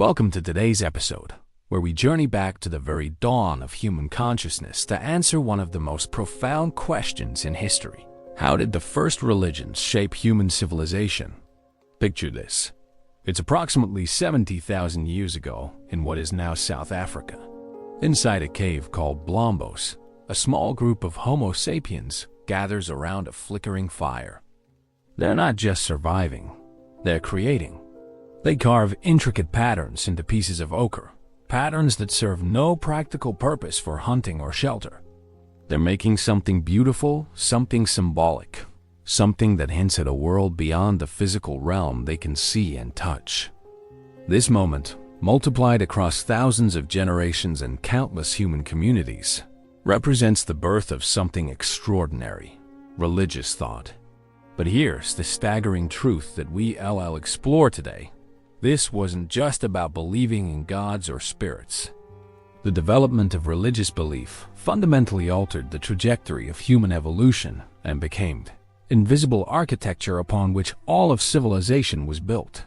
Welcome to today's episode, where we journey back to the very dawn of human consciousness to answer one of the most profound questions in history. How did the first religions shape human civilization? Picture this. It's approximately 70,000 years ago in what is now South Africa. Inside a cave called Blombos, a small group of Homo sapiens gathers around a flickering fire. They're not just surviving, they're creating. They carve intricate patterns into pieces of ochre, patterns that serve no practical purpose for hunting or shelter. They're making something beautiful, something symbolic, something that hints at a world beyond the physical realm they can see and touch. This moment, multiplied across thousands of generations and countless human communities, represents the birth of something extraordinary, religious thought. But here's the staggering truth that we'll explore today. This wasn't just about believing in gods or spirits. The development of religious belief fundamentally altered the trajectory of human evolution and became invisible architecture upon which all of civilization was built.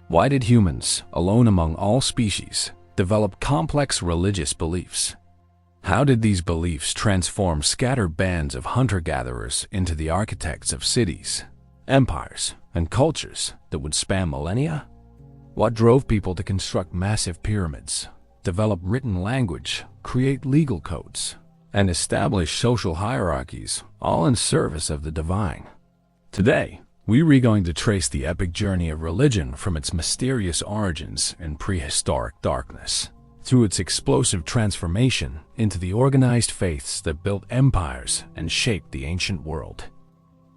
Why did humans, alone among all species, develop complex religious beliefs? How did these beliefs transform scattered bands of hunter-gatherers into the architects of cities, empires, and cultures that would span millennia? What drove people to construct massive pyramids, develop written language, create legal codes, and establish social hierarchies, all in service of the divine? Today, we're going to trace the epic journey of religion from its mysterious origins in prehistoric darkness, through its explosive transformation into the organized faiths that built empires and shaped the ancient world.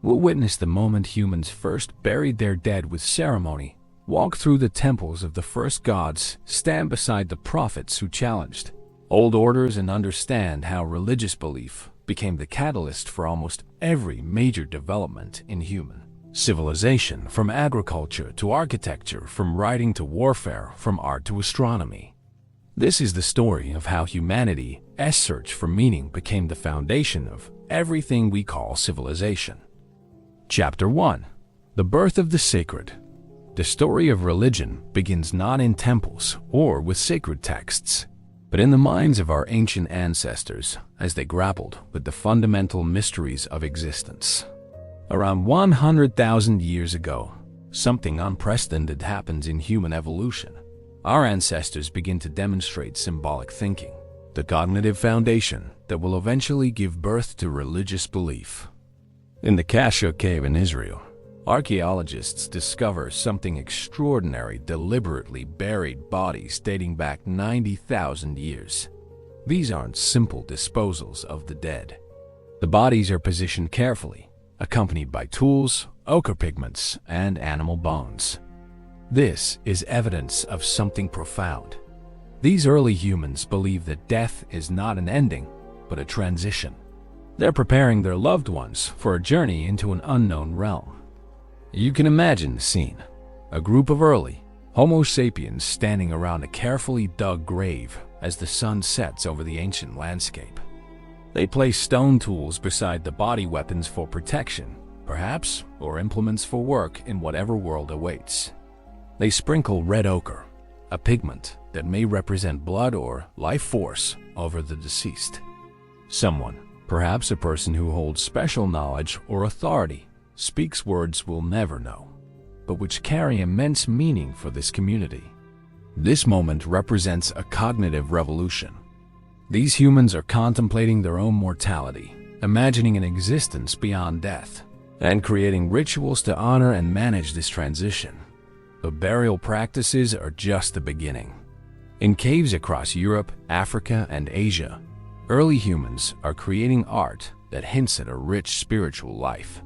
We'll witness the moment humans first buried their dead with ceremony, walk through the temples of the first gods, stand beside the prophets who challenged old orders, and understand how religious belief became the catalyst for almost every major development in human civilization, from agriculture to architecture, from writing to warfare, from art to astronomy. This is the story of how humanity's search for meaning became the foundation of everything we call civilization. Chapter 1. The Birth of the Sacred. The story of religion begins not in temples or with sacred texts, but in the minds of our ancient ancestors as they grappled with the fundamental mysteries of existence. Around 100,000 years ago, something unprecedented happens in human evolution. Our ancestors begin to demonstrate symbolic thinking, the cognitive foundation that will eventually give birth to religious belief. In the Qafzeh Cave in Israel, archaeologists discover something extraordinary: deliberately buried bodies dating back 90,000 years. These aren't simple disposals of the dead. The bodies are positioned carefully, accompanied by tools, ochre pigments, and animal bones. This is evidence of something profound. These early humans believe that death is not an ending, but a transition. They're preparing their loved ones for a journey into an unknown realm. You can imagine the scene. A group of early Homo sapiens standing around a carefully dug grave as the sun sets over the ancient landscape. They place stone tools beside the body, weapons for protection, perhaps, or implements for work in whatever world awaits. They sprinkle red ochre, a pigment that may represent blood or life force, over the deceased. Someone, perhaps a person who holds special knowledge or authority, speaks words we'll never know, but which carry immense meaning for this community. This moment represents a cognitive revolution. These humans are contemplating their own mortality, imagining an existence beyond death, and creating rituals to honor and manage this transition. But burial practices are just the beginning. In caves across Europe, Africa, and Asia, early humans are creating art that hints at a rich spiritual life.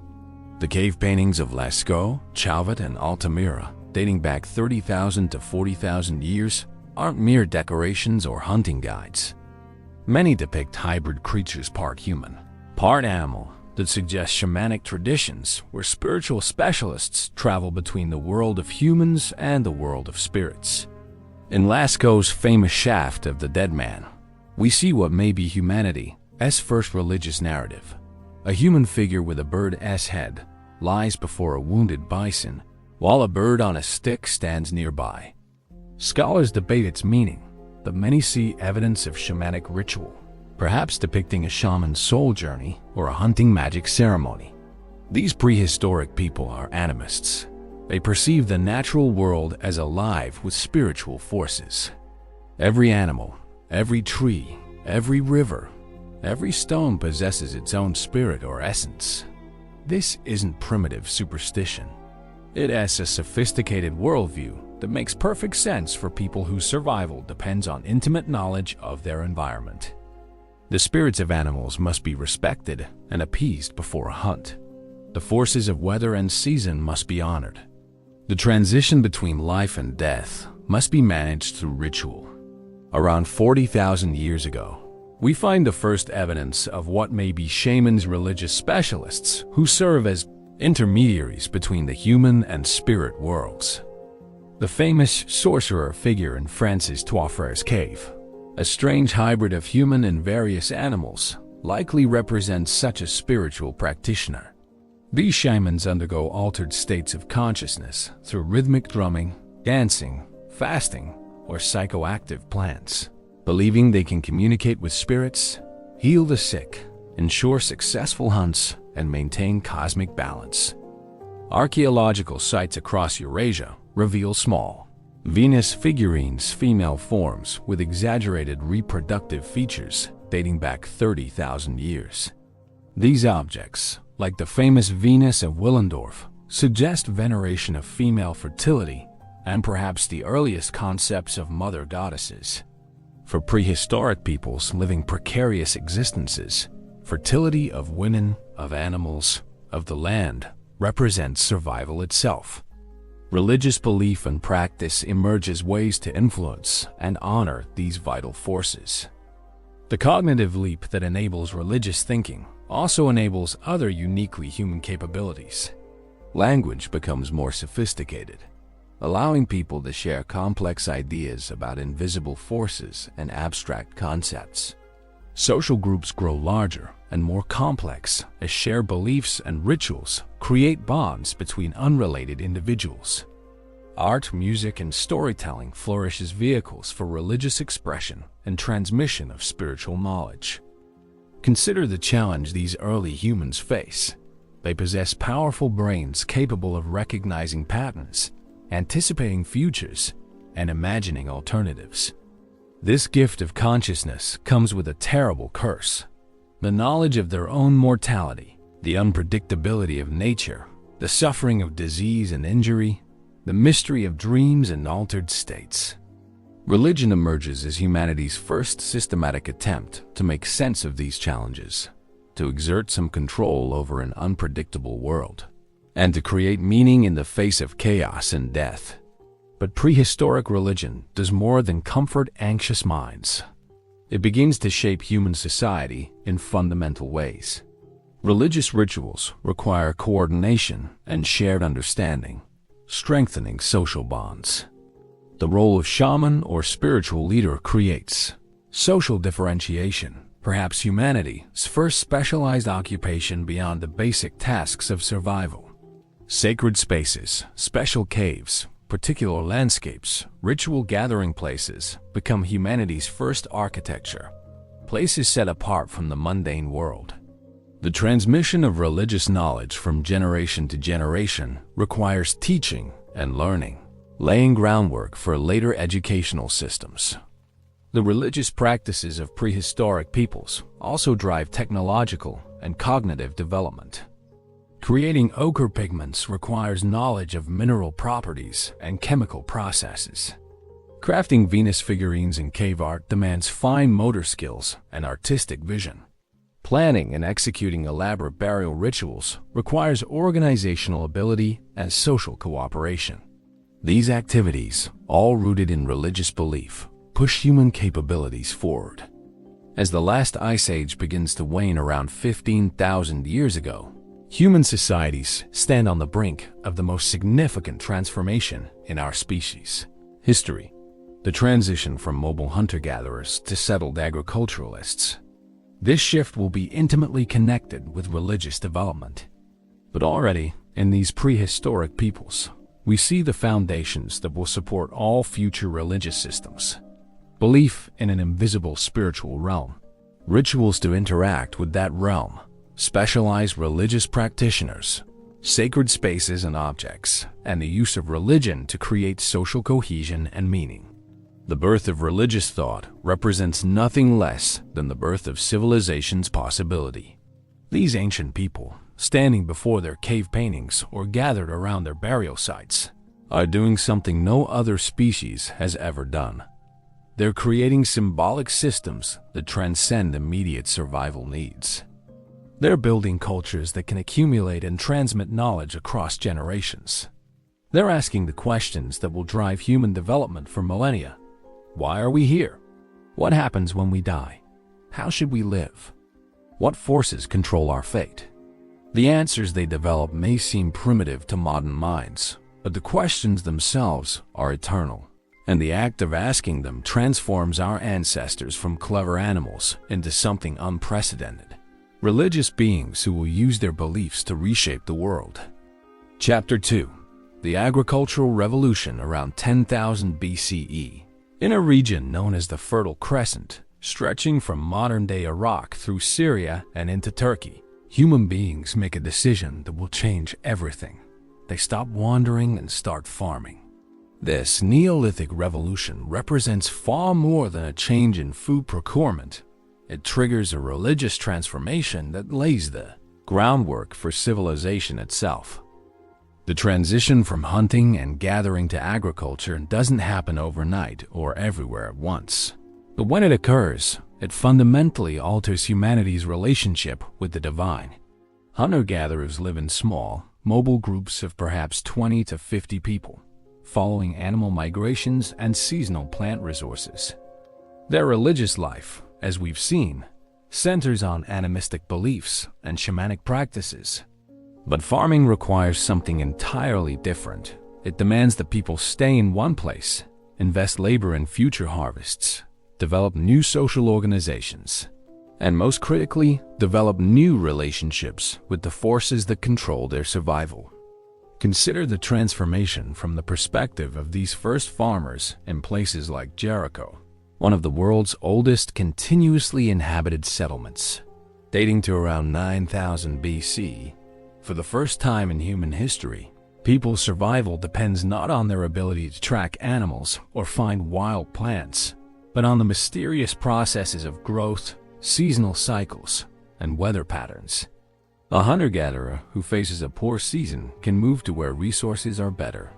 The cave paintings of Lascaux, Chauvet, and Altamira, dating back 30,000 to 40,000 years, aren't mere decorations or hunting guides. Many depict hybrid creatures, part human, part animal, that suggest shamanic traditions where spiritual specialists travel between the world of humans and the world of spirits. In Lascaux's famous Shaft of the Dead Man, we see what may be humanity's first religious narrative. A human figure with a bird's head lies before a wounded bison, while a bird on a stick stands nearby. Scholars debate its meaning, but many see evidence of shamanic ritual, perhaps depicting a shaman's soul journey or a hunting magic ceremony. These prehistoric people are animists. They perceive the natural world as alive with spiritual forces. Every animal, every tree, every river, every stone possesses its own spirit or essence. This isn't primitive superstition. It has a sophisticated worldview that makes perfect sense for people whose survival depends on intimate knowledge of their environment. The spirits of animals must be respected and appeased before a hunt. The forces of weather and season must be honored. The transition between life and death must be managed through ritual. Around 40,000 years ago, we find the first evidence of what may be shamans, religious specialists who serve as intermediaries between the human and spirit worlds. The famous sorcerer figure in France's Qafzeh Cave, a strange hybrid of human and various animals, likely represents such a spiritual practitioner. These shamans undergo altered states of consciousness through rhythmic drumming, dancing, fasting, or psychoactive plants, believing they can communicate with spirits, heal the sick, ensure successful hunts, and maintain cosmic balance. Archaeological sites across Eurasia reveal small Venus figurines, female forms with exaggerated reproductive features dating back 30,000 years. These objects, like the famous Venus of Willendorf, suggest veneration of female fertility and perhaps the earliest concepts of mother goddesses. For prehistoric peoples living precarious existences, fertility of women, of animals, of the land represents survival itself. Religious belief and practice emerge as ways to influence and honor these vital forces. The cognitive leap that enables religious thinking also enables other uniquely human capabilities. Language becomes more sophisticated, allowing people to share complex ideas about invisible forces and abstract concepts. Social groups grow larger and more complex as shared beliefs and rituals create bonds between unrelated individuals. Art, music, and storytelling flourish as vehicles for religious expression and transmission of spiritual knowledge. Consider the challenge these early humans face. They possess powerful brains capable of recognizing patterns, anticipating futures, and imagining alternatives. This gift of consciousness comes with a terrible curse: the knowledge of their own mortality, the unpredictability of nature, the suffering of disease and injury, the mystery of dreams and altered states. Religion emerges as humanity's first systematic attempt to make sense of these challenges, to exert some control over an unpredictable world, and to create meaning in the face of chaos and death. But prehistoric religion does more than comfort anxious minds. It begins to shape human society in fundamental ways. Religious rituals require coordination and shared understanding, strengthening social bonds. The role of shaman or spiritual leader creates social differentiation, perhaps humanity's first specialized occupation beyond the basic tasks of survival. Sacred spaces, special caves, particular landscapes, ritual gathering places become humanity's first architecture, places set apart from the mundane world. The transmission of religious knowledge from generation to generation requires teaching and learning, laying groundwork for later educational systems. The religious practices of prehistoric peoples also drive technological and cognitive development. Creating ochre pigments requires knowledge of mineral properties and chemical processes. Crafting Venus figurines in cave art demands fine motor skills and artistic vision. Planning and executing elaborate burial rituals requires organizational ability and social cooperation. These activities, all rooted in religious belief, push human capabilities forward. As the last ice age begins to wane around 15,000 years ago, human societies stand on the brink of the most significant transformation in our species' history: the transition from mobile hunter-gatherers to settled agriculturalists. This shift will be intimately connected with religious development. But already, in these prehistoric peoples, we see the foundations that will support all future religious systems. Belief in an invisible spiritual realm, rituals to interact with that realm, specialized religious practitioners, sacred spaces and objects, and the use of religion to create social cohesion and meaning. The birth of religious thought represents nothing less than the birth of civilization's possibility. These ancient people, standing before their cave paintings or gathered around their burial sites, are doing something no other species has ever done. They're creating symbolic systems that transcend immediate survival needs. They're building cultures that can accumulate and transmit knowledge across generations. They're asking the questions that will drive human development for millennia. Why are we here? What happens when we die? How should we live? What forces control our fate? The answers they develop may seem primitive to modern minds, but the questions themselves are eternal, and the act of asking them transforms our ancestors from clever animals into something unprecedented. Religious beings who will use their beliefs to reshape the world. Chapter 2. The Agricultural Revolution around 10,000 BCE. In a region known as the Fertile Crescent, stretching from modern-day Iraq through Syria and into Turkey, human beings make a decision that will change everything. They stop wandering and start farming. This Neolithic revolution represents far more than a change in food procurement. It triggers a religious transformation that lays the groundwork for civilization itself. The transition from hunting and gathering to agriculture doesn't happen overnight or everywhere at once. But when it occurs, it fundamentally alters humanity's relationship with the divine. Hunter-gatherers live in small, mobile groups of perhaps 20 to 50 people, following animal migrations and seasonal plant resources. Their religious life, as we've seen, centers on animistic beliefs and shamanic practices. But farming requires something entirely different. It demands that people stay in one place, invest labor in future harvests, develop new social organizations, and most critically, develop new relationships with the forces that control their survival. Consider the transformation from the perspective of these first farmers in places like Jericho, one of the world's oldest continuously inhabited settlements, dating to around 9,000 BC. For the first time in human history, people's survival depends not on their ability to track animals or find wild plants, but on the mysterious processes of growth, seasonal cycles, and weather patterns. A hunter-gatherer who faces a poor season can move to where resources are better.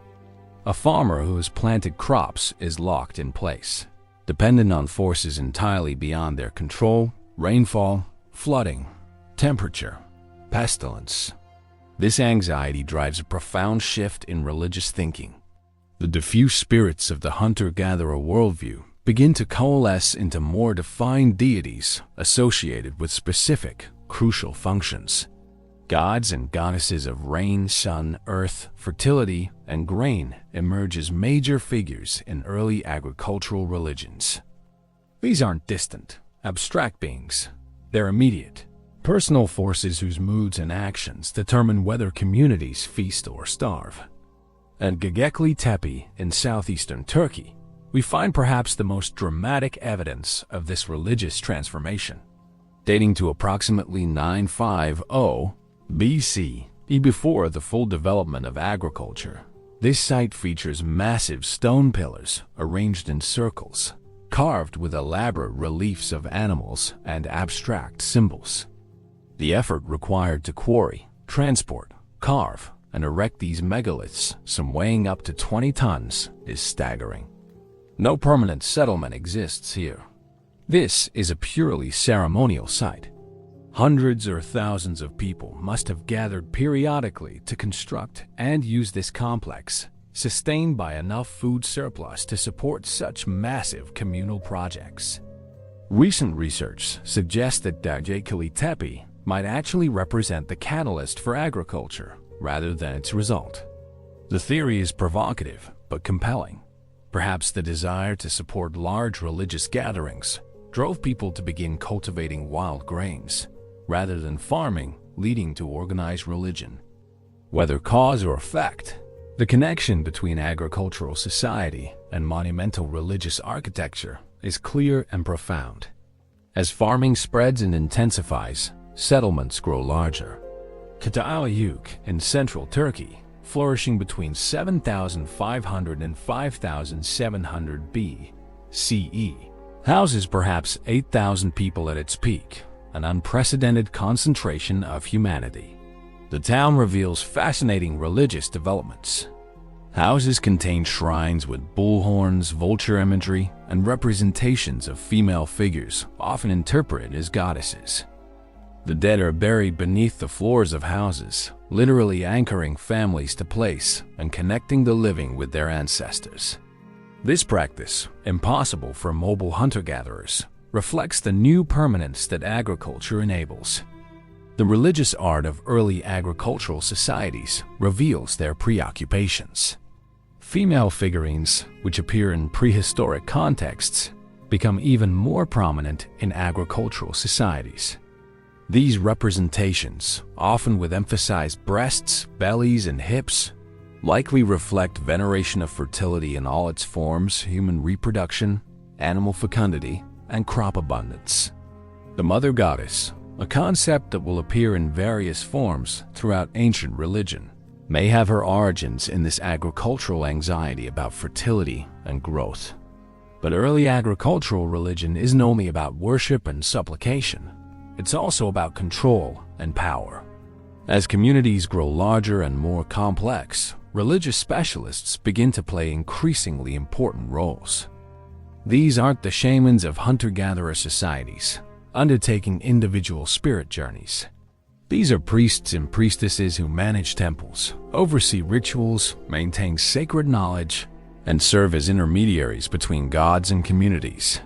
A farmer who has planted crops is locked in place, dependent on forces entirely beyond their control: rainfall, flooding, temperature, pestilence. This anxiety drives a profound shift in religious thinking. The diffuse spirits of the hunter-gatherer worldview begin to coalesce into more defined deities associated with specific, crucial functions. Gods and goddesses of rain, sun, earth, fertility, and grain emerge as major figures in early agricultural religions. These aren't distant, abstract beings. They're immediate, personal forces whose moods and actions determine whether communities feast or starve. At Göbekli Tepe in southeastern Turkey, we find perhaps the most dramatic evidence of this religious transformation. Dating to approximately 950 BC, before the full development of agriculture, this site features massive stone pillars arranged in circles, carved with elaborate reliefs of animals and abstract symbols. The effort required to quarry, transport, carve, and erect these megaliths, some weighing up to 20 tons, is staggering. No permanent settlement exists here. This is a purely ceremonial site. Hundreds or thousands of people must have gathered periodically to construct and use this complex, sustained by enough food surplus to support such massive communal projects. Recent research suggests that Göbekli Tepe might actually represent the catalyst for agriculture rather than its result. The theory is provocative but compelling. Perhaps the desire to support large religious gatherings drove people to begin cultivating wild grains, rather than farming, leading to organized religion. Whether cause or effect, The connection between agricultural society and monumental religious architecture is clear and profound. As farming spreads and intensifies, settlements grow larger. Uruk in central Turkey, flourishing between 7,500 and 5,700 BCE, houses perhaps 8,000 people at its peak, an unprecedented concentration of humanity. The town reveals fascinating religious developments. Houses contain shrines with bull horns, vulture imagery, and representations of female figures, often interpreted as goddesses. The dead are buried beneath the floors of houses, literally anchoring families to place and connecting the living with their ancestors. This practice, impossible for mobile hunter-gatherers, reflects the new permanence that agriculture enables. The religious art of early agricultural societies reveals their preoccupations. Female figurines, which appear in prehistoric contexts, become even more prominent in agricultural societies. These representations, often with emphasized breasts, bellies, and hips, likely reflect veneration of fertility in all its forms: human reproduction, animal fecundity, and crop abundance. The mother goddess, a concept that will appear in various forms throughout ancient religion, may have her origins in this agricultural anxiety about fertility and growth. But early agricultural religion isn't only about worship and supplication. It's also about control and power. As communities grow larger and more complex, religious specialists begin to play increasingly important roles. These aren't the shamans of hunter-gatherer societies, undertaking individual spirit journeys. These are priests and priestesses who manage temples, oversee rituals, maintain sacred knowledge, and serve as intermediaries between gods and communities.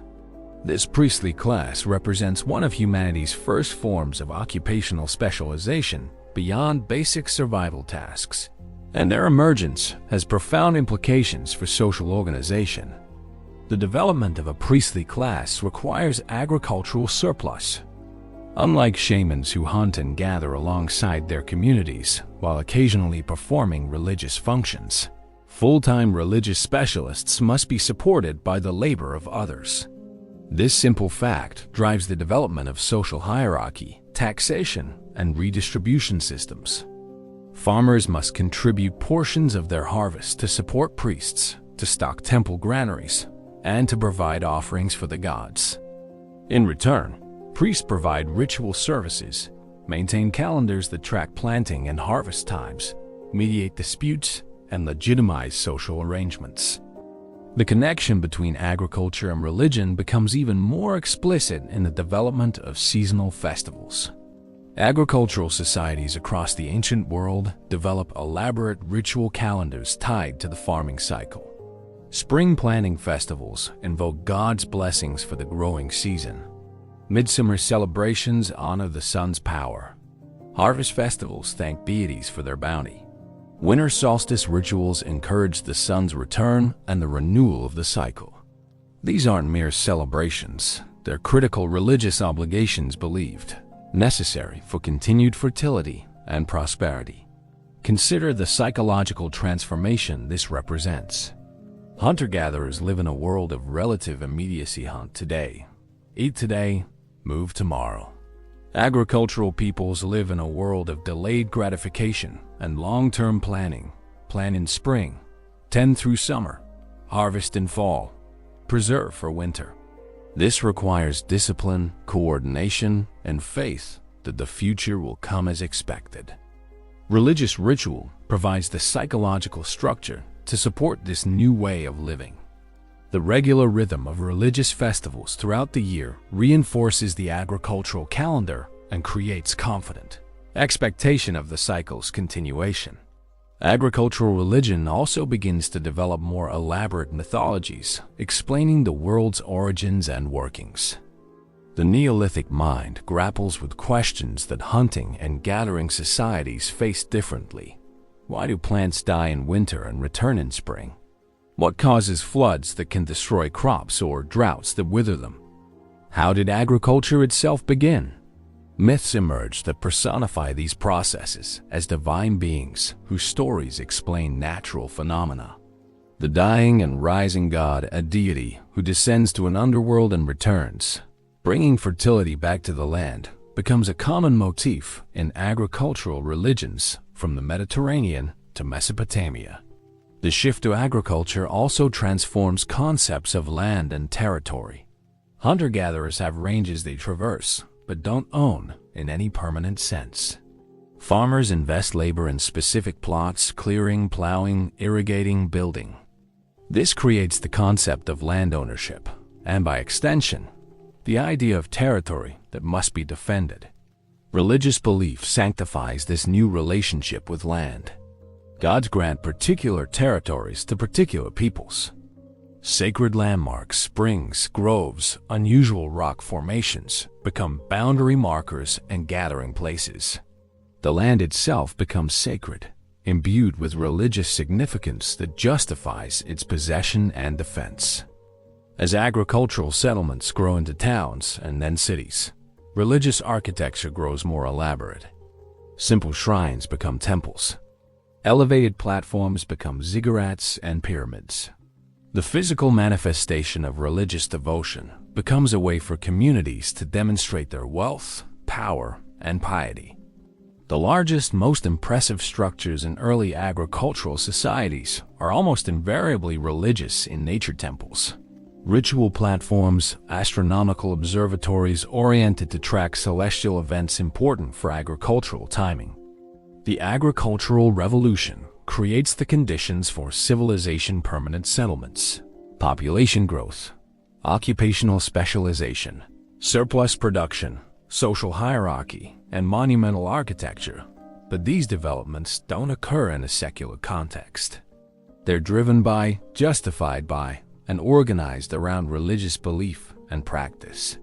This priestly class represents one of humanity's first forms of occupational specialization beyond basic survival tasks, and their emergence has profound implications for social organization. The development of a priestly class requires agricultural surplus. Unlike shamans who hunt and gather alongside their communities while occasionally performing religious functions, full-time religious specialists must be supported by the labor of others. This simple fact drives the development of social hierarchy, taxation, and redistribution systems. Farmers must contribute portions of their harvest to support priests, to stock temple granaries, and to provide offerings for the gods. In return, priests provide ritual services, maintain calendars that track planting and harvest times, mediate disputes, and legitimize social arrangements. The connection between agriculture and religion becomes even more explicit in the development of seasonal festivals. Agricultural societies across the ancient world develop elaborate ritual calendars tied to the farming cycle. Spring planting festivals invoke God's blessings for the growing season. Midsummer celebrations honor the sun's power. Harvest festivals thank deities for their bounty. Winter solstice rituals encourage the sun's return and the renewal of the cycle. These aren't mere celebrations, they're critical religious obligations believed necessary for continued fertility and prosperity. Consider the psychological transformation this represents. Hunter-gatherers live in a world of relative immediacy: hunt today, eat today, move tomorrow. Agricultural peoples live in a world of delayed gratification and long-term planning. Plan in spring, tend through summer, harvest in fall, preserve for winter. This requires discipline, coordination, and faith that the future will come as expected. Religious ritual provides the psychological structure to support this new way of living. The regular rhythm of religious festivals throughout the year reinforces the agricultural calendar and creates confident expectation of the cycle's continuation. Agricultural religion also begins to develop more elaborate mythologies, explaining the world's origins and workings. The Neolithic mind grapples with questions that hunting and gathering societies face differently. Why do plants die in winter and return in spring? What causes floods that can destroy crops or droughts that wither them? How did agriculture itself begin? Myths emerge that personify these processes as divine beings whose stories explain natural phenomena. The dying and rising god, a deity who descends to an underworld and returns, bringing fertility back to the land, becomes a common motif in agricultural religions from the Mediterranean to Mesopotamia. The shift to agriculture also transforms concepts of land and territory. Hunter-gatherers have ranges they traverse, but don't own in any permanent sense. Farmers invest labor in specific plots, clearing, plowing, irrigating, building. This creates the concept of land ownership, and by extension, the idea of territory that must be defended. Religious belief sanctifies this new relationship with land. Gods grant particular territories to particular peoples. Sacred landmarks, springs, groves, unusual rock formations become boundary markers and gathering places. The land itself becomes sacred, imbued with religious significance that justifies its possession and defense. As agricultural settlements grow into towns and then cities, religious architecture grows more elaborate. Simple shrines become temples. Elevated platforms become ziggurats and pyramids. The physical manifestation of religious devotion becomes a way for communities to demonstrate their wealth, power, and piety. The largest, most impressive structures in early agricultural societies are almost invariably religious in nature temples. Ritual platforms, astronomical observatories oriented to track celestial events important for agricultural timing. The agricultural revolution creates the conditions for civilization permanent settlements, population growth, occupational specialization, surplus production, social hierarchy, and monumental architecture. But these developments don't occur in a secular context. They're driven by, justified by, and organized around religious belief and practice.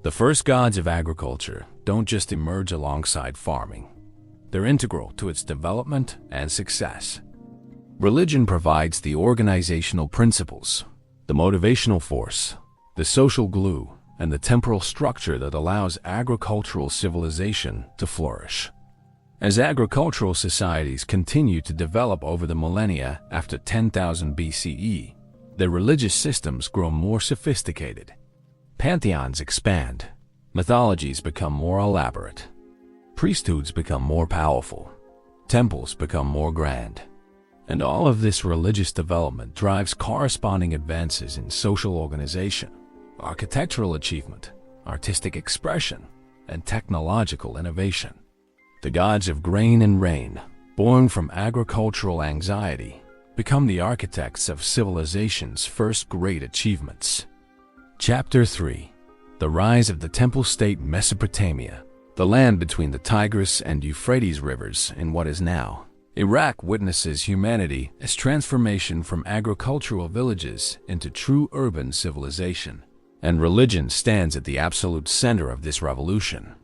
The first gods of agriculture don't just emerge alongside farming. They're integral to its development and success. Religion provides the organizational principles, the motivational force, the social glue, and the temporal structure that allows agricultural civilization to flourish. As agricultural societies continue to develop over the millennia after 10,000 BCE, their religious systems grow more sophisticated. Pantheons expand, mythologies become more elaborate, priesthoods become more powerful, temples become more grand. And all of this religious development drives corresponding advances in social organization, architectural achievement, artistic expression, and technological innovation. The gods of grain and rain, born from agricultural anxiety, become the architects of civilization's first great achievements. Chapter 3. The Rise of the Temple State Mesopotamia. The land between the Tigris and Euphrates rivers in what is now Iraq witnesses humanity's transformation from agricultural villages into true urban civilization, and religion stands at the absolute center of this revolution.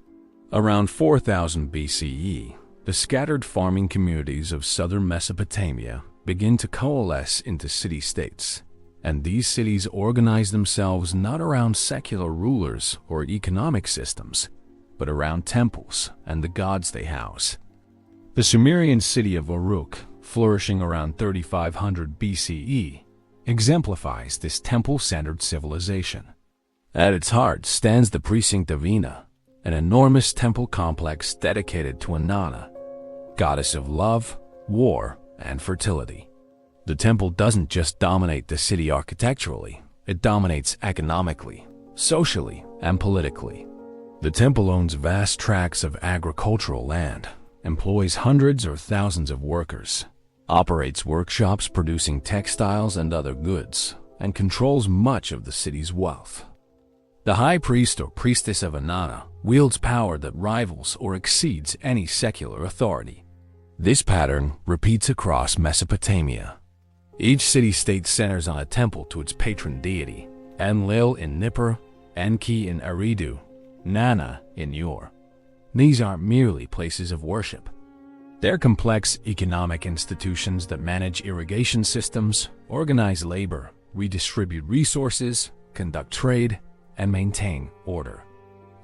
Around 4000 BCE, the scattered farming communities of southern Mesopotamia begin to coalesce into city-states, and these cities organize themselves not around secular rulers or economic systems, but around temples and the gods they house. The Sumerian city of Uruk, flourishing around 3500 BCE, exemplifies this temple-centered civilization. At its heart stands the precinct of Inanna, an enormous temple complex dedicated to Inanna, goddess of love, war, and fertility. The temple doesn't just dominate the city architecturally, it dominates economically, socially, and politically. The temple owns vast tracts of agricultural land, employs hundreds or thousands of workers, operates workshops producing textiles and other goods, and controls much of the city's wealth. The high priest or priestess of Inanna wields power that rivals or exceeds any secular authority. This pattern repeats across Mesopotamia. Each city-state centers on a temple to its patron deity: Enlil in Nippur, Enki in Eridu, Nanna in Ur. These aren't merely places of worship. They're complex economic institutions that manage irrigation systems, organize labor, redistribute resources, conduct trade, and maintain order.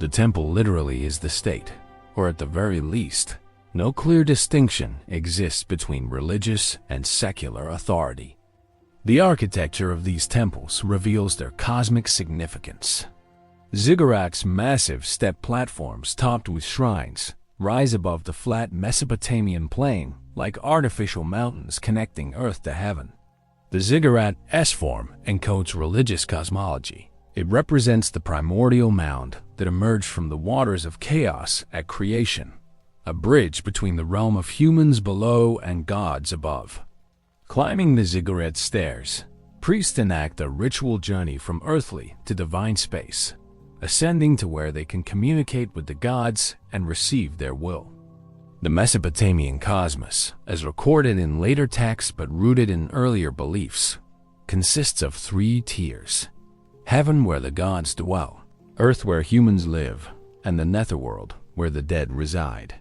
The temple literally is the state, or at the very least, no clear distinction exists between religious and secular authority. The architecture of these temples reveals their cosmic significance. Ziggurats' massive step platforms topped with shrines rise above the flat Mesopotamian plain like artificial mountains connecting earth to heaven. The ziggurat S-form encodes religious cosmology. It represents the primordial mound that emerged from the waters of chaos at creation, a bridge between the realm of humans below and gods above. Climbing the ziggurat stairs, priests enact a ritual journey from earthly to divine space, ascending to where they can communicate with the gods and receive their will. The Mesopotamian cosmos, as recorded in later texts but rooted in earlier beliefs, consists of 3 tiers: heaven where the gods dwell, earth where humans live, and the netherworld where the dead reside.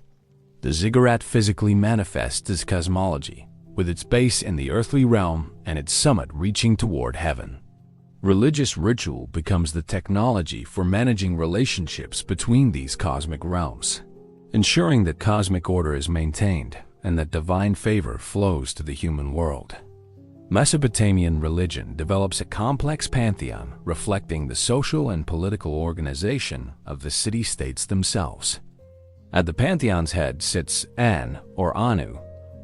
The ziggurat physically manifests as cosmology, with its base in the earthly realm and its summit reaching toward heaven. Religious ritual becomes the technology for managing relationships between these cosmic realms, ensuring that cosmic order is maintained and that divine favor flows to the human world. Mesopotamian religion develops a complex pantheon reflecting the social and political organization of the city-states themselves. At the pantheon's head sits An, or Anu,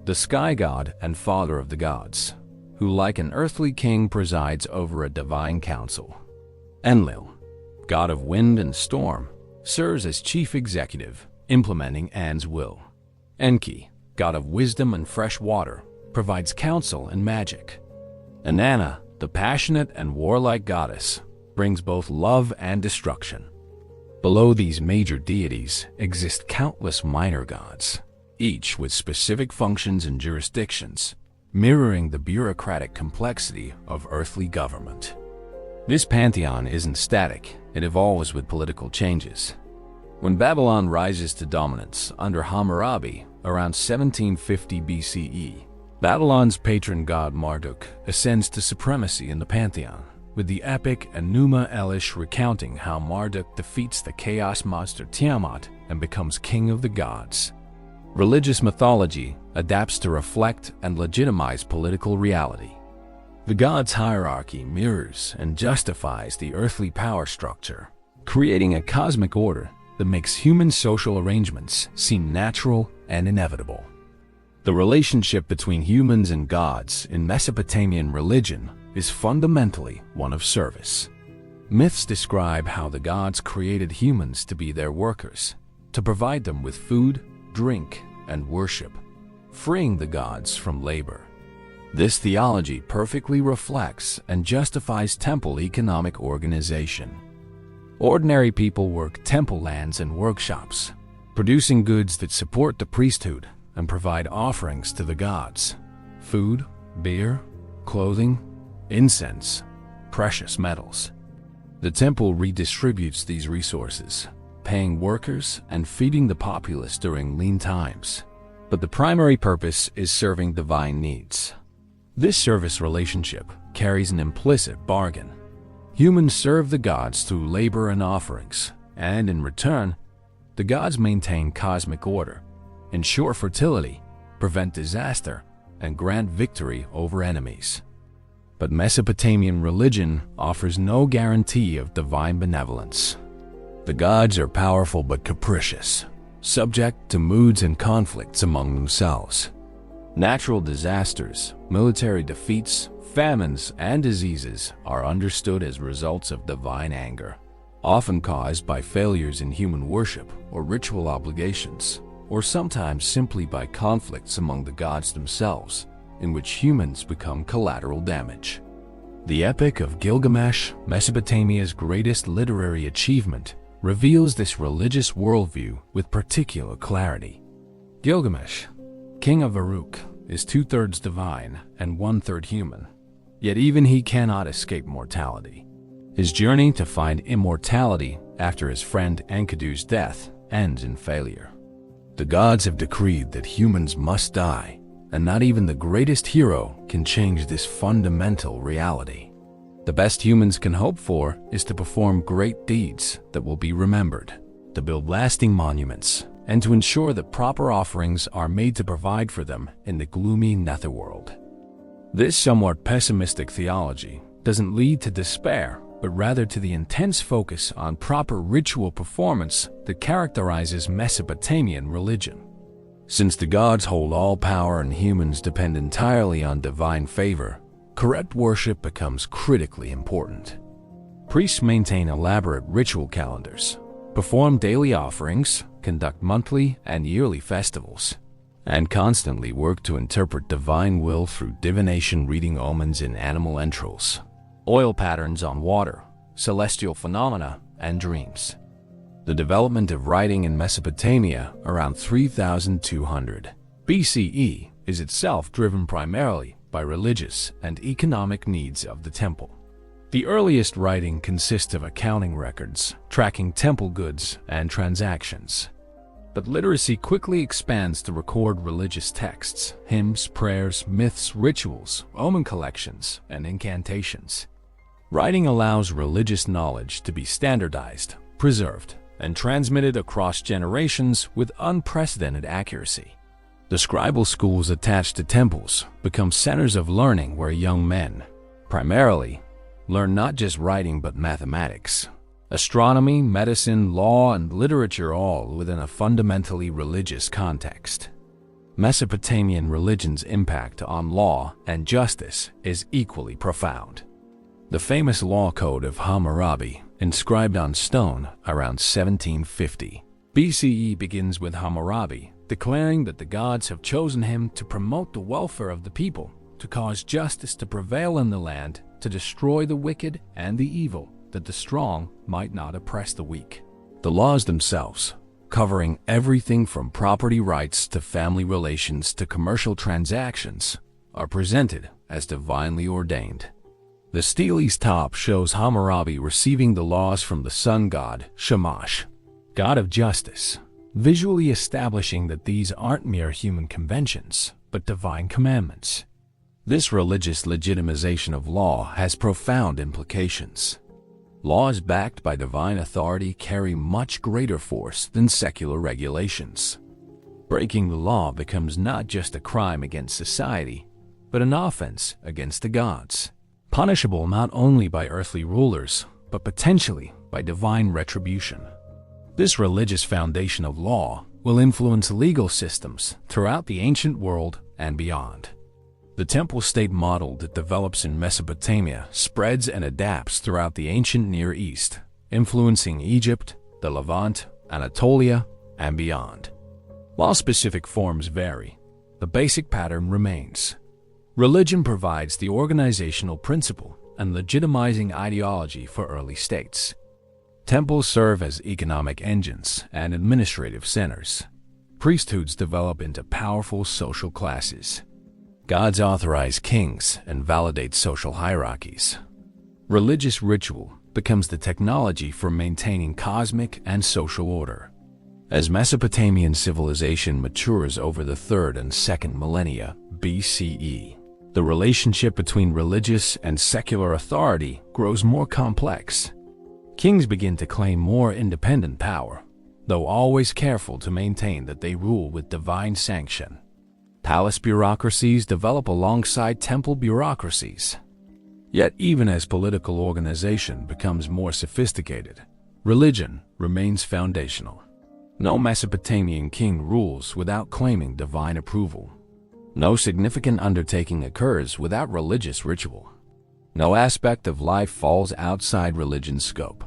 the sky god and father of the gods, who like an earthly king presides over a divine council. Enlil, god of wind and storm, serves as chief executive, implementing An's will. Enki, god of wisdom and fresh water, provides counsel and magic. Inanna, the passionate and warlike goddess, brings both love and destruction. Below these major deities exist countless minor gods, each with specific functions and jurisdictions, mirroring the bureaucratic complexity of earthly government. This pantheon isn't static, it evolves with political changes. When Babylon rises to dominance under Hammurabi around 1750 BCE, Babylon's patron god Marduk ascends to supremacy in the pantheon, with the epic Enuma Elish recounting how Marduk defeats the chaos monster Tiamat and becomes king of the gods. Religious mythology adapts to reflect and legitimize political reality. The gods' hierarchy mirrors and justifies the earthly power structure, creating a cosmic order that makes human social arrangements seem natural and inevitable. The relationship between humans and gods in Mesopotamian religion is fundamentally one of service. Myths describe how the gods created humans to be their workers, to provide them with food, drink, and worship, freeing the gods from labor. This theology perfectly reflects and justifies temple economic organization. Ordinary people work temple lands and workshops, producing goods that support the priesthood and provide offerings to the gods: food, beer, clothing, incense, precious metals. The temple redistributes these resources, paying workers and feeding the populace during lean times. But the primary purpose is serving divine needs. This service relationship carries an implicit bargain. Humans serve the gods through labor and offerings, and in return, the gods maintain cosmic order, ensure fertility, prevent disaster, and grant victory over enemies. But Mesopotamian religion offers no guarantee of divine benevolence. The gods are powerful but capricious, subject to moods and conflicts among themselves. Natural disasters, military defeats, famines, and diseases are understood as results of divine anger, often caused by failures in human worship or ritual obligations, or sometimes simply by conflicts among the gods themselves, in which humans become collateral damage. The Epic of Gilgamesh, Mesopotamia's greatest literary achievement, reveals this religious worldview with particular clarity. Gilgamesh, king of Uruk, is 2/3 divine and 1/3 human, yet even he cannot escape mortality. His journey to find immortality after his friend Enkidu's death ends in failure. The gods have decreed that humans must die, and not even the greatest hero can change this fundamental reality. The best humans can hope for is to perform great deeds that will be remembered, to build lasting monuments, and to ensure that proper offerings are made to provide for them in the gloomy netherworld. This somewhat pessimistic theology doesn't lead to despair, but rather to the intense focus on proper ritual performance that characterizes Mesopotamian religion. Since the gods hold all power and humans depend entirely on divine favor, correct worship becomes critically important. Priests maintain elaborate ritual calendars, perform daily offerings, conduct monthly and yearly festivals, and constantly work to interpret divine will through divination, reading omens in animal entrails, oil patterns on water, celestial phenomena, and dreams. The development of writing in Mesopotamia around 3200 BCE is itself driven primarily by religious and economic needs of the temple. The earliest writing consists of accounting records, tracking temple goods and transactions. But literacy quickly expands to record religious texts, hymns, prayers, myths, rituals, omen collections, and incantations. Writing allows religious knowledge to be standardized, preserved, and transmitted across generations with unprecedented accuracy. The scribal schools attached to temples become centers of learning where young men, primarily, learn not just writing but mathematics, astronomy, medicine, law, and literature, all within a fundamentally religious context. Mesopotamian religion's impact on law and justice is equally profound. The famous law code of Hammurabi, inscribed on stone around 1750 BCE, begins with Hammurabi declaring that the gods have chosen him to promote the welfare of the people, to cause justice to prevail in the land, to destroy the wicked and the evil, that the strong might not oppress the weak. The laws themselves, covering everything from property rights to family relations to commercial transactions, are presented as divinely ordained. The stele's top shows Hammurabi receiving the laws from the sun god, Shamash, god of justice, visually establishing that these aren't mere human conventions, but divine commandments. This religious legitimization of law has profound implications. Laws backed by divine authority carry much greater force than secular regulations. Breaking the law becomes not just a crime against society, but an offense against the gods, punishable not only by earthly rulers, but potentially by divine retribution. This religious foundation of law will influence legal systems throughout the ancient world and beyond. The temple state model that develops in Mesopotamia spreads and adapts throughout the ancient Near East, influencing Egypt, the Levant, Anatolia, and beyond. While specific forms vary, the basic pattern remains. Religion provides the organizational principle and legitimizing ideology for early states. Temples serve as economic engines and administrative centers. Priesthoods develop into powerful social classes. Gods authorize kings and validate social hierarchies. Religious ritual becomes the technology for maintaining cosmic and social order. As Mesopotamian civilization matures over the 3rd and 2nd millennia BCE, the relationship between religious and secular authority grows more complex. Kings begin to claim more independent power, though always careful to maintain that they rule with divine sanction. Palace bureaucracies develop alongside temple bureaucracies. Yet even as political organization becomes more sophisticated, religion remains foundational. No Mesopotamian king rules without claiming divine approval. No significant undertaking occurs without religious ritual. No aspect of life falls outside religion's scope.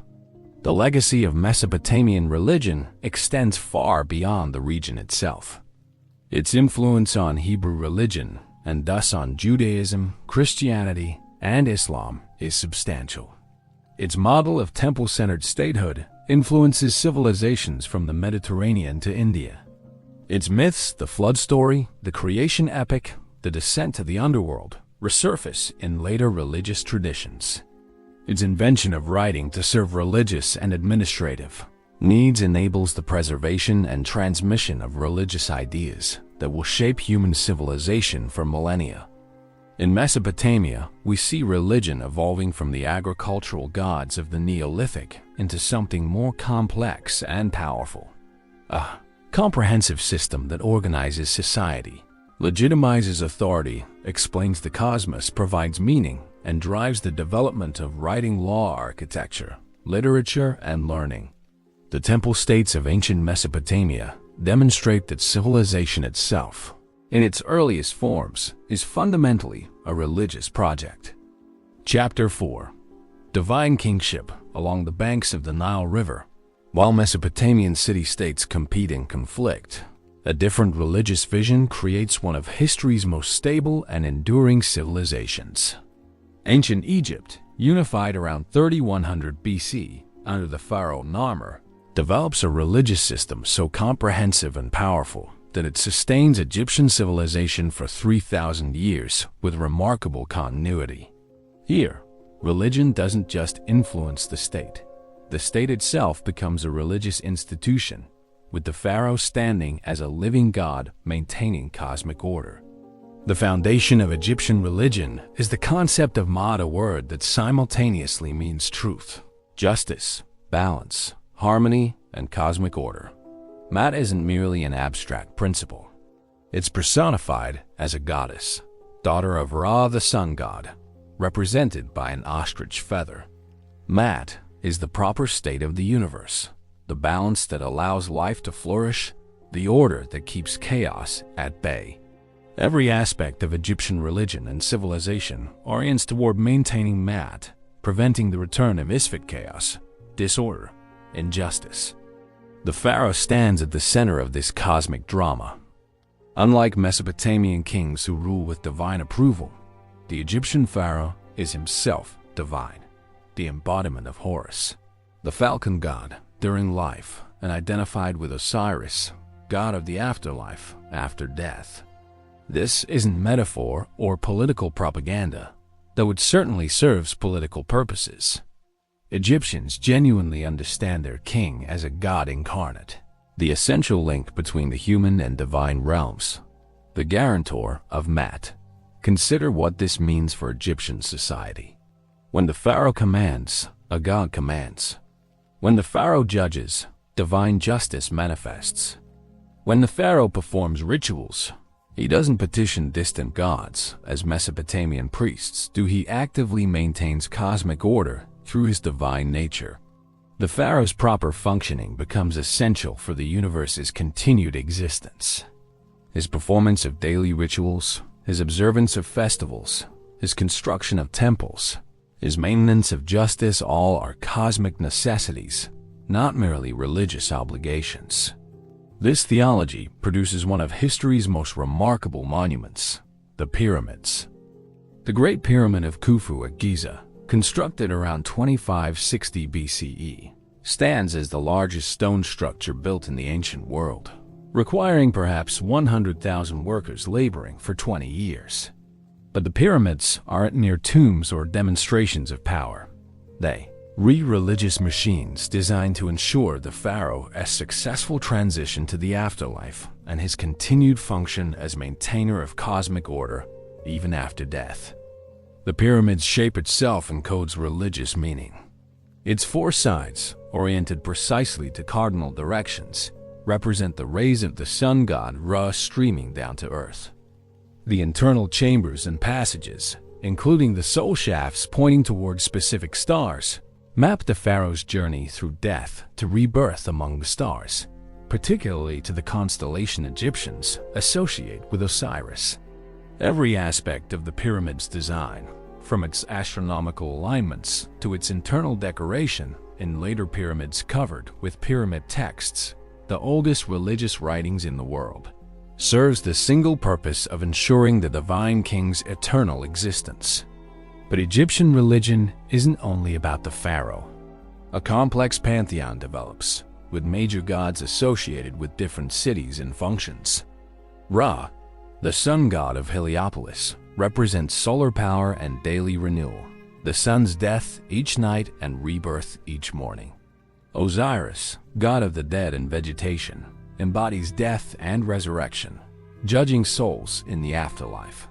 The legacy of Mesopotamian religion extends far beyond the region itself. Its influence on Hebrew religion, and thus on Judaism, Christianity, and Islam, is substantial. Its model of temple-centered statehood influences civilizations from the Mediterranean to India. Its myths, the flood story, the creation epic, the descent to the underworld, resurface in later religious traditions. Its invention of writing to serve religious and administrative needs enables the preservation and transmission of religious ideas that will shape human civilization for millennia. In Mesopotamia, we see religion evolving from the agricultural gods of the Neolithic into something more complex and powerful. A comprehensive system that organizes society, legitimizes authority, explains the cosmos, provides meaning, and drives the development of writing, law, architecture, literature, and learning. The temple states of ancient Mesopotamia demonstrate that civilization itself, in its earliest forms, is fundamentally a religious project. Chapter 4. Divine Kingship along the banks of the Nile River. While Mesopotamian city-states compete and conflict, a different religious vision creates one of history's most stable and enduring civilizations. Ancient Egypt, unified around 3100 BC under the pharaoh Narmer, develops a religious system so comprehensive and powerful that it sustains Egyptian civilization for 3,000 years with remarkable continuity. Here, religion doesn't just influence the state itself becomes a religious institution, with the pharaoh standing as a living god maintaining cosmic order. The foundation of Egyptian religion is the concept of Ma'at, a word that simultaneously means truth, justice, balance, harmony, and cosmic order. Ma'at isn't merely an abstract principle. It's personified as a goddess, daughter of Ra, the sun god, represented by an ostrich feather. Ma'at is the proper state of the universe, the balance that allows life to flourish, the order that keeps chaos at bay. Every aspect of Egyptian religion and civilization orients toward maintaining Ma'at, preventing the return of Isfet chaos, disorder, injustice. The pharaoh stands at the center of this cosmic drama. Unlike Mesopotamian kings who rule with divine approval, the Egyptian pharaoh is himself divine, the embodiment of Horus, the falcon god during life, and identified with Osiris, god of the afterlife, after death. This isn't metaphor or political propaganda, though it certainly serves political purposes. Egyptians genuinely understand their king as a god incarnate, the essential link between the human and divine realms, the guarantor of Ma'at. Consider what this means for Egyptian society. When the pharaoh commands, a god commands. When the pharaoh judges, divine justice manifests. When the pharaoh performs rituals, he doesn't petition distant gods, as Mesopotamian priests do. He actively maintains cosmic order through his divine nature. The pharaoh's proper functioning becomes essential for the universe's continued existence. His performance of daily rituals, his observance of festivals, his construction of temples, his maintenance of justice, all are cosmic necessities, not merely religious obligations. This theology produces one of history's most remarkable monuments, the pyramids. The Great Pyramid of Khufu at Giza, constructed around 2560 BCE, stands as the largest stone structure built in the ancient world, requiring perhaps 100,000 workers laboring for 20 years. But the pyramids aren't mere tombs or demonstrations of power. They religious machines designed to ensure the pharaoh's successful transition to the afterlife and his continued function as maintainer of cosmic order even after death. The pyramid's shape itself encodes religious meaning. Its four sides, oriented precisely to cardinal directions, represent the rays of the sun god Ra streaming down to earth. The internal chambers and passages, including the soul shafts pointing toward specific stars, map the pharaoh's journey through death to rebirth among the stars, particularly to the constellation Egyptians associate with Osiris. Every aspect of the pyramid's design, from its astronomical alignments to its internal decoration, in later pyramids covered with pyramid texts, the oldest religious writings in the world, serves the single purpose of ensuring the divine king's eternal existence. But Egyptian religion isn't only about the pharaoh. A complex pantheon develops, with major gods associated with different cities and functions. Ra, the sun god of Heliopolis, represents solar power and daily renewal, the sun's death each night and rebirth each morning. Osiris, god of the dead and vegetation, embodies death and resurrection, judging souls in the afterlife.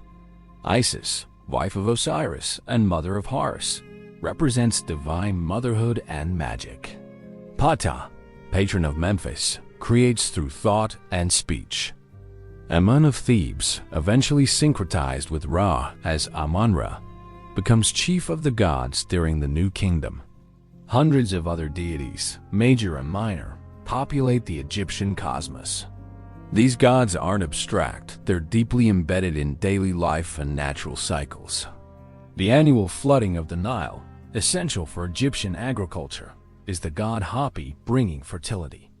Isis, wife of Osiris and mother of Horus, represents divine motherhood and magic. Ptah, patron of Memphis, creates through thought and speech. Amun of Thebes, eventually syncretized with Ra as Amun-Ra, becomes chief of the gods during the New Kingdom. Hundreds of other deities, major and minor, populate the Egyptian cosmos. These gods aren't abstract, they're deeply embedded in daily life and natural cycles. The annual flooding of the Nile, essential for Egyptian agriculture, is the god Hapi bringing fertility.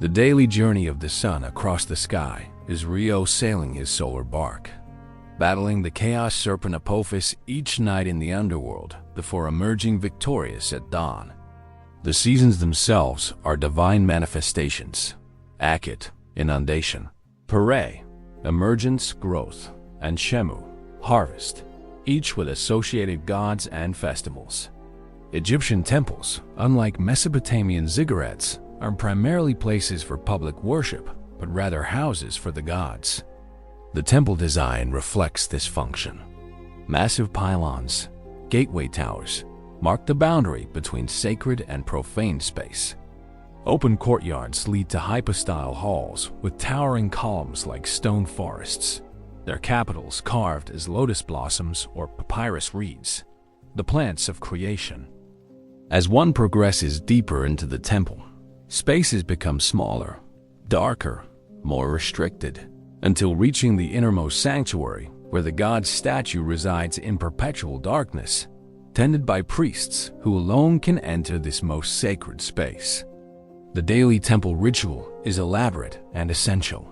The daily journey of the sun across the sky is Rio sailing his solar bark, battling the chaos serpent Apophis each night in the underworld before emerging victorious at dawn. The seasons themselves are divine manifestations: Akhet, inundation; Pere, emergence, growth; and Shemu, harvest, each with associated gods and festivals. Egyptian temples, unlike Mesopotamian ziggurats, are primarily places for public worship, but rather houses for the gods. The temple design reflects this function. Massive pylons, gateway towers, mark the boundary between sacred and profane space. Open courtyards lead to hypostyle halls with towering columns like stone forests, their capitals carved as lotus blossoms or papyrus reeds, the plants of creation. As one progresses deeper into the temple, spaces become smaller, darker, more restricted, until reaching the innermost sanctuary where the god's statue resides in perpetual darkness, tended by priests who alone can enter this most sacred space. The daily temple ritual is elaborate and essential.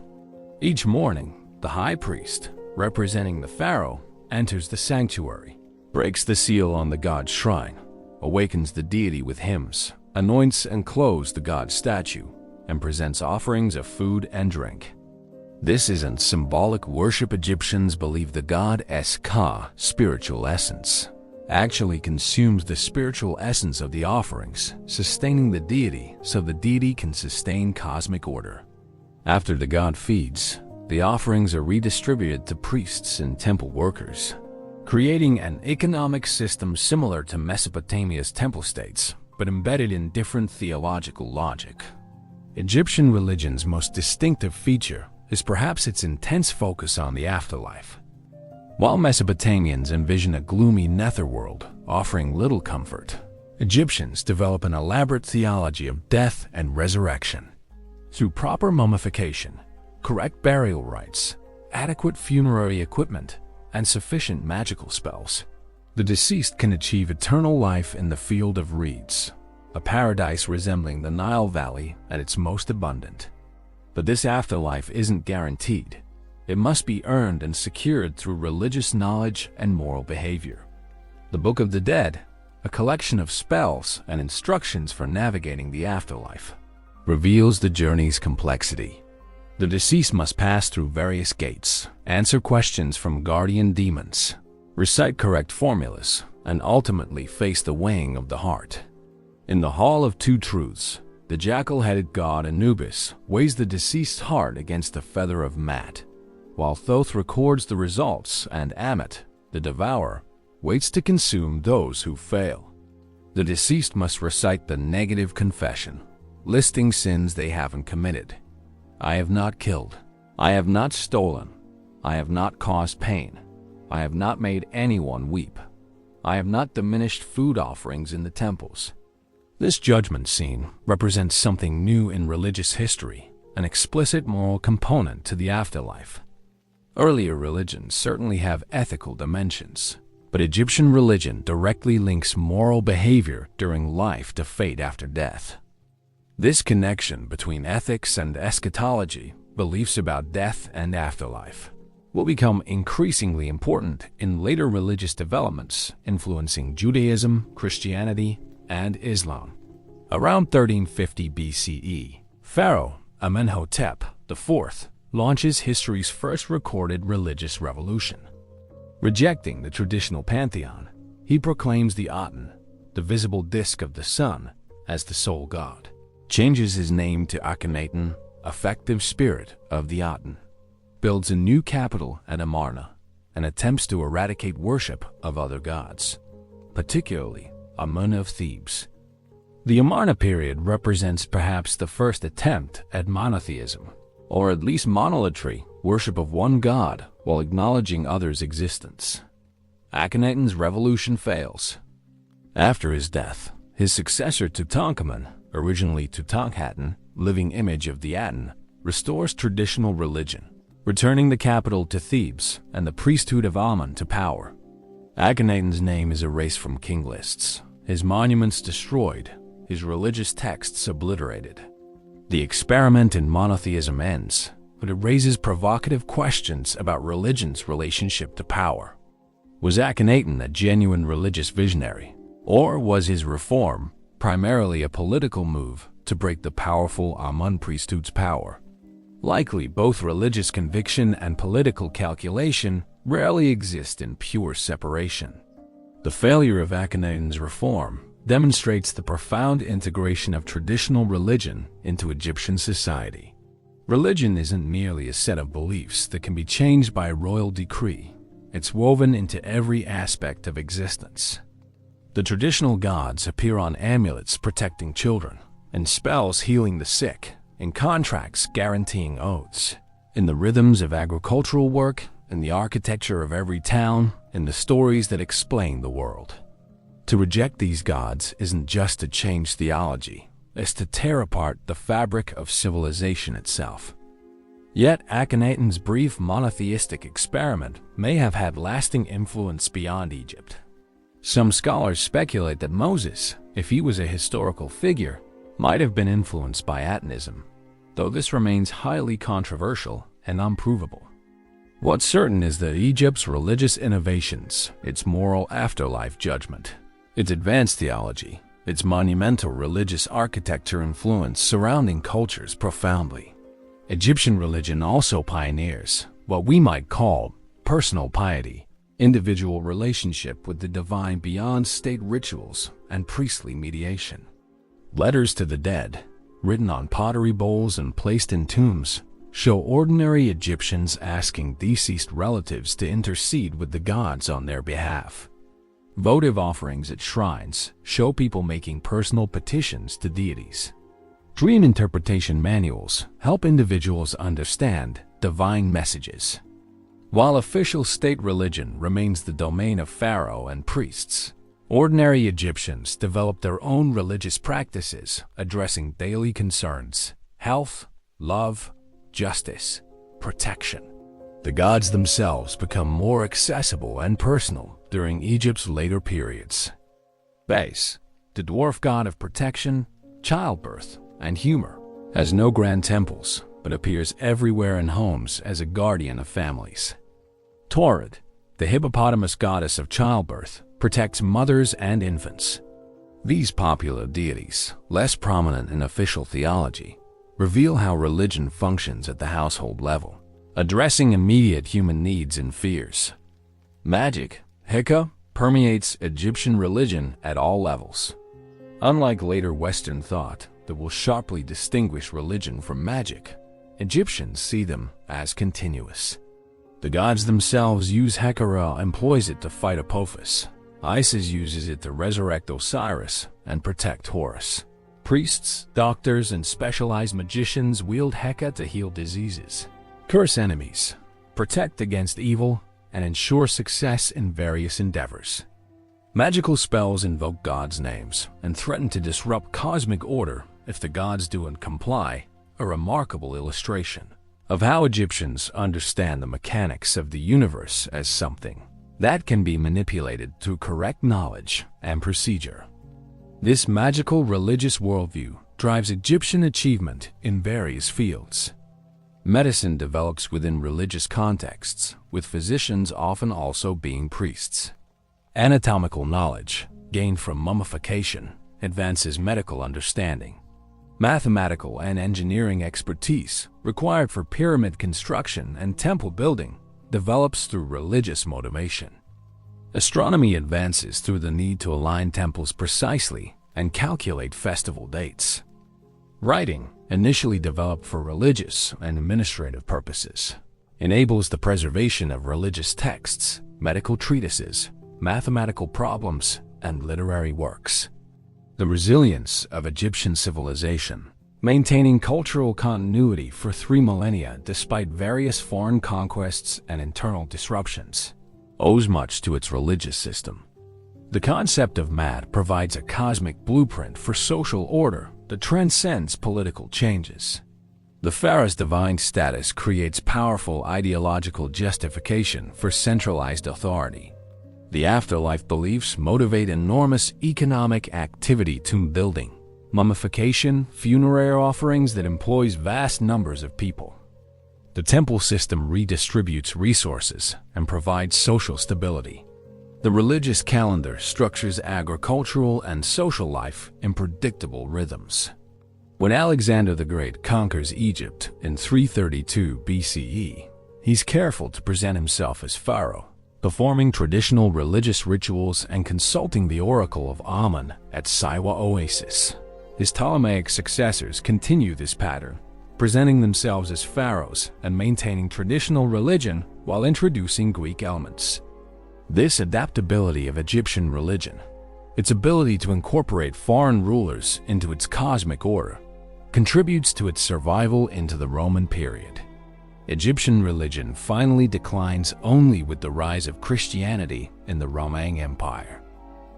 Each morning, the high priest, representing the pharaoh, enters the sanctuary, breaks the seal on the god's shrine, awakens the deity with hymns, anoints and clothes the god's statue, and presents offerings of food and drink. This isn't symbolic worship. Egyptians believe the god's Ka, spiritual essence, actually consumes the spiritual essence of the offerings, sustaining the deity so the deity can sustain cosmic order. After the god feeds, the offerings are redistributed to priests and temple workers, creating an economic system similar to Mesopotamia's temple states, but embedded in different theological logic. Egyptian religion's most distinctive feature is perhaps its intense focus on the afterlife. While Mesopotamians envision a gloomy netherworld offering little comfort, Egyptians develop an elaborate theology of death and resurrection. Through proper mummification, correct burial rites, adequate funerary equipment, and sufficient magical spells, the deceased can achieve eternal life in the field of reeds, a paradise resembling the Nile Valley at its most abundant. But this afterlife isn't guaranteed. It must be earned and secured through religious knowledge and moral behavior. The Book of the Dead, a collection of spells and instructions for navigating the afterlife, reveals the journey's complexity. The deceased must pass through various gates, answer questions from guardian demons, recite correct formulas, and ultimately face the weighing of the heart. In the Hall of Two Truths, the jackal-headed god Anubis weighs the deceased's heart against the feather of Mat, while Thoth records the results and Ammit, the devourer, waits to consume those who fail. The deceased must recite the negative confession, listing sins they haven't committed. I have not killed. I have not stolen. I have not caused pain. I have not made anyone weep. I have not diminished food offerings in the temples. This judgment scene represents something new in religious history, an explicit moral component to the afterlife. Earlier religions certainly have ethical dimensions, but Egyptian religion directly links moral behavior during life to fate after death. This connection between ethics and eschatology, beliefs about death and afterlife, will become increasingly important in later religious developments influencing Judaism, Christianity, and Islam. Around 1350 BCE, Pharaoh Amenhotep IV launches history's first recorded religious revolution. Rejecting the traditional pantheon, he proclaims the Aten, the visible disk of the sun, as the sole god, changes his name to Akhenaten, effective spirit of the Aten, builds a new capital at Amarna, and attempts to eradicate worship of other gods, particularly Amun of Thebes. The Amarna period represents perhaps the first attempt at monotheism, or at least monolatry, worship of one god while acknowledging others' existence. Akhenaten's revolution fails. After his death, his successor Tutankhamun, originally Tutankhaten, living image of the Aten, restores traditional religion, returning the capital to Thebes and the priesthood of Amun to power. Akhenaten's name is erased from king lists, his monuments destroyed, his religious texts obliterated. The experiment in monotheism ends, but it raises provocative questions about religion's relationship to power. Was Akhenaten a genuine religious visionary, or was his reform primarily a political move to break the powerful Amun priesthood's power? Likely, both religious conviction and political calculation rarely exist in pure separation. The failure of Akhenaten's reform demonstrates the profound integration of traditional religion into Egyptian society. Religion isn't merely a set of beliefs that can be changed by royal decree. It's woven into every aspect of existence. The traditional gods appear on amulets protecting children, in spells healing the sick, in contracts guaranteeing oaths, in the rhythms of agricultural work, in the architecture of every town, in the stories that explain the world. To reject these gods isn't just to change theology, it's to tear apart the fabric of civilization itself. Yet Akhenaten's brief monotheistic experiment may have had lasting influence beyond Egypt. Some scholars speculate that Moses, if he was a historical figure, might have been influenced by Atenism, though this remains highly controversial and unprovable. What's certain is that Egypt's religious innovations, its moral afterlife judgment, its advanced theology, its monumental religious architecture influence surrounding cultures profoundly. Egyptian religion also pioneers what we might call personal piety, individual relationship with the divine beyond state rituals and priestly mediation. Letters to the dead, written on pottery bowls and placed in tombs, show ordinary Egyptians asking deceased relatives to intercede with the gods on their behalf. Votive offerings at shrines show people making personal petitions to deities. Dream interpretation manuals help individuals understand divine messages. While official state religion remains the domain of pharaoh and priests, ordinary Egyptians developed their own religious practices addressing daily concerns: health, love, justice, protection. The gods themselves become more accessible and personal during Egypt's later periods. Base, the dwarf god of protection, childbirth, and humor, has no grand temples but appears everywhere in homes as a guardian of families. Taurid, the hippopotamus goddess of childbirth, protects mothers and infants. These popular deities, less prominent in official theology, reveal how religion functions at the household level, addressing immediate human needs and fears. Magic, Heka, permeates Egyptian religion at all levels. Unlike later Western thought that will sharply distinguish religion from magic, Egyptians see them as continuous. The gods themselves use Heka. Ra employs it to fight Apophis. Isis uses it to resurrect Osiris and protect Horus. Priests, doctors, and specialized magicians wield Heka to heal diseases, curse enemies, protect against evil, and ensure success in various endeavors. Magical spells invoke gods' names and threaten to disrupt cosmic order if the gods don't comply, a remarkable illustration of how Egyptians understand the mechanics of the universe as something that can be manipulated through correct knowledge and procedure. This magical religious worldview drives Egyptian achievement in various fields. Medicine develops within religious contexts, with physicians often also being priests. Anatomical knowledge, gained from mummification, advances medical understanding. Mathematical and engineering expertise, required for pyramid construction and temple building, develops through religious motivation. Astronomy advances through the need to align temples precisely and calculate festival dates. Writing, initially developed for religious and administrative purposes, enables the preservation of religious texts, medical treatises, mathematical problems, and literary works. The resilience of Egyptian civilization, maintaining cultural continuity for 3 millennia despite various foreign conquests and internal disruptions, owes much to its religious system. The concept of Mad provides a cosmic blueprint for social order that transcends political changes. The pharaoh's divine status creates powerful ideological justification for centralized authority. The afterlife beliefs motivate enormous economic activity, tomb building, mummification, funerary offerings that employs vast numbers of people. The temple system redistributes resources and provides social stability. The religious calendar structures agricultural and social life in predictable rhythms. When Alexander the Great conquers Egypt in 332 BCE, he's careful to present himself as pharaoh, performing traditional religious rituals and consulting the oracle of Amun at Siwa Oasis. His Ptolemaic successors continue this pattern, presenting themselves as pharaohs and maintaining traditional religion while introducing Greek elements. This adaptability of Egyptian religion, its ability to incorporate foreign rulers into its cosmic order, contributes to its survival into the Roman period. Egyptian religion finally declines only with the rise of Christianity in the Roman Empire.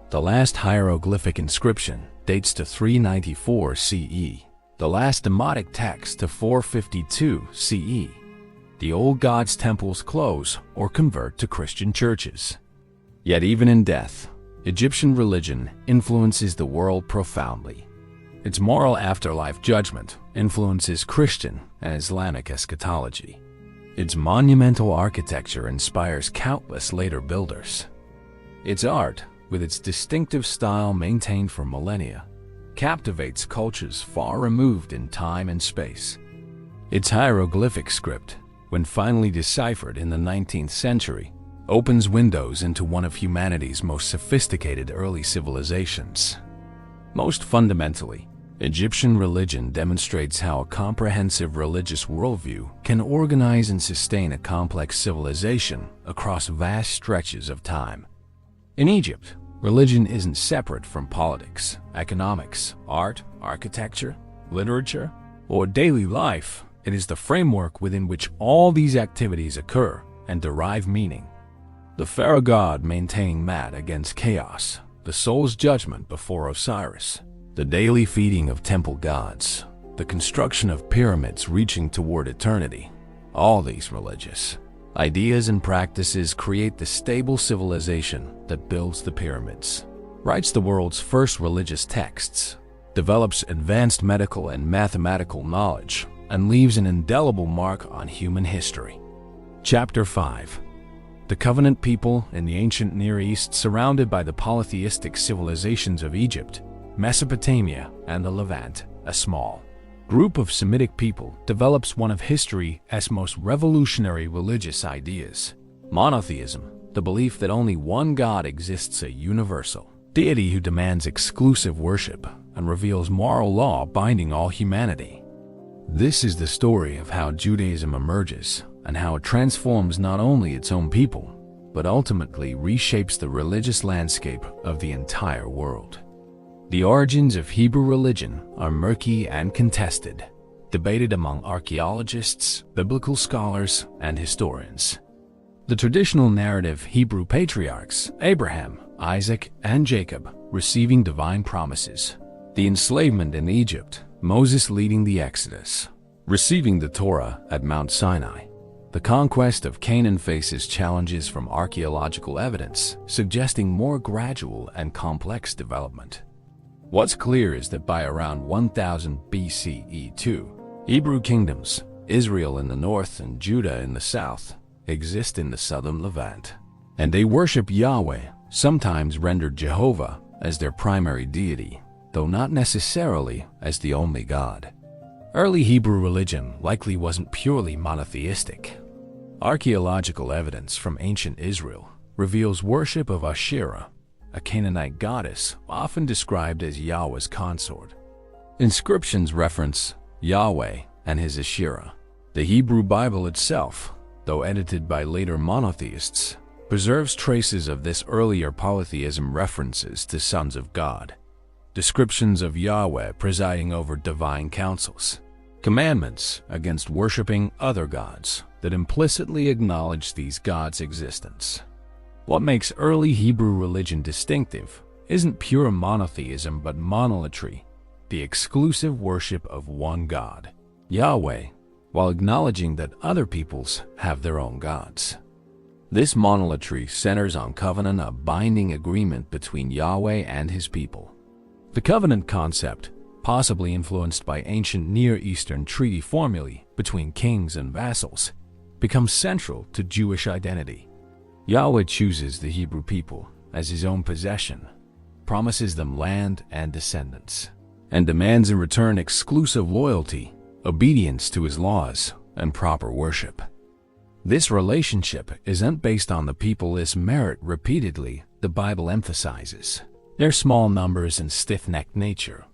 The last hieroglyphic inscription dates to 394 CE, the last Demotic text to 452 CE. The old gods' temples close or convert to Christian churches. Yet even in death, Egyptian religion influences the world profoundly. Its moral afterlife judgment influences Christian and Islamic eschatology. Its monumental architecture inspires countless later builders. Its art, with its distinctive style maintained for millennia, captivates cultures far removed in time and space. Its hieroglyphic script, when finally deciphered in the 19th century, opens windows into one of humanity's most sophisticated early civilizations. Most fundamentally, Egyptian religion demonstrates how a comprehensive religious worldview can organize and sustain a complex civilization across vast stretches of time. In Egypt, religion isn't separate from politics, economics, art, architecture, literature, or daily life. It is the framework within which all these activities occur and derive meaning. The pharaoh god maintaining Mad against chaos, the soul's judgment before Osiris, the daily feeding of temple gods, the construction of pyramids reaching toward eternity. All these religious ideas and practices create the stable civilization that builds the pyramids, writes the world's first religious texts, develops advanced medical and mathematical knowledge, and leaves an indelible mark on human history. Chapter 5. The Covenant people in the ancient Near East, surrounded by the polytheistic civilizations of Egypt, Mesopotamia, and the Levant, a small group of Semitic people develops one of history's most revolutionary religious ideas: monotheism, the belief that only one God exists, a universal deity who demands exclusive worship and reveals moral law binding all humanity. This is the story of how Judaism emerges and how it transforms not only its own people, but ultimately reshapes the religious landscape of the entire world. The origins of Hebrew religion are murky and contested, debated among archaeologists, biblical scholars, and historians. The traditional narrative Hebrew patriarchs, Abraham, Isaac, and Jacob, receiving divine promises. The enslavement in Egypt, Moses leading the Exodus, receiving the Torah at Mount Sinai. The conquest of Canaan faces challenges from archaeological evidence, suggesting more gradual and complex development. What's clear is that by around 1000 BCE, two Hebrew kingdoms, Israel in the north and Judah in the south, exist in the southern Levant, and they worship Yahweh, sometimes rendered Jehovah, as their primary deity, though not necessarily as the only God. Early Hebrew religion likely wasn't purely monotheistic. Archaeological evidence from ancient Israel reveals worship of Asherah, a Canaanite goddess often described as Yahweh's consort. Inscriptions reference Yahweh and his Asherah. The Hebrew Bible itself, the though edited by later monotheists, preserves traces of this earlier polytheism, references to sons of God, descriptions of Yahweh presiding over divine councils, commandments against worshiping other gods that implicitly acknowledge these gods' existence. What makes early Hebrew religion distinctive isn't pure monotheism but monolatry, the exclusive worship of one God, Yahweh, while acknowledging that other peoples have their own gods. This monolatry centers on covenant, a binding agreement between Yahweh and his people. The covenant concept, possibly influenced by ancient Near Eastern treaty formulae between kings and vassals, becomes central to Jewish identity. Yahweh chooses the Hebrew people as his own possession, promises them land and descendants, and demands in return exclusive loyalty, obedience to his laws, and proper worship. This relationship isn't based on the people's merit. Repeatedly, the Bible emphasizes their small numbers and stiff-necked nature,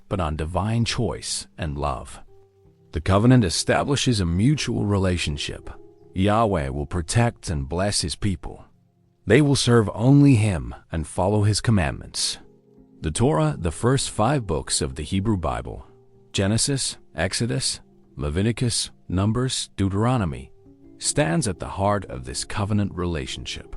but on divine choice and love. The covenant establishes a mutual relationship. Yahweh will protect and bless his people. They will serve only him and follow his commandments. The Torah, the first 5 books of the Hebrew Bible, Genesis, Exodus, Leviticus, Numbers, Deuteronomy, stands at the heart of this covenant relationship.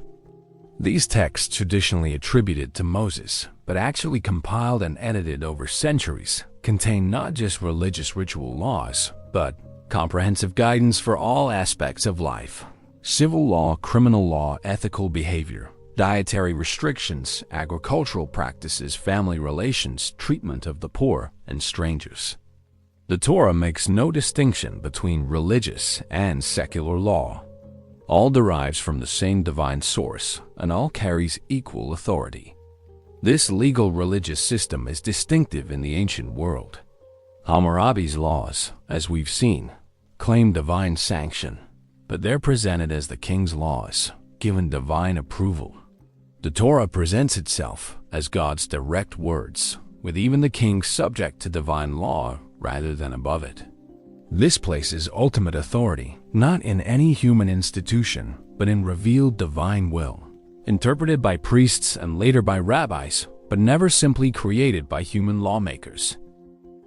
These texts, traditionally attributed to Moses, but actually compiled and edited over centuries, contain not just religious ritual laws, but comprehensive guidance for all aspects of life: civil law, criminal law, ethical behavior, dietary restrictions, agricultural practices, family relations, treatment of the poor and strangers. The Torah makes no distinction between religious and secular law. All derives from the same divine source, and all carries equal authority. This legal religious system is distinctive in the ancient world. Hammurabi's laws, as we've seen, claim divine sanction, but they're presented as the king's laws, given divine approval. The Torah presents itself as God's direct words, with even the king subject to divine law rather than above it. This places ultimate authority not in any human institution, but in revealed divine will, interpreted by priests and later by rabbis, but never simply created by human lawmakers.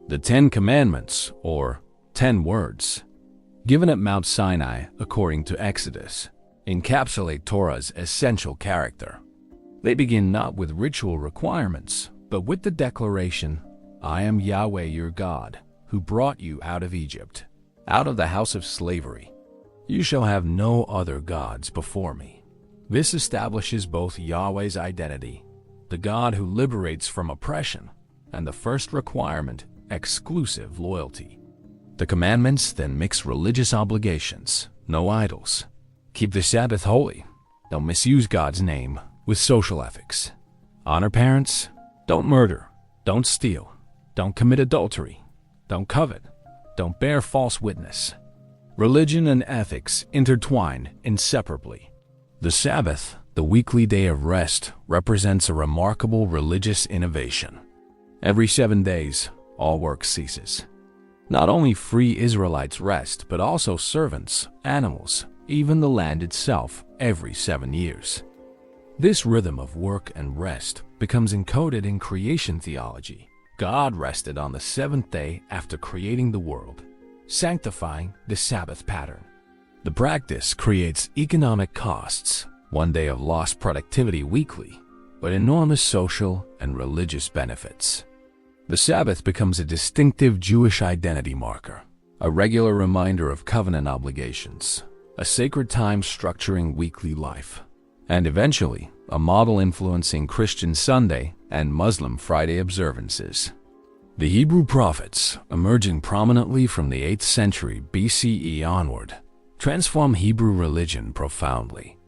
The 10 Commandments, or 10 words, given at Mount Sinai according to Exodus, encapsulate Torah's essential character. They begin not with ritual requirements, but with the declaration, "I am Yahweh your God, who brought you out of Egypt, out of the house of slavery. You shall have no other gods before me." This establishes both Yahweh's identity, the God who liberates from oppression, and the first requirement, exclusive loyalty. The commandments then mix religious obligations: no idols, keep the Sabbath holy, don't misuse God's name, with social ethics: honor parents, don't murder, don't steal, don't commit adultery, don't covet, don't bear false witness. Religion and ethics intertwine inseparably. The Sabbath, the weekly day of rest, represents a remarkable religious innovation. Every 7 days, all work ceases. Not only free Israelites rest, but also servants, animals, even the land itself, every 7 years. This rhythm of work and rest becomes encoded in creation theology. God rested on the 7th day after creating the world, sanctifying the Sabbath pattern. The practice creates economic costs, 1 day of lost productivity weekly, but enormous social and religious benefits. The Sabbath becomes a distinctive Jewish identity marker, a regular reminder of covenant obligations, a sacred time structuring weekly life, and eventually a model influencing Christian Sunday and Muslim Friday observances. The Hebrew prophets, emerging prominently from the 8th century BCE onward, transform Hebrew religion profoundly.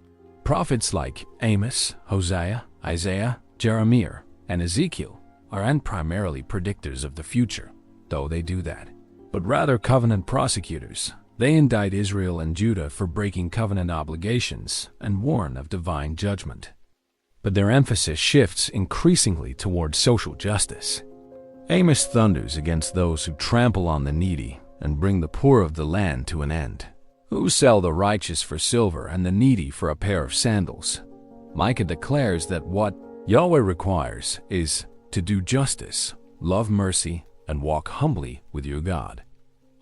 Prophets like Amos, Hosea, Isaiah, Jeremiah, and Ezekiel aren't primarily predictors of the future, though they do that, but rather covenant prosecutors. They indict Israel and Judah for breaking covenant obligations and warn of divine judgment. But their emphasis shifts increasingly towards social justice. Amos thunders against those who trample on the needy and bring the poor of the land to an end. Who sell the righteous for silver and the needy for a pair of sandals? Micah declares that what Yahweh requires is to do justice, love mercy, and walk humbly with your God.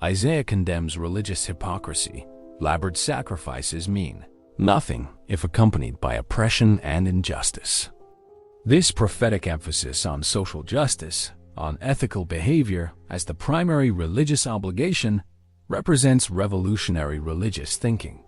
Isaiah condemns religious hypocrisy. Elaborate sacrifices mean nothing if accompanied by oppression and injustice. This prophetic emphasis on social justice, on ethical behavior as the primary religious obligation, represents revolutionary religious thinking.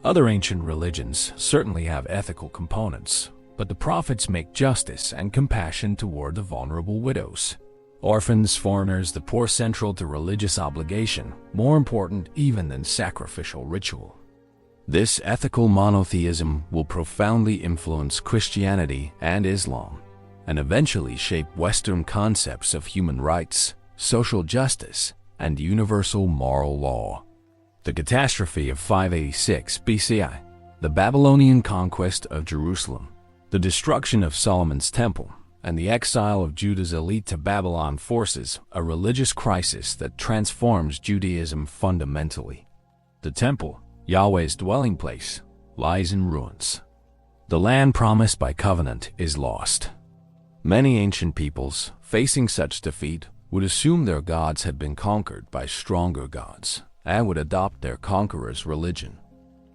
Other ancient religions certainly have ethical components, but the prophets make justice and compassion toward the vulnerable widows, orphans, foreigners, the poor central to religious obligation, more important even than sacrificial ritual. This ethical monotheism will profoundly influence Christianity and Islam, and eventually shape Western concepts of human rights, social justice, and universal moral law. The catastrophe of 586 BCI, the Babylonian conquest of Jerusalem, the destruction of Solomon's temple, and the exile of Judah's elite to Babylon forces a religious crisis that transforms Judaism fundamentally. The temple, Yahweh's dwelling place, lies in ruins. The land promised by covenant is lost. Many ancient peoples, facing such defeat, would assume their gods had been conquered by stronger gods and would adopt their conqueror's religion.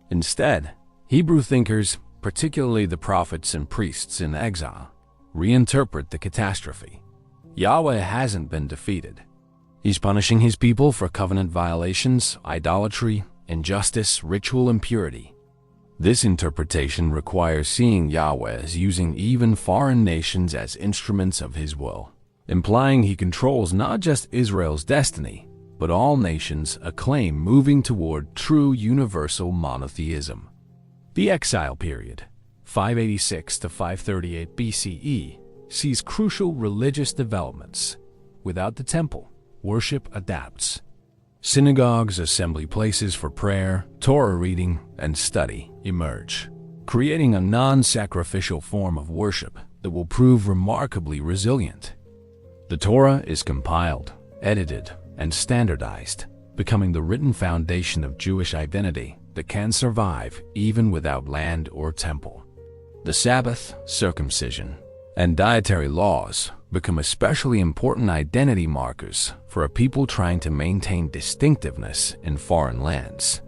Instead, Hebrew thinkers, particularly the prophets and priests in exile, reinterpret the catastrophe. Yahweh hasn't been defeated. He's punishing his people for covenant violations, idolatry, injustice, ritual impurity. This interpretation requires seeing Yahweh as using even foreign nations as instruments of his will, implying he controls not just Israel's destiny, but all nations, a claim moving toward true universal monotheism. The exile period, 586 to 538 BCE, sees crucial religious developments. Without the temple, worship adapts. Synagogues, assembly places for prayer, Torah reading, and study emerge, creating a non-sacrificial form of worship that will prove remarkably resilient. The Torah is compiled, edited, and standardized, becoming the written foundation of Jewish identity that can survive even without land or temple. The Sabbath, circumcision, and dietary laws become especially important identity markers for a people trying to maintain distinctiveness in foreign lands.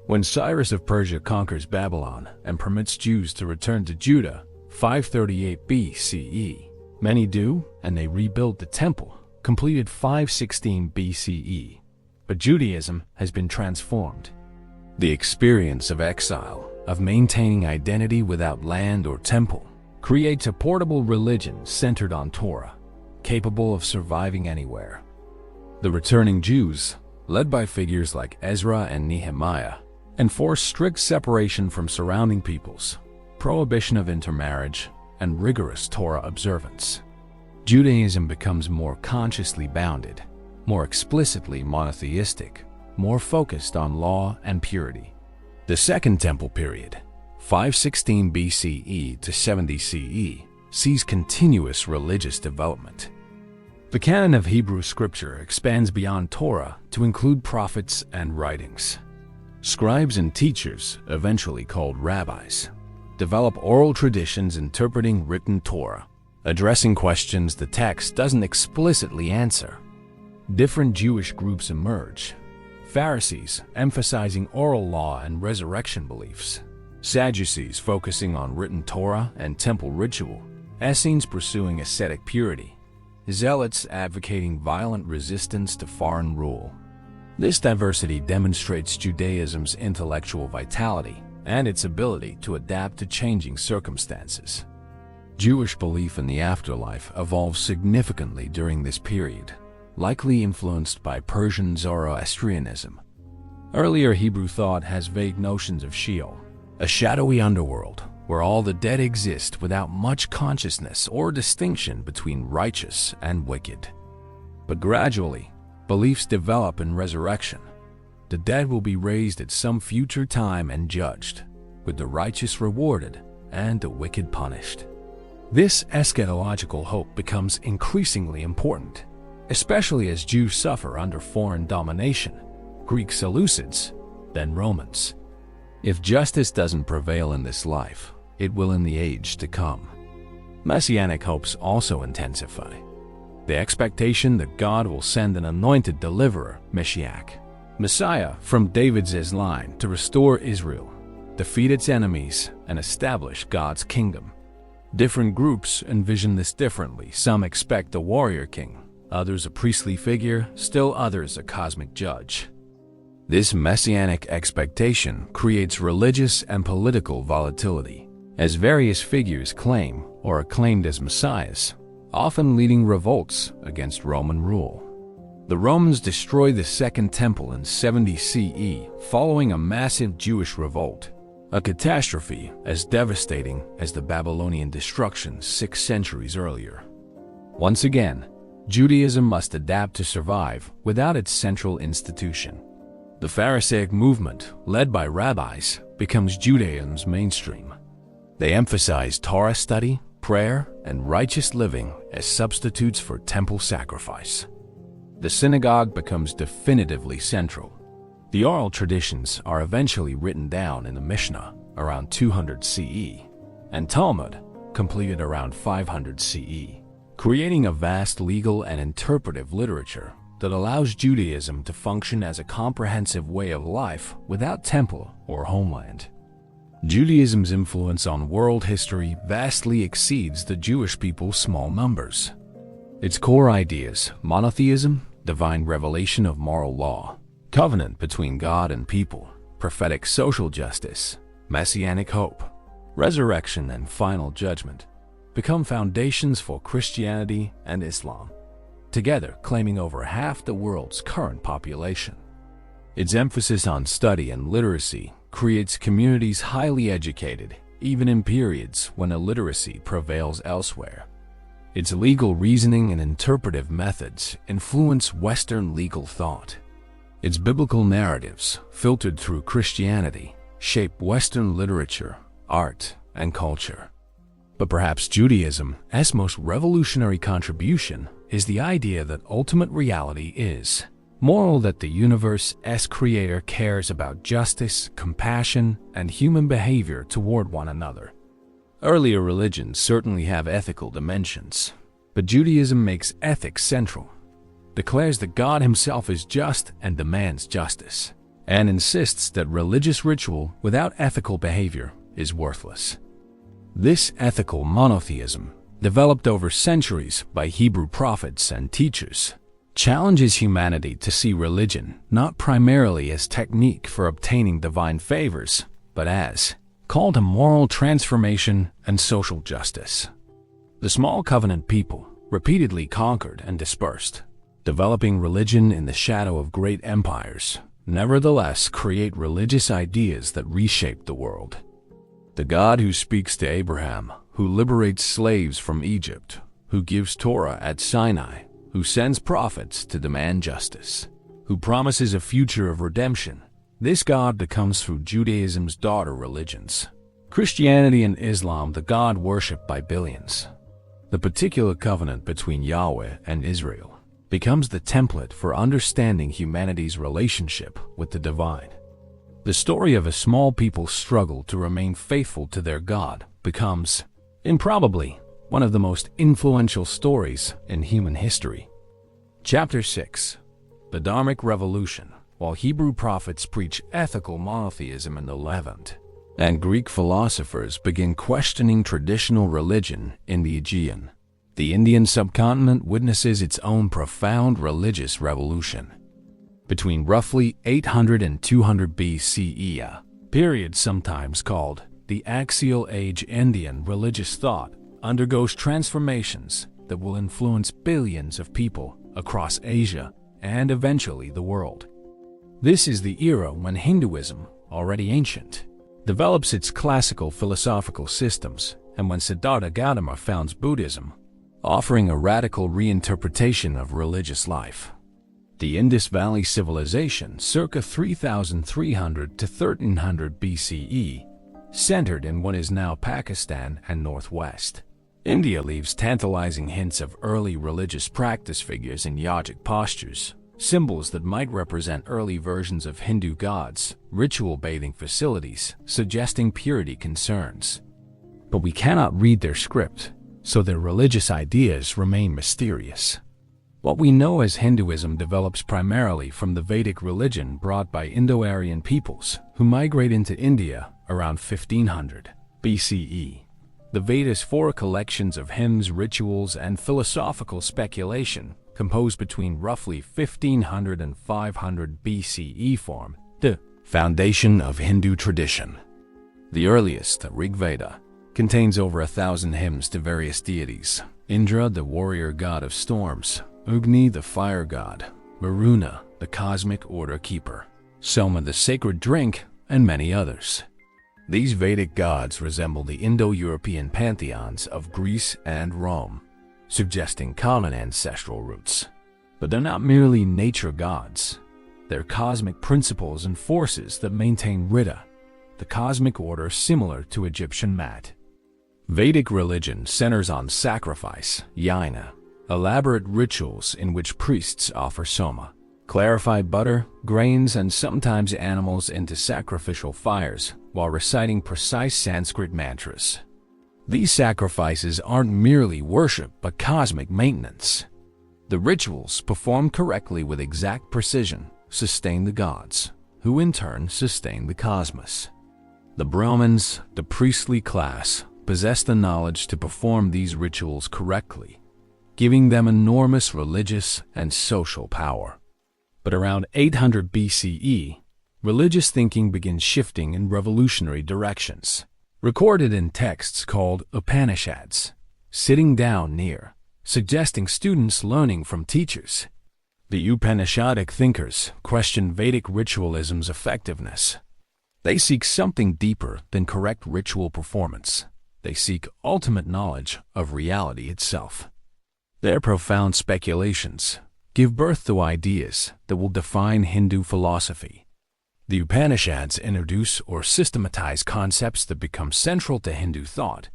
When Cyrus of Persia conquers Babylon and permits Jews to return to Judah, 538 BCE, many do, and they rebuild the temple, completed 516 BCE. But Judaism has been transformed. The experience of exile, of maintaining identity without land or temple, creates a portable religion centered on Torah, capable of surviving anywhere. The returning Jews, led by figures like Ezra and Nehemiah, enforce strict separation from surrounding peoples, prohibition of intermarriage, and rigorous Torah observance. Judaism becomes more consciously bounded, more explicitly monotheistic, more focused on law and purity. The Second Temple period, 516 BCE to 70 CE, sees continuous religious development. The canon of Hebrew scripture expands beyond Torah to include prophets and writings. Scribes and teachers, eventually called rabbis, develop oral traditions interpreting written Torah, addressing questions the text doesn't explicitly answer. Different Jewish groups emerge: Pharisees, emphasizing oral law and resurrection beliefs; Sadducees, focusing on written Torah and temple ritual; Essenes, pursuing ascetic purity; Zealots, advocating violent resistance to foreign rule. This diversity demonstrates Judaism's intellectual vitality and its ability to adapt to changing circumstances. Jewish belief in the afterlife evolves significantly during this period, likely influenced by Persian Zoroastrianism. Earlier Hebrew thought has vague notions of Sheol, a shadowy underworld where all the dead exist without much consciousness or distinction between righteous and wicked. But gradually, beliefs develop in resurrection. The dead will be raised at some future time and judged, with the righteous rewarded and the wicked punished. This eschatological hope becomes increasingly important, especially as Jews suffer under foreign domination. Greek Seleucids, then Romans. If justice doesn't prevail in this life, it will in the age to come. Messianic hopes also intensify. The expectation that God will send an anointed deliverer, Messiah, from David's line to restore Israel, defeat its enemies, and establish God's kingdom. Different groups envision this differently. Some expect a warrior king, others a priestly figure, still others a cosmic judge. This messianic expectation creates religious and political volatility, as various figures claim or are claimed as messiahs, often leading revolts against Roman rule. The Romans destroy the Second Temple in 70 CE following a massive Jewish revolt, a catastrophe as devastating as the Babylonian destruction 6 centuries earlier. Once again, Judaism must adapt to survive without its central institution. The Pharisaic movement, led by rabbis, becomes Judaism's mainstream. They emphasize Torah study, prayer, and righteous living as substitutes for temple sacrifice. The synagogue becomes definitively central. The oral traditions are eventually written down in the Mishnah around 200 CE, and Talmud completed around 500 CE, creating a vast legal and interpretive literature that allows Judaism to function as a comprehensive way of life without temple or homeland. Judaism's influence on world history vastly exceeds the Jewish people's small numbers. Its core ideas, monotheism, divine revelation of moral law, covenant between God and people, prophetic social justice, messianic hope, resurrection, and final judgment, become foundations for Christianity and Islam, together claiming over half the world's current population. Its emphasis on study and literacy creates communities highly educated, even in periods when illiteracy prevails elsewhere. Its legal reasoning and interpretive methods influence Western legal thought. Its biblical narratives, filtered through Christianity, shape Western literature, art, and culture. But perhaps Judaism's most revolutionary contribution is the idea that ultimate reality is moral, that the universe's creator cares about justice, compassion, and human behavior toward one another. Earlier religions certainly have ethical dimensions, but Judaism makes ethics central, declares that God himself is just and demands justice, and insists that religious ritual without ethical behavior is worthless. This ethical monotheism, developed over centuries by Hebrew prophets and teachers, challenges humanity to see religion not primarily as technique for obtaining divine favors, but as call to moral transformation and social justice. The small covenant people, repeatedly conquered and dispersed, developing religion in the shadow of great empires, nevertheless create religious ideas that reshape the world. The God who speaks to Abraham, who liberates slaves from Egypt, who gives Torah at Sinai, who sends prophets to demand justice, who promises a future of redemption, this God becomes through Judaism's daughter religions, Christianity and Islam, the God worshipped by billions. The particular covenant between Yahweh and Israel becomes the template for understanding humanity's relationship with the divine. The story of a small people's struggle to remain faithful to their God becomes, improbably, one of the most influential stories in human history. Chapter 6. The Dharmic Revolution. While Hebrew prophets preach ethical monotheism in the Levant, and Greek philosophers begin questioning traditional religion in the Aegean, the Indian subcontinent witnesses its own profound religious revolution. Between roughly 800 and 200 BCE, a period sometimes called the Axial Age, Indian religious thought undergoes transformations that will influence billions of people across Asia and eventually the world. This is the era when Hinduism, already ancient, develops its classical philosophical systems, and when Siddhartha Gautama founds Buddhism, offering a radical reinterpretation of religious life. The Indus Valley Civilization, circa 3300 to 1300 BCE, centered in what is now Pakistan and Northwest India, leaves tantalizing hints of early religious practice figures in yogic postures, symbols that might represent early versions of Hindu gods, ritual bathing facilities, suggesting purity concerns. But we cannot read their script, so their religious ideas remain mysterious. What we know as Hinduism develops primarily from the Vedic religion brought by Indo-Aryan peoples who migrate into India around 1500 BCE. The Vedas, four collections of hymns, rituals, and philosophical speculation, composed between roughly 1500 and 500 BCE, form the foundation of Hindu tradition. The earliest, the Rig Veda, contains over 1,000 hymns to various deities: Indra, the warrior god of storms; Agni, the fire god; Varuna, the cosmic order keeper; Soma, the sacred drink, and many others. These Vedic gods resemble the Indo-European pantheons of Greece and Rome, suggesting common ancestral roots. But they're not merely nature gods. They're cosmic principles and forces that maintain Rita, the cosmic order similar to Egyptian Mat. Vedic religion centers on sacrifice, yajna, elaborate rituals in which priests offer soma, clarified butter, grains, and sometimes animals into sacrificial fires while reciting precise Sanskrit mantras. These sacrifices aren't merely worship but cosmic maintenance. The rituals, performed correctly with exact precision, sustain the gods, who in turn sustain the cosmos. The Brahmins, the priestly class, possess the knowledge to perform these rituals correctly, giving them enormous religious and social power. But around 800 BCE, religious thinking begins shifting in revolutionary directions. Recorded in texts called Upanishads, sitting down near, suggesting students learning from teachers. The Upanishadic thinkers question Vedic ritualism's effectiveness. They seek something deeper than correct ritual performance. They seek ultimate knowledge of reality itself. Their profound speculations give birth to ideas that will define Hindu philosophy. The Upanishads introduce or systematize concepts that become central to Hindu thought: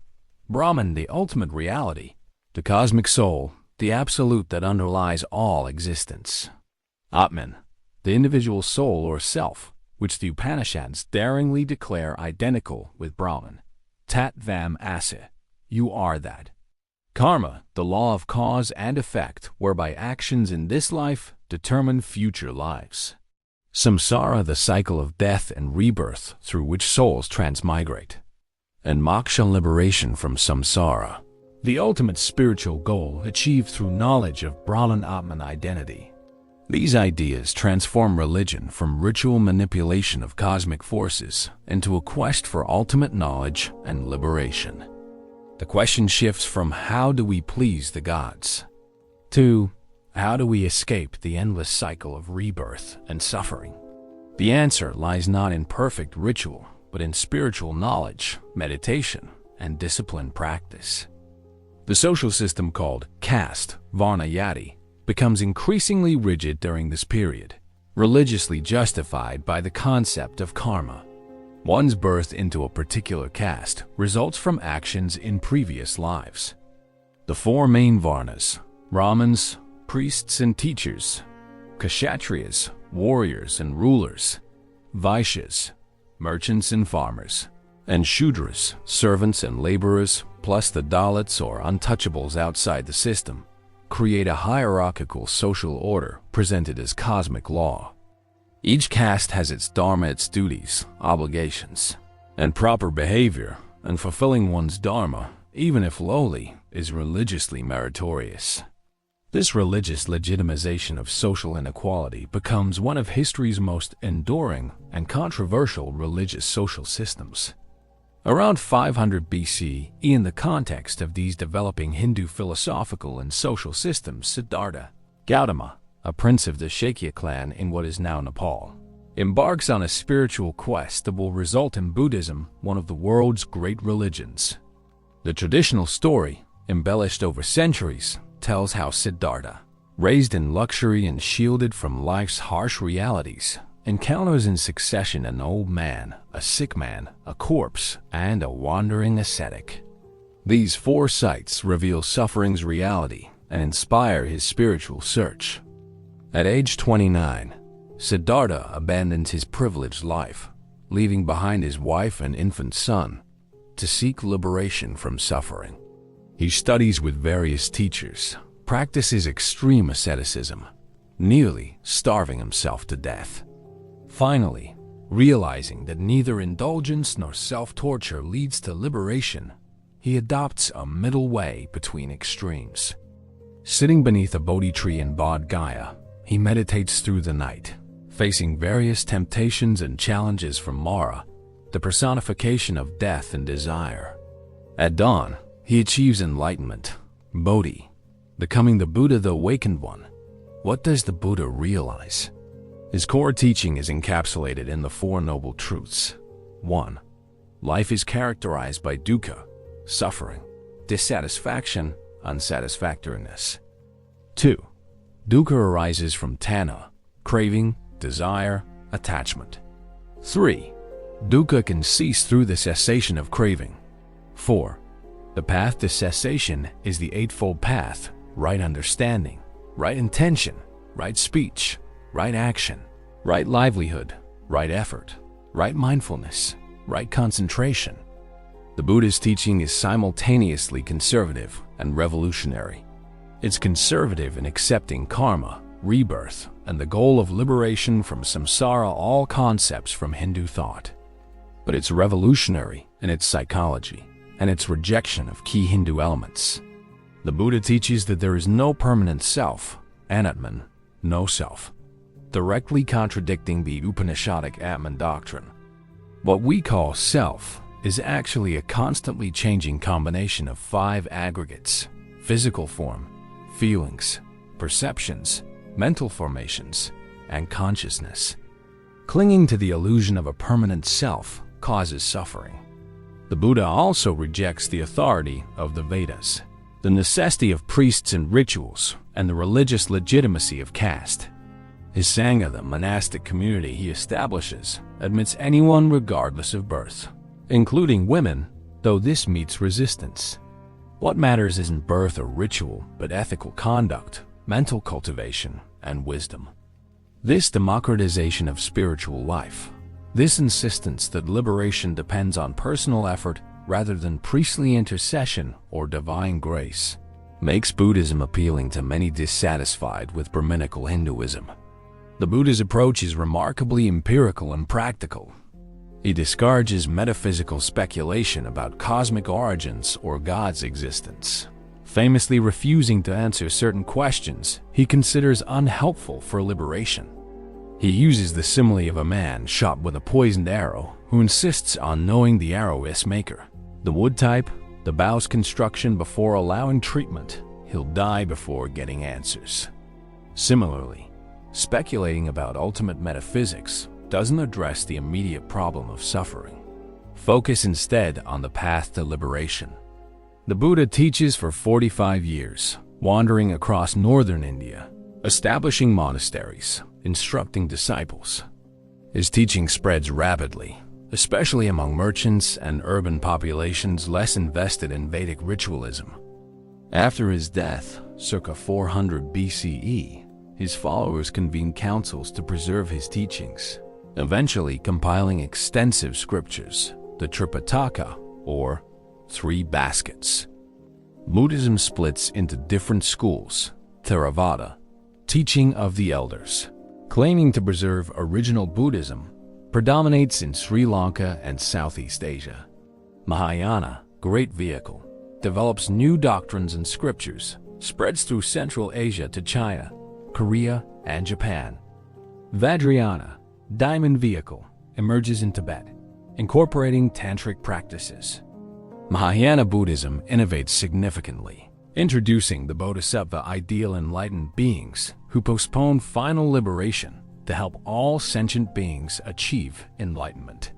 Brahman, the ultimate reality; the cosmic soul, the absolute that underlies all existence; Atman, the individual soul or self, which the Upanishads daringly declare identical with Brahman; Tat Vam Asi, you are that; Karma, the law of cause and effect, whereby actions in this life determine future lives; Samsara, the cycle of death and rebirth through which souls transmigrate; and Moksha, liberation from samsara, the ultimate spiritual goal achieved through knowledge of Brahman Atman identity. These ideas transform religion from ritual manipulation of cosmic forces into a quest for ultimate knowledge and liberation. The question shifts from how do we please the gods to how do we escape the endless cycle of rebirth and suffering? The answer lies not in perfect ritual, but in spiritual knowledge, meditation, and disciplined practice. The social system called caste, varna yati, becomes increasingly rigid during this period, religiously justified by the concept of karma. One's birth into a particular caste results from actions in previous lives. The four main varnas, Brahmins, priests and teachers; Kshatriyas, warriors and rulers; Vaishyas, merchants and farmers; and Shudras, servants and laborers, plus the Dalits or untouchables outside the system, create a hierarchical social order presented as cosmic law. Each caste has its dharma, its duties, obligations, and proper behavior, and fulfilling one's dharma, even if lowly, is religiously meritorious. This religious legitimization of social inequality becomes one of history's most enduring and controversial religious social systems. Around 500 BC, in the context of these developing Hindu philosophical and social systems, Siddhartha Gautama, a prince of the Shakya clan in what is now Nepal, embarks on a spiritual quest that will result in Buddhism, one of the world's great religions. The traditional story, embellished over centuries, tells how Siddhartha, raised in luxury and shielded from life's harsh realities, encounters in succession an old man, a sick man, a corpse, and a wandering ascetic. These four sights reveal suffering's reality and inspire his spiritual search. At age 29, Siddhartha abandons his privileged life, leaving behind his wife and infant son, to seek liberation from suffering. He studies with various teachers, practices extreme asceticism, nearly starving himself to death. Finally, realizing that neither indulgence nor self-torture leads to liberation, he adopts a middle way between extremes. Sitting beneath a Bodhi tree in Bodh Gaya, he meditates through the night, facing various temptations and challenges from Mara, the personification of death and desire. At dawn, he achieves enlightenment, Bodhi, becoming the Buddha, the awakened one. What does the Buddha realize? His core teaching is encapsulated in the Four Noble Truths. 1. Life is characterized by dukkha, suffering, dissatisfaction, unsatisfactoriness. 2. Dukkha arises from tanha, craving, desire, attachment. 3. Dukkha can cease through the cessation of craving. 4. The path to cessation is the Eightfold Path: right understanding, right intention, right speech, right action, right livelihood, right effort, right mindfulness, right concentration. The Buddha's teaching is simultaneously conservative and revolutionary. It's conservative in accepting karma, rebirth, and the goal of liberation from samsara, all concepts from Hindu thought. But it's revolutionary in its psychology and its rejection of key Hindu elements. The Buddha teaches that there is no permanent self, Anatman, no self, directly contradicting the Upanishadic Atman doctrine. What we call self is actually a constantly changing combination of 5 aggregates: physical form, feelings, perceptions, mental formations, and consciousness. Clinging to the illusion of a permanent self causes suffering. The Buddha also rejects the authority of the Vedas, the necessity of priests and rituals, and the religious legitimacy of caste. His Sangha, the monastic community he establishes, admits anyone regardless of birth, including women, though this meets resistance. What matters isn't birth or ritual, but ethical conduct, mental cultivation, and wisdom. This democratization of spiritual life, this insistence that liberation depends on personal effort rather than priestly intercession or divine grace, makes Buddhism appealing to many dissatisfied with Brahminical Hinduism. The Buddha's approach is remarkably empirical and practical. He discourages metaphysical speculation about cosmic origins or God's existence, famously refusing to answer certain questions he considers unhelpful for liberation. He uses the simile of a man shot with a poisoned arrow who insists on knowing the arrow's maker, the wood type, the bow's construction before allowing treatment. He'll die before getting answers. Similarly, speculating about ultimate metaphysics doesn't address the immediate problem of suffering. Focus instead on the path to liberation. The Buddha teaches for 45 years, wandering across northern India, establishing monasteries, instructing disciples. His teaching spreads rapidly, especially among merchants and urban populations less invested in Vedic ritualism. After his death, circa 400 BCE, his followers convened councils to preserve his teachings, eventually compiling extensive scriptures, the Tripitaka, or 3 baskets. Buddhism splits into different schools: Theravada, teaching of the elders, claiming to preserve original Buddhism, predominates in Sri Lanka and Southeast Asia. Mahayana, great vehicle, develops new doctrines and scriptures, spreads through Central Asia to China, Korea, and Japan. Vajrayana, diamond vehicle, emerges in Tibet, incorporating tantric practices. Mahayana Buddhism innovates significantly, introducing the Bodhisattva ideal enlightened beings who postpone final liberation to help all sentient beings achieve enlightenment.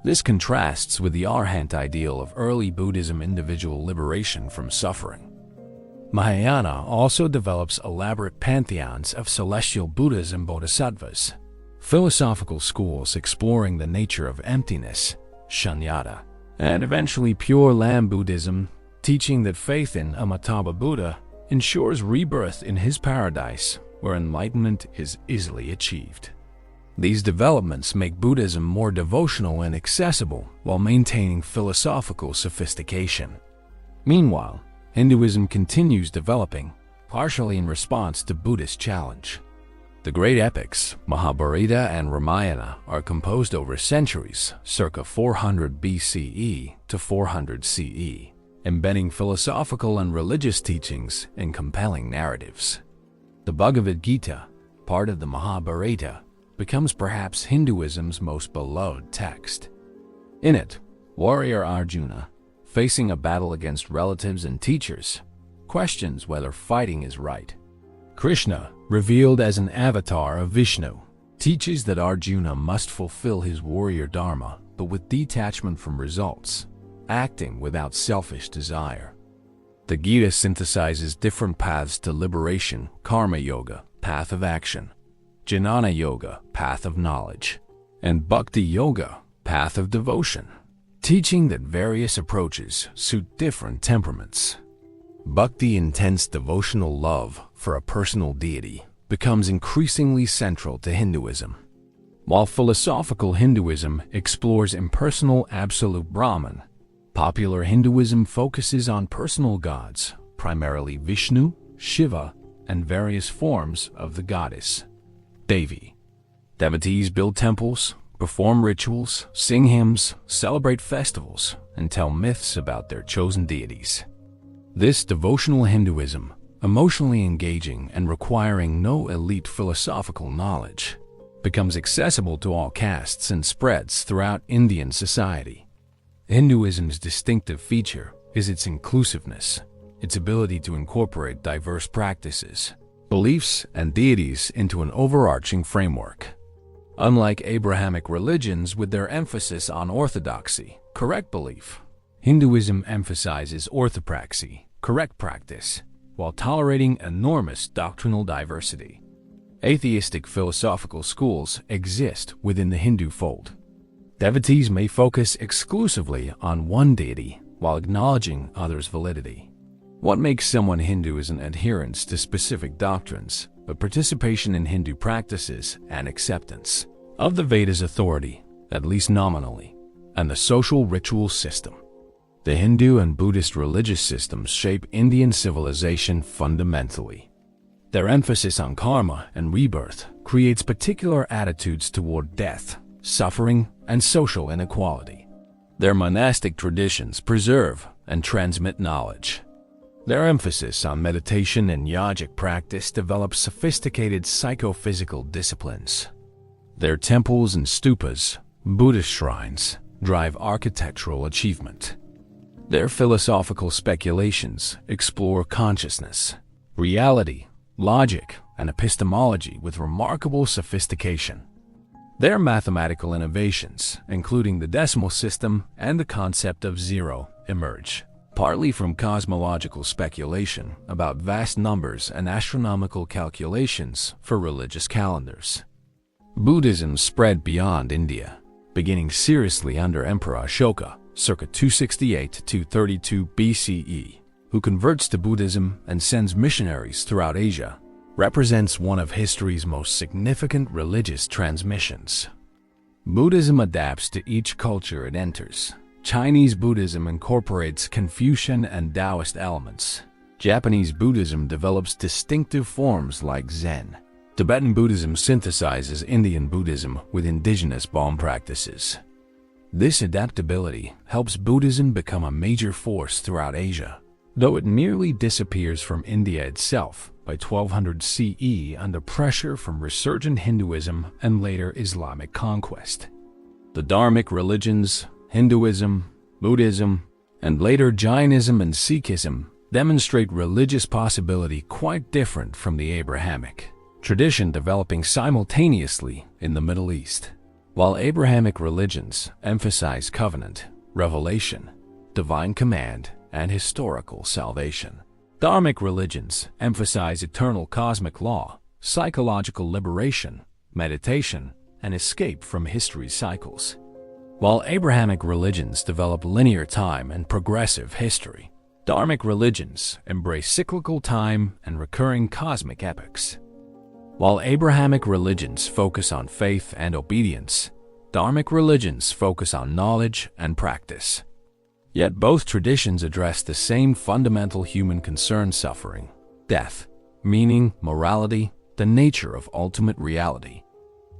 This contrasts with the Arhat ideal of early Buddhism, individual liberation from suffering. Mahayana also develops elaborate pantheons of celestial Buddhas and Bodhisattvas, philosophical schools exploring the nature of emptiness, Shunyata, and eventually Pure Land Buddhism, teaching that faith in Amitabha Buddha ensures rebirth in his paradise where enlightenment is easily achieved. These developments make Buddhism more devotional and accessible while maintaining philosophical sophistication. Meanwhile, Hinduism continues developing, partially in response to Buddhist challenge. The great epics, Mahabharata and Ramayana, are composed over centuries, circa 400 BCE to 400 CE, embedding philosophical and religious teachings in compelling narratives. The Bhagavad Gita, part of the Mahabharata, becomes perhaps Hinduism's most beloved text. In it, warrior Arjuna, facing a battle against relatives and teachers, questions whether fighting is right. Krishna, revealed as an avatar of Vishnu, teaches that Arjuna must fulfill his warrior dharma, but with detachment from results, acting without selfish desire. The Gita synthesizes different paths to liberation: karma yoga, path of action; jnana yoga, path of knowledge; and bhakti yoga, path of devotion, teaching that various approaches suit different temperaments. Bhakti, intense devotional love for a personal deity, becomes increasingly central to Hinduism. While philosophical Hinduism explores impersonal absolute Brahman, popular Hinduism focuses on personal gods, primarily Vishnu, Shiva, and various forms of the goddess Devi. Devotees build temples, perform rituals, sing hymns, celebrate festivals, and tell myths about their chosen deities. This devotional Hinduism, emotionally engaging and requiring no elite philosophical knowledge, becomes accessible to all castes and spreads throughout Indian society. Hinduism's distinctive feature is its inclusiveness, its ability to incorporate diverse practices, beliefs, and deities into an overarching framework. Unlike Abrahamic religions with their emphasis on orthodoxy, correct belief, Hinduism emphasizes orthopraxy, correct practice, while tolerating enormous doctrinal diversity. Atheistic philosophical schools exist within the Hindu fold. Devotees may focus exclusively on one deity while acknowledging others' validity. What makes someone Hindu isn't adherence to specific doctrines, but participation in Hindu practices and acceptance of the Vedas' authority, at least nominally, and the social ritual system. The Hindu and Buddhist religious systems shape Indian civilization fundamentally. Their emphasis on karma and rebirth creates particular attitudes toward death, suffering, and social inequality. Their monastic traditions preserve and transmit knowledge. Their emphasis on meditation and yogic practice develops sophisticated psychophysical disciplines. Their temples and stupas, Buddhist shrines, drive architectural achievement. Their philosophical speculations explore consciousness, reality, logic, and epistemology with remarkable sophistication. Their mathematical innovations, including the decimal system and the concept of zero, emerge, partly from cosmological speculation about vast numbers and astronomical calculations for religious calendars. Buddhism spread beyond India, beginning seriously under Emperor Ashoka, circa 268 to 232 BCE, who converts to Buddhism and sends missionaries throughout Asia, represents one of history's most significant religious transmissions. Buddhism adapts to each culture it enters. Chinese Buddhism incorporates Confucian and Taoist elements. Japanese Buddhism develops distinctive forms like Zen. Tibetan Buddhism synthesizes Indian Buddhism with indigenous Bon practices. This adaptability helps Buddhism become a major force throughout Asia, though it nearly disappears from India itself by 1200 CE under pressure from resurgent Hinduism and later Islamic conquest. The Dharmic religions, Hinduism, Buddhism, and later Jainism and Sikhism demonstrate religious possibility quite different from the Abrahamic tradition developing simultaneously in the Middle East. While Abrahamic religions emphasize covenant, revelation, divine command, and historical salvation, Dharmic religions emphasize eternal cosmic law, psychological liberation, meditation, and escape from history's cycles. While Abrahamic religions develop linear time and progressive history, Dharmic religions embrace cyclical time and recurring cosmic epochs. While Abrahamic religions focus on faith and obedience, Dharmic religions focus on knowledge and practice. Yet both traditions address the same fundamental human concern: suffering, death, meaning, morality, the nature of ultimate reality.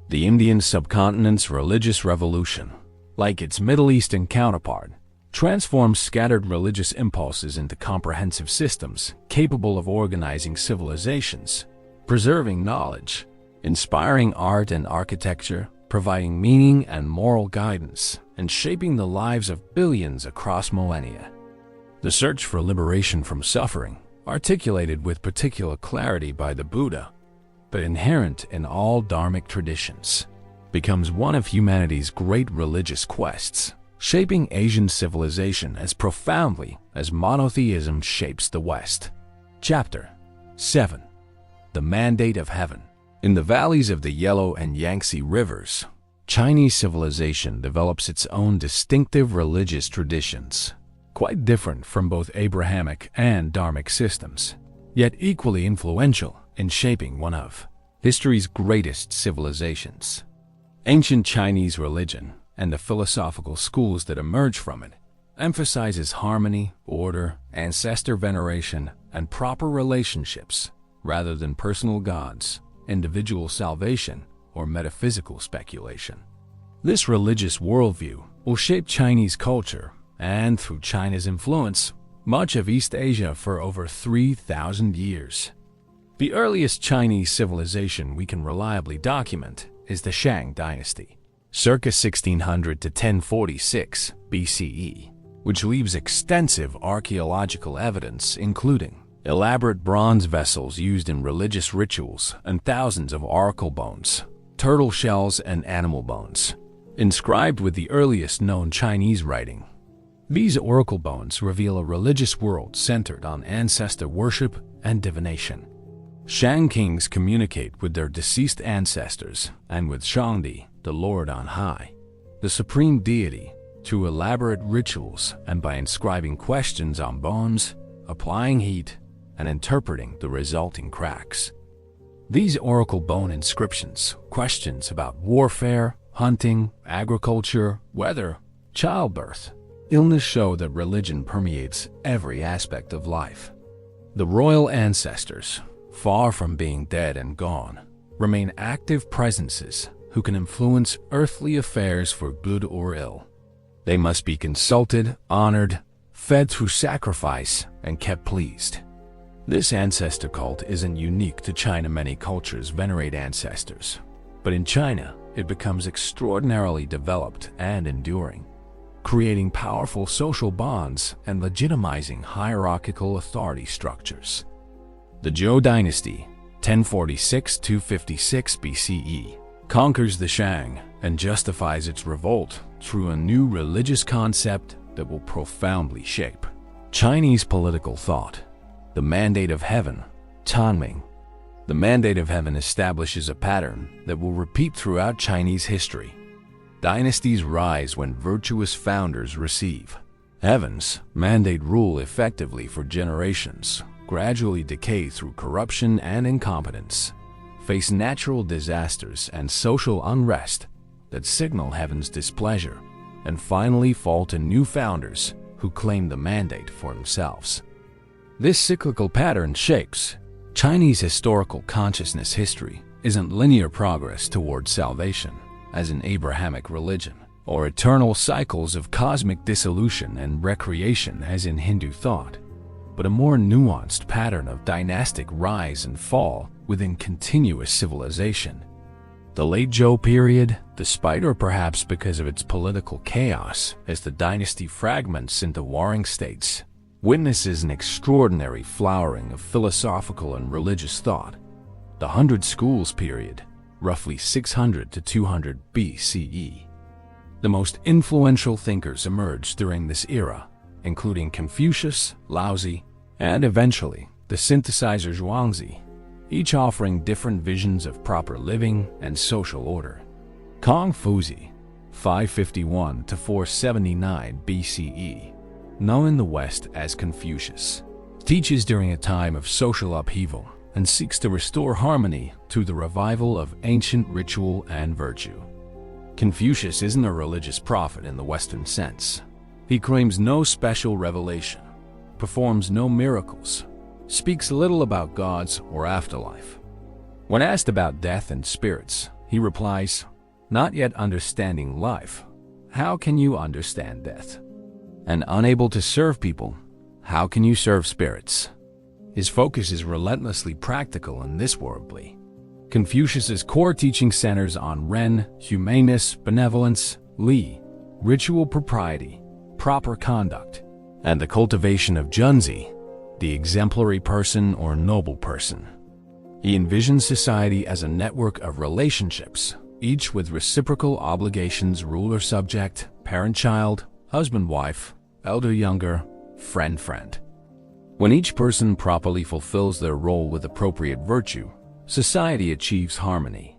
The Indian subcontinent's religious revolution, like its Middle Eastern counterpart, transforms scattered religious impulses into comprehensive systems capable of organizing civilizations, preserving knowledge, inspiring art and architecture, providing meaning and moral guidance, and shaping the lives of billions across millennia. The search for liberation from suffering, articulated with particular clarity by the Buddha, but inherent in all Dharmic traditions, becomes one of humanity's great religious quests, shaping Asian civilization as profoundly as monotheism shapes the West. Chapter 7. The Mandate of Heaven. In the valleys of the Yellow and Yangtze rivers, Chinese civilization develops its own distinctive religious traditions, quite different from both Abrahamic and Dharmic systems, yet equally influential in shaping one of history's greatest civilizations. Ancient Chinese religion and the philosophical schools that emerge from it emphasizes harmony, order, ancestor veneration, and proper relationships rather than personal gods, individual salvation, or metaphysical speculation. This religious worldview will shape Chinese culture and, through China's influence, much of East Asia for over 3,000 years. The earliest Chinese civilization we can reliably document is the Shang dynasty, circa 1600 to 1046 BCE, which leaves extensive archaeological evidence including elaborate bronze vessels used in religious rituals and thousands of oracle bones, turtle shells, and animal bones, inscribed with the earliest known Chinese writing. These oracle bones reveal a religious world centered on ancestor worship and divination. Shang kings communicate with their deceased ancestors and with Shangdi, the Lord on high, the supreme deity, through elaborate rituals and by inscribing questions on bones, applying heat, and interpreting the resulting cracks. These oracle bone inscriptions, questions about warfare, hunting, agriculture, weather, childbirth, illness, show that religion permeates every aspect of life. The royal ancestors, far from being dead and gone, remain active presences who can influence earthly affairs for good or ill. They must be consulted, honored, fed through sacrifice, and kept pleased. This ancestor cult isn't unique to China. Many cultures venerate ancestors, but in China, it becomes extraordinarily developed and enduring, creating powerful social bonds and legitimizing hierarchical authority structures. The Zhou dynasty, 1046–56 BCE, conquers the Shang and justifies its revolt through a new religious concept that will profoundly shape Chinese political thought. The Mandate of Heaven, Tangming. The Mandate of Heaven establishes a pattern that will repeat throughout Chinese history. Dynasties rise when virtuous founders receive Heaven's mandate, rule effectively for generations, gradually decay through corruption and incompetence, face natural disasters and social unrest that signal Heaven's displeasure, and finally fall to new founders who claim the mandate for themselves. This cyclical pattern shapes Chinese historical consciousness. History isn't linear progress toward salvation, as in Abrahamic religion, or eternal cycles of cosmic dissolution and recreation, as in Hindu thought, but a more nuanced pattern of dynastic rise and fall within continuous civilization. The late Zhou period, despite or perhaps because of its political chaos as the dynasty fragments into warring states, witnesses an extraordinary flowering of philosophical and religious thought. The Hundred Schools period, roughly 600 to 200 BCE. The most influential thinkers emerged during this era, including Confucius, Laozi, and eventually the synthesizer Zhuangzi, each offering different visions of proper living and social order. Confucius, 551 to 479 BCE, known in the West as Confucius, teaches during a time of social upheaval and seeks to restore harmony through the revival of ancient ritual and virtue. Confucius isn't a religious prophet in the Western sense. He claims no special revelation, performs no miracles, speaks little about gods or afterlife. When asked about death and spirits, he replies, "Not yet understanding life, how can you understand death? And unable to serve people, how can you serve spirits?" His focus is relentlessly practical and this worldly. Confucius's core teaching centers on Ren, humaneness, benevolence, Li, ritual propriety, proper conduct, and the cultivation of Junzi, the exemplary person or noble person. He envisions society as a network of relationships, each with reciprocal obligations: ruler-subject, parent-child, husband-wife, elder-younger, friend-friend. When each person properly fulfills their role with appropriate virtue, society achieves harmony.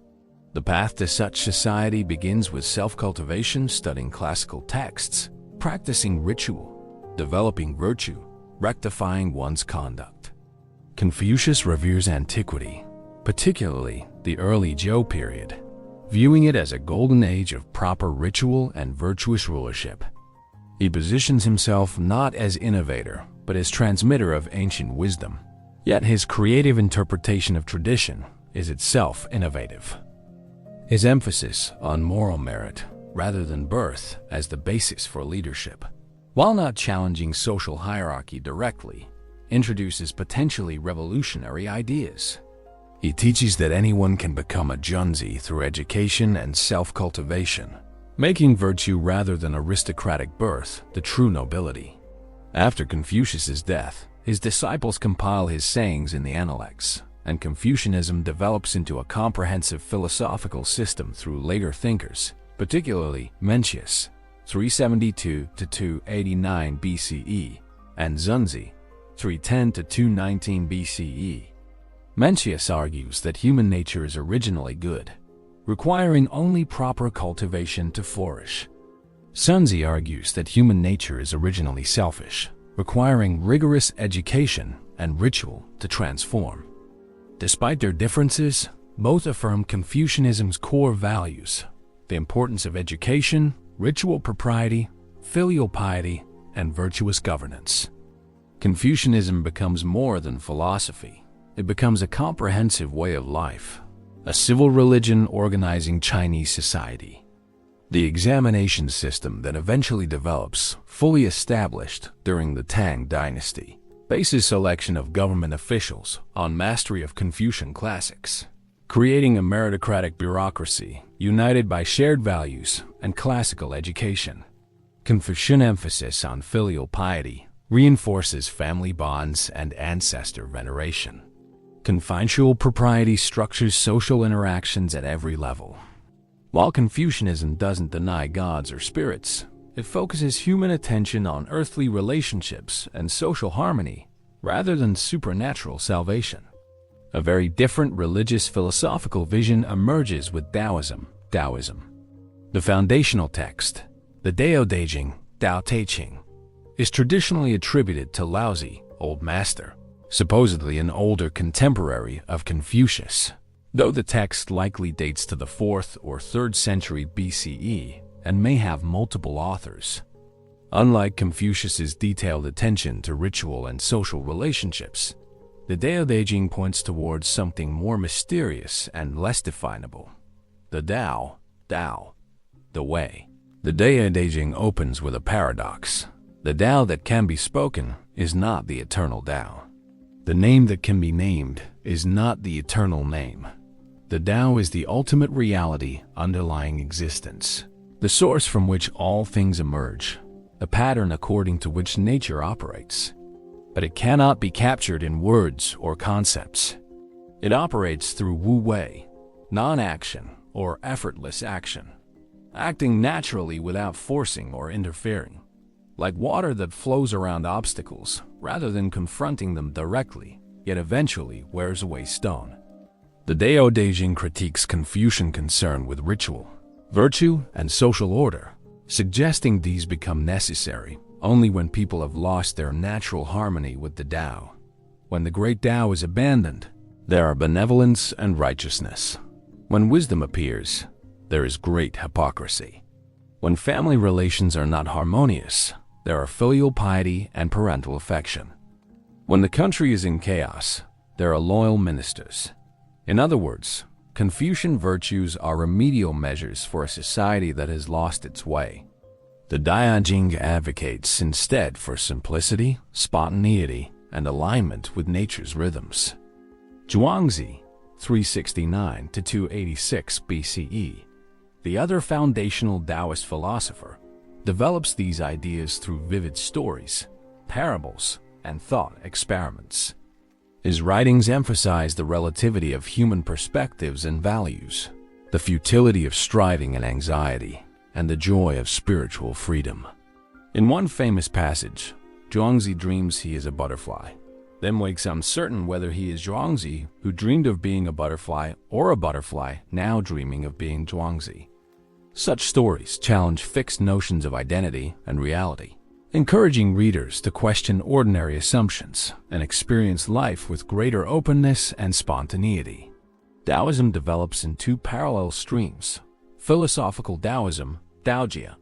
The path to such society begins with self-cultivation, studying classical texts, practicing ritual, developing virtue, rectifying one's conduct. Confucius reveres antiquity, particularly the early Zhou period, viewing it as a golden age of proper ritual and virtuous rulership. He positions himself not as innovator, but as transmitter of ancient wisdom. Yet his creative interpretation of tradition is itself innovative. His emphasis on moral merit rather than birth as the basis for leadership, while not challenging social hierarchy directly, introduces potentially revolutionary ideas. He teaches that anyone can become a Junzi through education and self-cultivation, making virtue rather than aristocratic birth the true nobility. After Confucius's death, his disciples compile his sayings in the Analects, and Confucianism develops into a comprehensive philosophical system through later thinkers, particularly Mencius, 372 to 289 BCE, and Zunzi, 310 to 219 BCE. Mencius argues that human nature is originally good, requiring only proper cultivation to flourish. Zunzi argues that human nature is originally selfish, requiring rigorous education and ritual to transform. Despite their differences, both affirm Confucianism's core values: the importance of education, ritual propriety, filial piety, and virtuous governance. Confucianism becomes more than philosophy. It becomes a comprehensive way of life, a civil religion organizing Chinese society. The examination system that eventually develops, fully established during the Tang dynasty, bases selection of government officials on mastery of Confucian classics, creating a meritocratic bureaucracy united by shared values and classical education. Confucian emphasis on filial piety reinforces family bonds and ancestor veneration. Confucian propriety structures social interactions at every level. While Confucianism doesn't deny gods or spirits, it focuses human attention on earthly relationships and social harmony rather than supernatural salvation. A very different religious philosophical vision emerges with Taoism. The foundational text, the Dao De Jing, Tao Te Ching, is traditionally attributed to Laozi, Old Master, supposedly an older contemporary of Confucius, though the text likely dates to the 4th or 3rd century BCE and may have multiple authors. Unlike Confucius's detailed attention to ritual and social relationships, the Dao De Jing points towards something more mysterious and less definable: the Tao, the way. The Dao De Jing opens with a paradox. The Tao that can be spoken is not the eternal Tao. The name that can be named is not the eternal name. The Tao is the ultimate reality underlying existence, the source from which all things emerge, a pattern according to which nature operates. But it cannot be captured in words or concepts. It operates through Wu Wei, non-action or effortless action, acting naturally without forcing or interfering, like water that flows around obstacles rather than confronting them directly, yet eventually wears away stone. The Dao De Jing critiques Confucian concern with ritual, virtue, and social order, suggesting these become necessary only when people have lost their natural harmony with the Tao. When the great Tao is abandoned, There are benevolence and righteousness. When wisdom appears, there is great hypocrisy. When family relations are not harmonious, there are filial piety and parental affection. When the country is in chaos, there are loyal ministers. In other words, Confucian virtues are remedial measures for a society that has lost its way. The Daijing advocates instead for simplicity, spontaneity, and alignment with nature's rhythms. Zhuangzi, 369 to 286 BCE, the other foundational Taoist philosopher, develops these ideas through vivid stories, parables, and thought experiments. His writings emphasize the relativity of human perspectives and values, the futility of striving and anxiety, and the joy of spiritual freedom. In one famous passage, Zhuangzi dreams he is a butterfly, then wakes uncertain whether he is Zhuangzi, who dreamed of being a butterfly, or a butterfly now dreaming of being Zhuangzi. Such stories challenge fixed notions of identity and reality, encouraging readers to question ordinary assumptions and experience life with greater openness and spontaneity. Taoism develops in two parallel streams: philosophical Taoism, Daojia,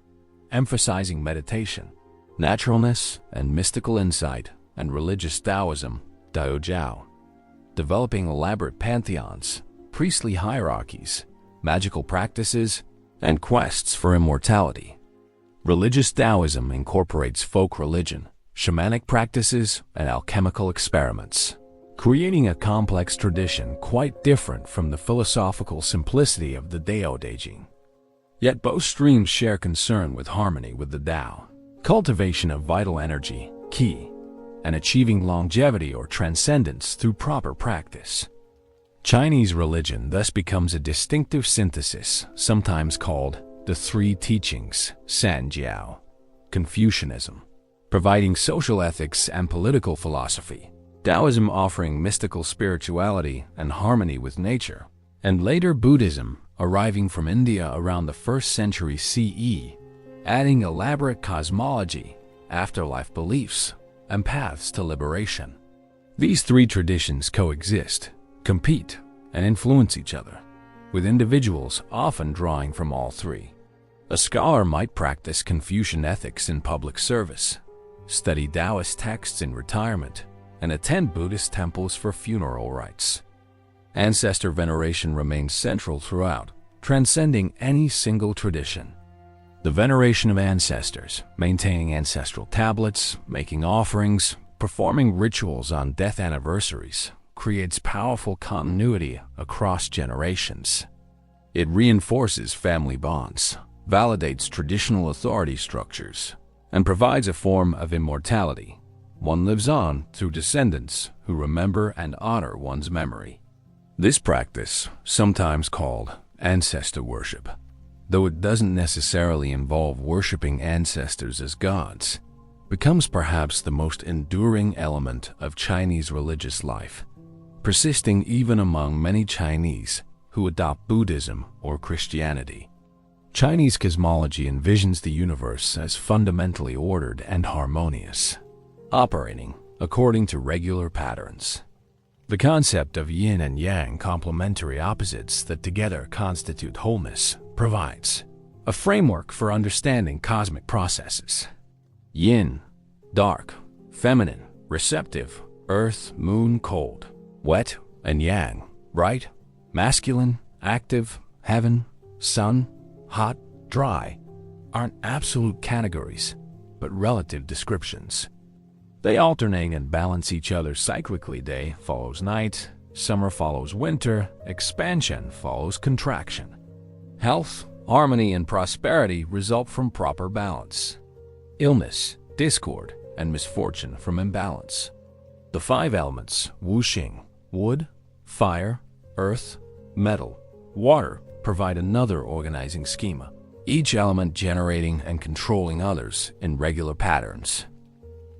emphasizing meditation, naturalness, and mystical insight, and religious Taoism, Daojiao, developing elaborate pantheons, priestly hierarchies, magical practices, and quests for immortality. Religious Taoism incorporates folk religion, shamanic practices, and alchemical experiments, creating a complex tradition quite different from the philosophical simplicity of the Dao Deijing. Yet both streams share concern with harmony with the Tao, cultivation of vital energy, qi, and achieving longevity or transcendence through proper practice. Chinese religion thus becomes a distinctive synthesis, sometimes called the Three Teachings, Sanjiao, Confucianism, providing social ethics and political philosophy, Taoism offering mystical spirituality and harmony with nature, and later Buddhism, arriving from India around the 1st century CE, adding elaborate cosmology, afterlife beliefs, and paths to liberation. These three traditions coexist, compete, and influence each other, with individuals often drawing from all three. A scholar might practice Confucian ethics in public service, study Taoist texts in retirement, and attend Buddhist temples for funeral rites. Ancestor veneration remains central throughout, transcending any single tradition. The veneration of ancestors, maintaining ancestral tablets, making offerings, performing rituals on death anniversaries, creates powerful continuity across generations. It reinforces family bonds, validates traditional authority structures, and provides a form of immortality. One lives on through descendants who remember and honor one's memory. This practice, sometimes called ancestor worship, though it doesn't necessarily involve worshiping ancestors as gods, becomes perhaps the most enduring element of Chinese religious life, persisting even among many Chinese who adopt Buddhism or Christianity. Chinese cosmology envisions the universe as fundamentally ordered and harmonious, operating according to regular patterns. The concept of yin and yang, complementary opposites that together constitute wholeness, provides a framework for understanding cosmic processes. Yin, dark, feminine, receptive, earth, moon, cold, wet, and yang, bright, masculine, active, heaven, sun, hot, dry, aren't absolute categories, but relative descriptions. They alternate and balance each other cyclically. Day follows night, summer follows winter, expansion follows contraction. Health, harmony, and prosperity result from proper balance. Illness, discord, and misfortune from imbalance. The five elements, wuxing, wood, fire, earth, metal, water, provide another organizing schema, each element generating and controlling others in regular patterns.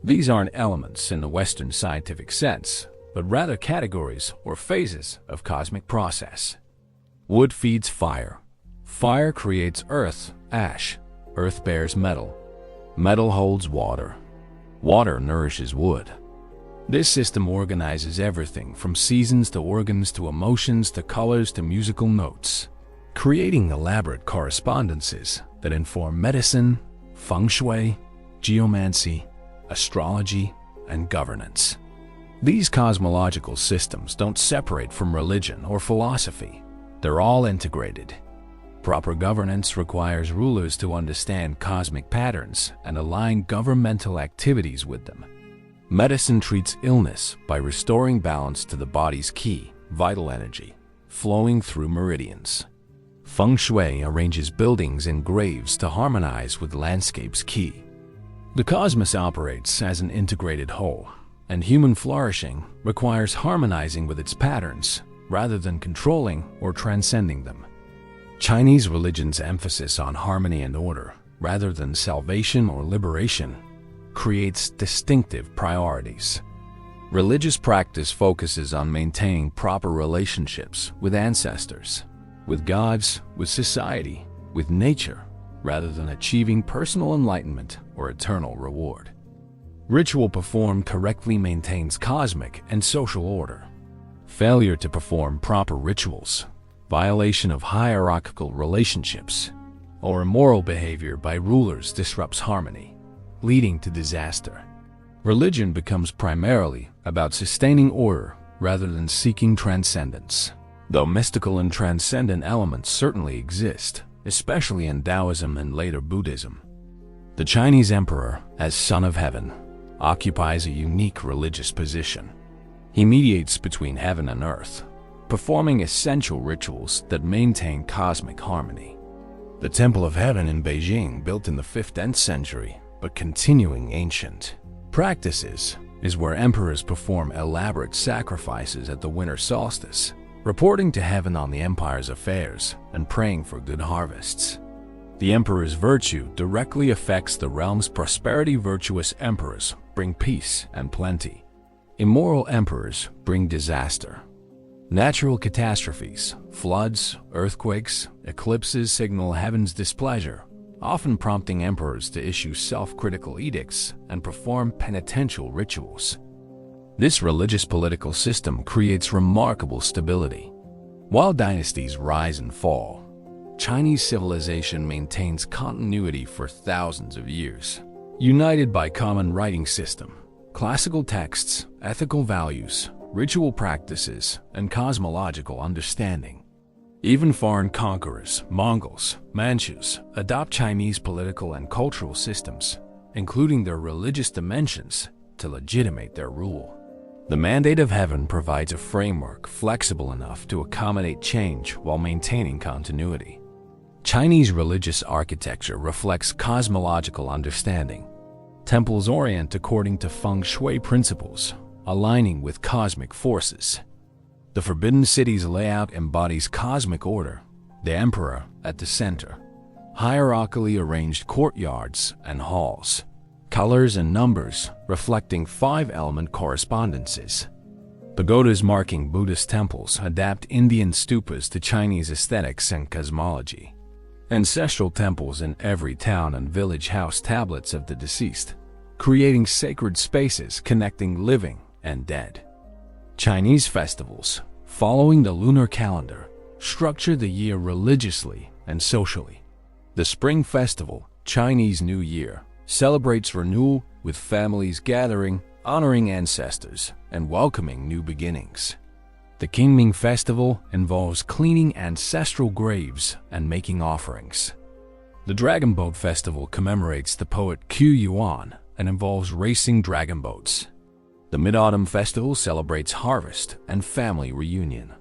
These aren't elements in the Western scientific sense, but rather categories or phases of cosmic process. Wood feeds fire. Fire creates earth, ash. Earth bears metal. Metal holds water. Water nourishes wood. This system organizes everything from seasons to organs to emotions to colors to musical notes, creating elaborate correspondences that inform medicine, feng shui, geomancy, astrology, and governance. These cosmological systems don't separate from religion or philosophy. They're all integrated. Proper governance requires rulers to understand cosmic patterns and align governmental activities with them. Medicine treats illness by restoring balance to the body's ki, vital energy, flowing through meridians. Feng shui arranges buildings and graves to harmonize with landscape's ki. The cosmos operates as an integrated whole, and human flourishing requires harmonizing with its patterns rather than controlling or transcending them. Chinese religion's emphasis on harmony and order, rather than salvation or liberation, creates distinctive priorities. Religious practice focuses on maintaining proper relationships with ancestors, with gods, with society, with nature, rather than achieving personal enlightenment or eternal reward. Ritual performed correctly maintains cosmic and social order. Failure to perform proper rituals, violation of hierarchical relationships, or immoral behavior by rulers disrupts harmony, leading to disaster. Religion becomes primarily about sustaining order rather than seeking transcendence. Though mystical and transcendent elements certainly exist, especially in Taoism and later Buddhism, the Chinese emperor, as Son of Heaven, occupies a unique religious position. He mediates between heaven and earth, performing essential rituals that maintain cosmic harmony. The Temple of Heaven in Beijing, built in the 5th century, but continuing ancient practices, is where emperors perform elaborate sacrifices at the winter solstice, reporting to heaven on the empire's affairs and praying for good harvests. The emperor's virtue directly affects the realm's prosperity. Virtuous emperors bring peace and plenty. Immoral emperors bring disaster. Natural catastrophes, floods, earthquakes, eclipses signal heaven's displeasure, often prompting emperors to issue self-critical edicts and perform penitential rituals. This religious political system creates remarkable stability. While dynasties rise and fall, Chinese civilization maintains continuity for thousands of years, united by common writing system, classical texts, ethical values, ritual practices, and cosmological understanding. Even foreign conquerors, Mongols, Manchus, adopt Chinese political and cultural systems, including their religious dimensions, to legitimate their rule. The mandate of heaven provides a framework flexible enough to accommodate change while maintaining continuity. Chinese religious architecture reflects cosmological understanding. Temples orient according to feng shui principles, aligning with cosmic forces. The Forbidden City's layout embodies cosmic order, the emperor at the center, hierarchically arranged courtyards and halls, colors and numbers reflecting 5-element correspondences. Pagodas marking Buddhist temples adapt Indian stupas to Chinese aesthetics and cosmology. Ancestral temples in every town and village house tablets of the deceased, creating sacred spaces connecting living and dead. Chinese festivals, following the lunar calendar, structure the year religiously and socially. The Spring Festival, Chinese New Year, celebrates renewal with families gathering, honoring ancestors, and welcoming new beginnings. The Qingming Festival involves cleaning ancestral graves and making offerings. The Dragon Boat Festival commemorates the poet Qu Yuan and involves racing dragon boats. The Mid-Autumn Festival celebrates harvest and family reunion.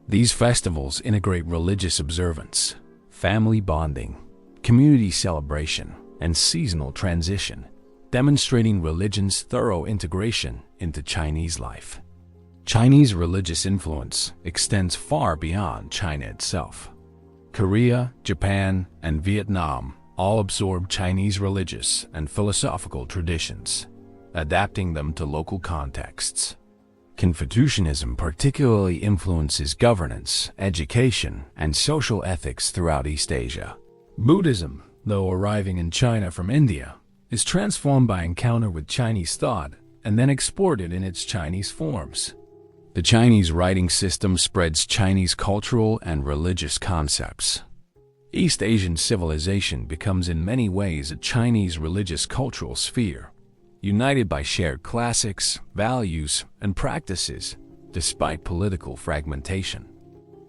These festivals integrate religious observance, family bonding, community celebration, and seasonal transition, demonstrating religion's thorough integration into Chinese life. Chinese religious influence extends far beyond China itself. Korea, Japan, and Vietnam all absorb Chinese religious and philosophical traditions, adapting them to local contexts. Confucianism particularly influences governance, education, and social ethics throughout East Asia. Buddhism, though arriving in China from India, is transformed by encounter with Chinese thought and then exported in its Chinese forms. The Chinese writing system spreads Chinese cultural and religious concepts. East Asian civilization becomes in many ways a Chinese religious cultural sphere, united by shared classics, values, and practices, despite political fragmentation.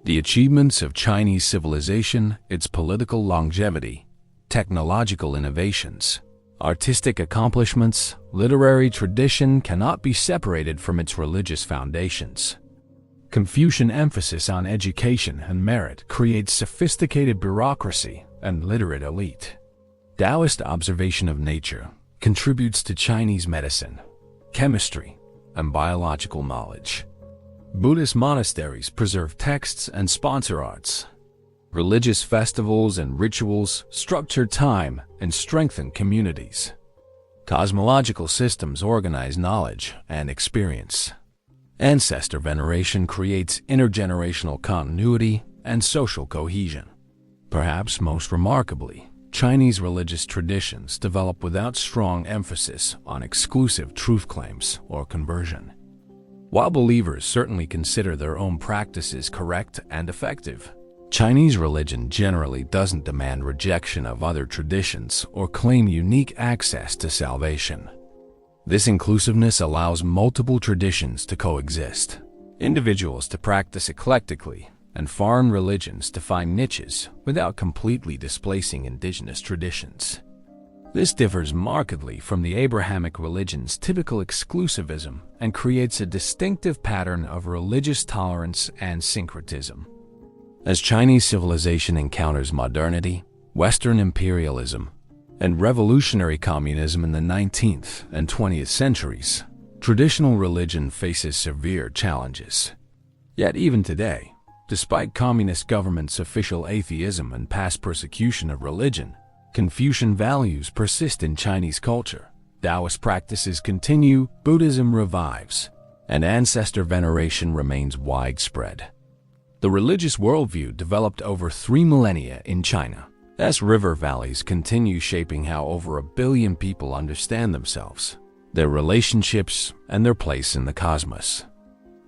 The achievements of Chinese civilization, its political longevity, technological innovations, artistic accomplishments, literary tradition cannot be separated from its religious foundations. Confucian emphasis on education and merit creates sophisticated bureaucracy and literate elite. Taoist observation of nature contributes to Chinese medicine, chemistry, and biological knowledge. Buddhist monasteries preserve texts and sponsor arts. Religious festivals and rituals structure time and strengthen communities. Cosmological systems organize knowledge and experience. Ancestor veneration creates intergenerational continuity and social cohesion. Perhaps most remarkably, Chinese religious traditions develop without strong emphasis on exclusive truth claims or conversion. While believers certainly consider their own practices correct and effective, Chinese religion generally doesn't demand rejection of other traditions or claim unique access to salvation. This inclusiveness allows multiple traditions to coexist, individuals to practice eclectically, and foreign religions to find niches without completely displacing indigenous traditions. This differs markedly from the Abrahamic religion's typical exclusivism and creates a distinctive pattern of religious tolerance and syncretism. As Chinese civilization encounters modernity, Western imperialism, and revolutionary communism in the 19th and 20th centuries, traditional religion faces severe challenges. Yet even today, despite communist governments' official atheism and past persecution of religion, Confucian values persist in Chinese culture. Taoist practices continue, Buddhism revives, and ancestor veneration remains widespread. The religious worldview developed over 3 millennia in China, as river valleys continue shaping how over 1 billion people understand themselves, their relationships, and their place in the cosmos.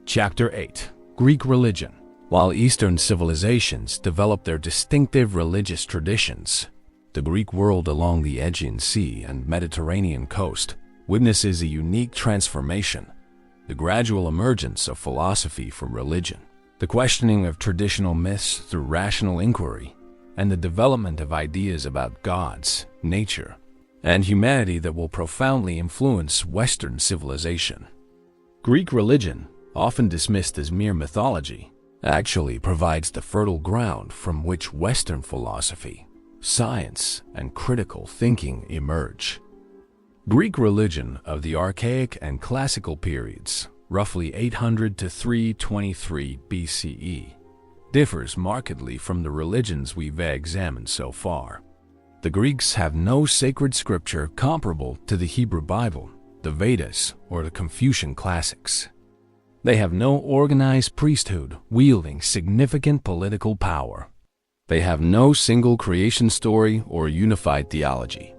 Chapter 8: Greek Religion. While Eastern civilizations developed their distinctive religious traditions, the Greek world along the Aegean Sea and Mediterranean coast witnesses a unique transformation: the gradual emergence of philosophy from religion, the questioning of traditional myths through rational inquiry, and the development of ideas about gods, nature, and humanity that will profoundly influence Western civilization. Greek religion, often dismissed as mere mythology, actually provides the fertile ground from which Western philosophy, science, and critical thinking emerge. Greek religion of the Archaic and Classical periods, roughly 800 to 323 BCE, differs markedly from the religions we've examined so far. The Greeks have no sacred scripture comparable to the Hebrew Bible, the Vedas, or the Confucian classics. They have no organized priesthood wielding significant political power. They have no single creation story or unified theology.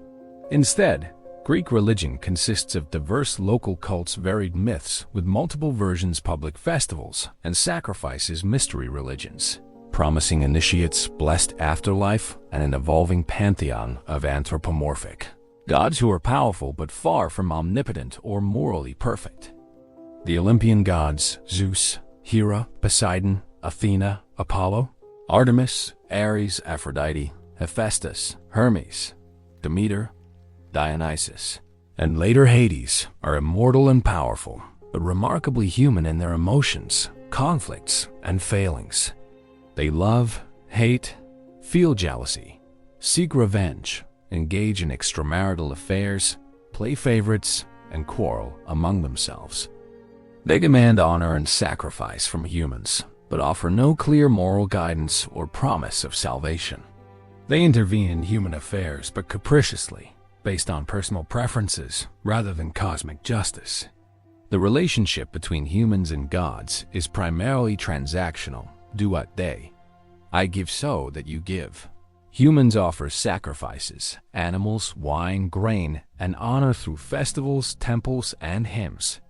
Instead, Greek religion consists of diverse local cults, varied myths with multiple versions, public festivals, and sacrifices, mystery religions, promising initiates, blessed afterlife, and an evolving pantheon of anthropomorphic gods who are powerful but far from omnipotent or morally perfect. The Olympian gods, Zeus, Hera, Poseidon, Athena, Apollo, Artemis, Ares, Aphrodite, Hephaestus, Hermes, Demeter, Dionysus, and later Hades, are immortal and powerful, but remarkably human in their emotions, conflicts, and failings. They love, hate, feel jealousy, seek revenge, engage in extramarital affairs, play favorites, and quarrel among themselves. They demand honor and sacrifice from humans, but offer no clear moral guidance or promise of salvation. They intervene in human affairs, but capriciously, based on personal preferences rather than cosmic justice. The relationship between humans and gods is primarily transactional, do what they. I give so that you give. Humans offer sacrifices, animals, wine, grain, and honor through festivals, temples, and hymns.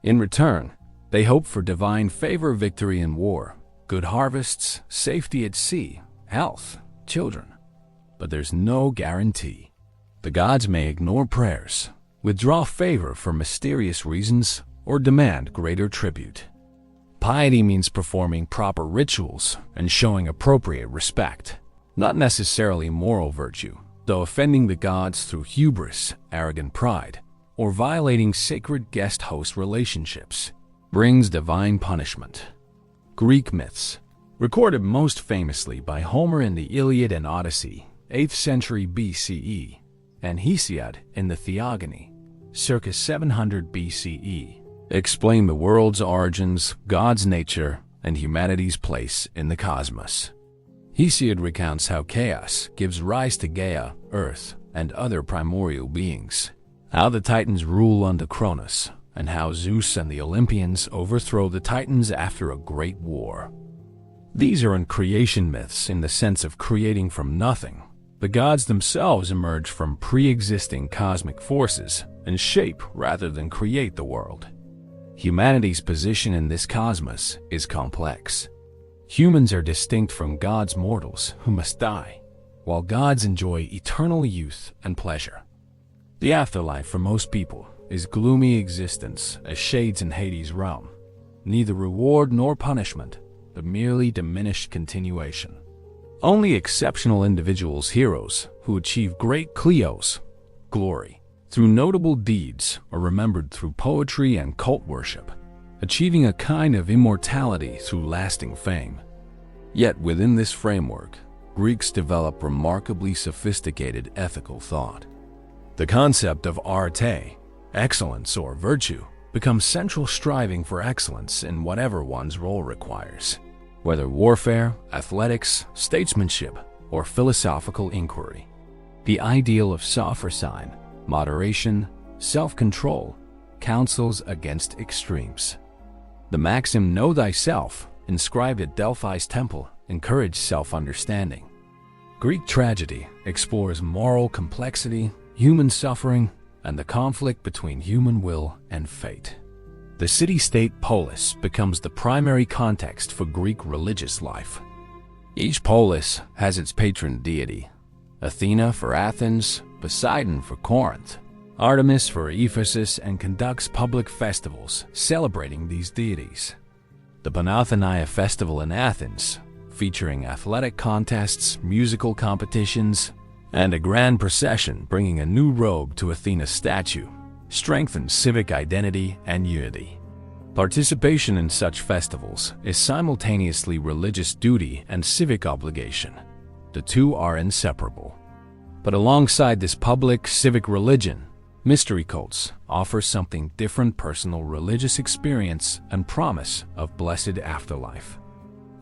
In return, they hope for divine favor, victory in war, good harvests, safety at sea, health, children. But there's no guarantee. The gods may ignore prayers, withdraw favor for mysterious reasons, or demand greater tribute. Piety means performing proper rituals and showing appropriate respect, not necessarily moral virtue, though offending the gods through hubris, arrogant pride, or violating sacred guest-host relationships brings divine punishment. Greek myths, recorded most famously by Homer in the Iliad and Odyssey, 8th century BCE, and Hesiod in the Theogony, circa 700 BCE, explain the world's origins, God's nature, and humanity's place in the cosmos. Hesiod recounts how chaos gives rise to Gaia, Earth, and other primordial beings, how the Titans rule under Cronus, and how Zeus and the Olympians overthrow the Titans after a great war. These are creation myths in the sense of creating from nothing. The gods themselves emerge from pre-existing cosmic forces and shape rather than create the world. Humanity's position in this cosmos is complex. Humans are distinct from gods mortals who must die, while gods enjoy eternal youth and pleasure. The afterlife for most people is gloomy existence as shades in Hades' realm, neither reward nor punishment, but merely diminished continuation. Only exceptional individuals, heroes, who achieve great kleos, glory, through notable deeds are remembered through poetry and cult worship, achieving a kind of immortality through lasting fame. Yet within this framework, Greeks develop remarkably sophisticated ethical thought. The concept of arte, excellence or virtue, becomes central, striving for excellence in whatever one's role requires, whether warfare, athletics, statesmanship, or philosophical inquiry. The ideal of sophrosyne, moderation, self-control, counsels against extremes. The maxim "Know thyself," inscribed at Delphi's temple, encouraged self-understanding. Greek tragedy explores moral complexity, human suffering, and the conflict between human will and fate. The city-state polis becomes the primary context for Greek religious life. Each polis has its patron deity: Athena for Athens, Poseidon for Corinth, Artemis for Ephesus, and conducts public festivals celebrating these deities. The Panathenaia festival in Athens, featuring athletic contests, musical competitions, and a grand procession bringing a new robe to Athena's statue, strengthens civic identity and unity. Participation in such festivals is simultaneously religious duty and civic obligation. The two are inseparable. But alongside this public civic religion, mystery cults offer something different: personal religious experience and promise of blessed afterlife.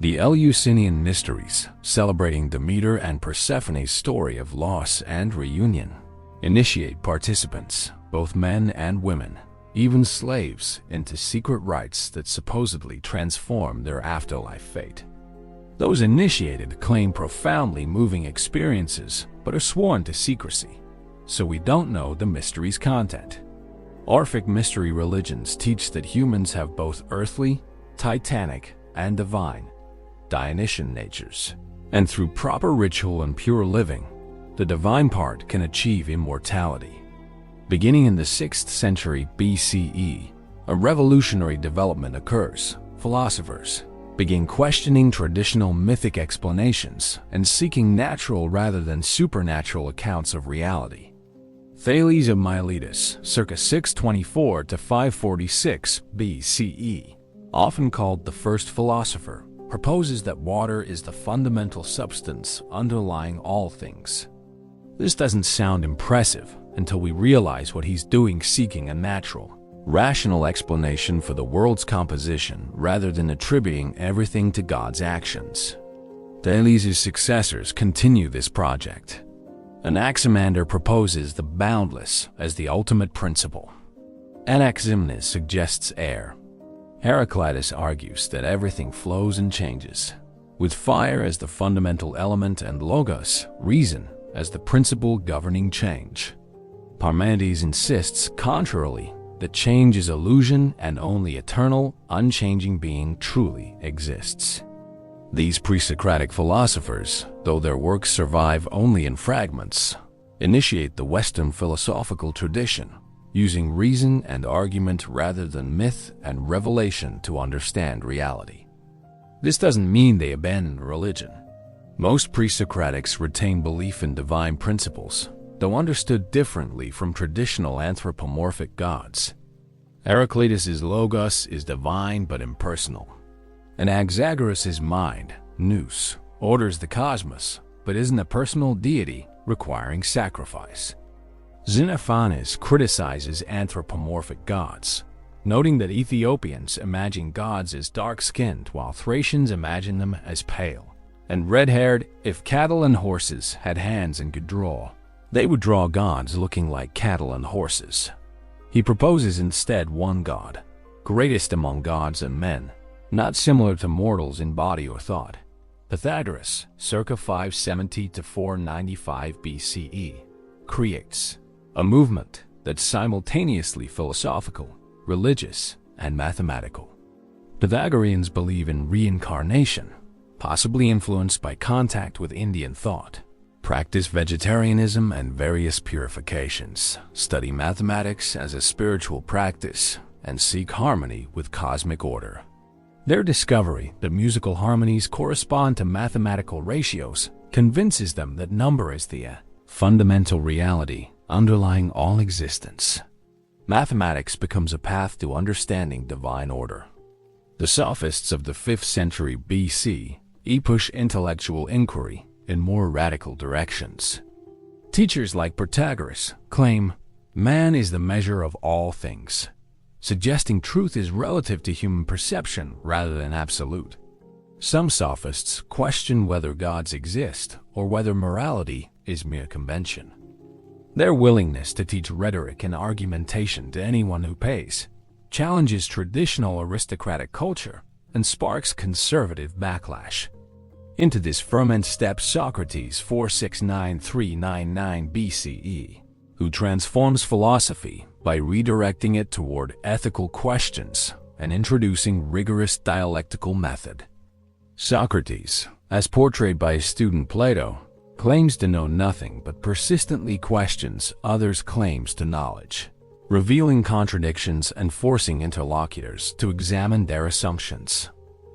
The Eleusinian Mysteries, celebrating Demeter and Persephone's story of loss and reunion, initiate participants, both men and women, even slaves, into secret rites that supposedly transform their afterlife fate. Those initiated claim profoundly moving experiences, but are sworn to secrecy, so we don't know the mystery's content. Orphic mystery religions teach that humans have both earthly, titanic, and divine, Dionysian natures, and through proper ritual and pure living, the divine part can achieve immortality. Beginning in the 6th century BCE, a revolutionary development occurs. Philosophers begin questioning traditional mythic explanations and seeking natural rather than supernatural accounts of reality. Thales of Miletus, circa 624 to 546 BCE, often called the first philosopher, proposes that water is the fundamental substance underlying all things. This doesn't sound impressive until we realize what he's doing, seeking a natural, rational explanation for the world's composition rather than attributing everything to God's actions. Thales' successors continue this project. Anaximander proposes the boundless as the ultimate principle. Anaximenes suggests air. Heraclitus argues that everything flows and changes. with fire as the fundamental element and logos, reason, as the principle governing change. Parmenides insists, contrarily, that change is illusion and only eternal, unchanging being truly exists. These pre-Socratic philosophers, though their works survive only in fragments, initiate the Western philosophical tradition, using reason and argument rather than myth and revelation to understand reality. This doesn't mean they abandon religion. Most pre-Socratics retain belief in divine principles, though understood differently from traditional anthropomorphic gods. Heraclitus' logos is divine but impersonal. Anaxagoras' mind, nous, orders the cosmos, but isn't a personal deity requiring sacrifice. Xenophanes criticizes anthropomorphic gods, noting that Ethiopians imagine gods as dark-skinned while Thracians imagine them as pale and red-haired. If cattle and horses had hands and could draw, they would draw gods looking like cattle and horses. He proposes instead one god, greatest among gods and men, not similar to mortals in body or thought. Pythagoras, circa 570 to 495 BCE, creates a movement that's simultaneously philosophical, religious, and mathematical. Pythagoreans believe in reincarnation, possibly influenced by contact with Indian thought, practice vegetarianism and various purifications, study mathematics as a spiritual practice, and seek harmony with cosmic order. Their discovery that musical harmonies correspond to mathematical ratios convinces them that number is the fundamental reality underlying all existence. Mathematics becomes a path to understanding divine order. The sophists of the 5th century BC push intellectual inquiry in more radical directions. Teachers like Protagoras claim man is the measure of all things, suggesting truth is relative to human perception rather than absolute. Some sophists question whether gods exist or whether morality is mere convention. Their willingness to teach rhetoric and argumentation to anyone who pays challenges traditional aristocratic culture and sparks conservative backlash. Into this ferment steps Socrates 469–399 BCE, who transforms philosophy by redirecting it toward ethical questions and introducing rigorous dialectical method. Socrates, as portrayed by his student Plato, claims to know nothing but persistently questions others' claims to knowledge, revealing contradictions and forcing interlocutors to examine their assumptions.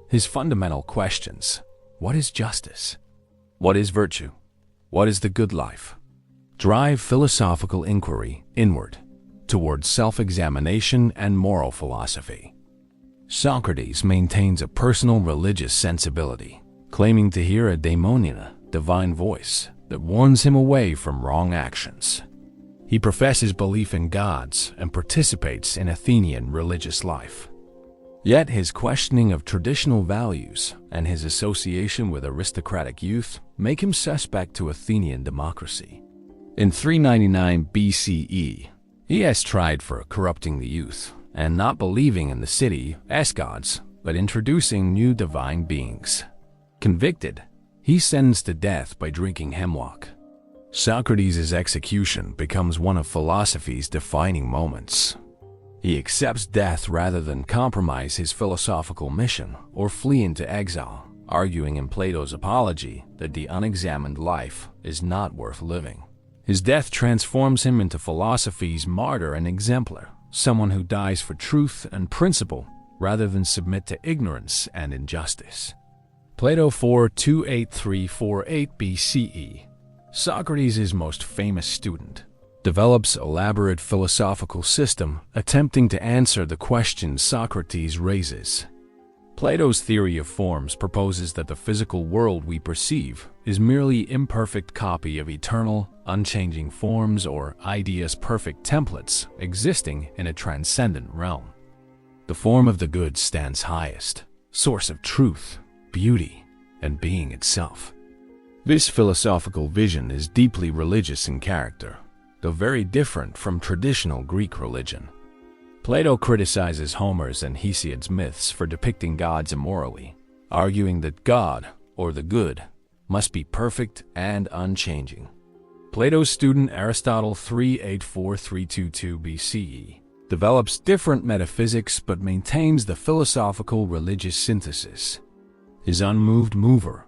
His fundamental questions: what is justice? What is virtue? What is the good life? Drive philosophical inquiry inward, towards self-examination and moral philosophy. Socrates maintains a personal religious sensibility, claiming to hear a daimonia, divine voice, that warns him away from wrong actions. He professes belief in gods and participates in Athenian religious life. Yet his questioning of traditional values and his association with aristocratic youth make him suspect to Athenian democracy. In 399 BCE, he has tried for corrupting the youth and not believing in the city as gods, but introducing new divine beings. Convicted, he's sentenced to death by drinking hemlock. Socrates' execution becomes one of philosophy's defining moments. He accepts death rather than compromise his philosophical mission or flee into exile, arguing in Plato's Apology that the unexamined life is not worth living. His death transforms him into philosophy's martyr and exemplar, someone who dies for truth and principle rather than submit to ignorance and injustice. Plato 4–283–48 BCE, Socrates' most famous student, develops elaborate philosophical system attempting to answer the questions Socrates raises. Plato's theory of forms proposes that the physical world we perceive is merely imperfect copy of eternal, unchanging forms or ideas, perfect templates existing in a transcendent realm. The form of the good stands highest, source of truth, beauty, and being itself. This philosophical vision is deeply religious in character, though very different from traditional Greek religion. Plato criticizes Homer's and Hesiod's myths for depicting gods immorally, arguing that God, or the good, must be perfect and unchanging. Plato's student Aristotle 384–322 BCE develops different metaphysics but maintains the philosophical religious synthesis. His unmoved mover,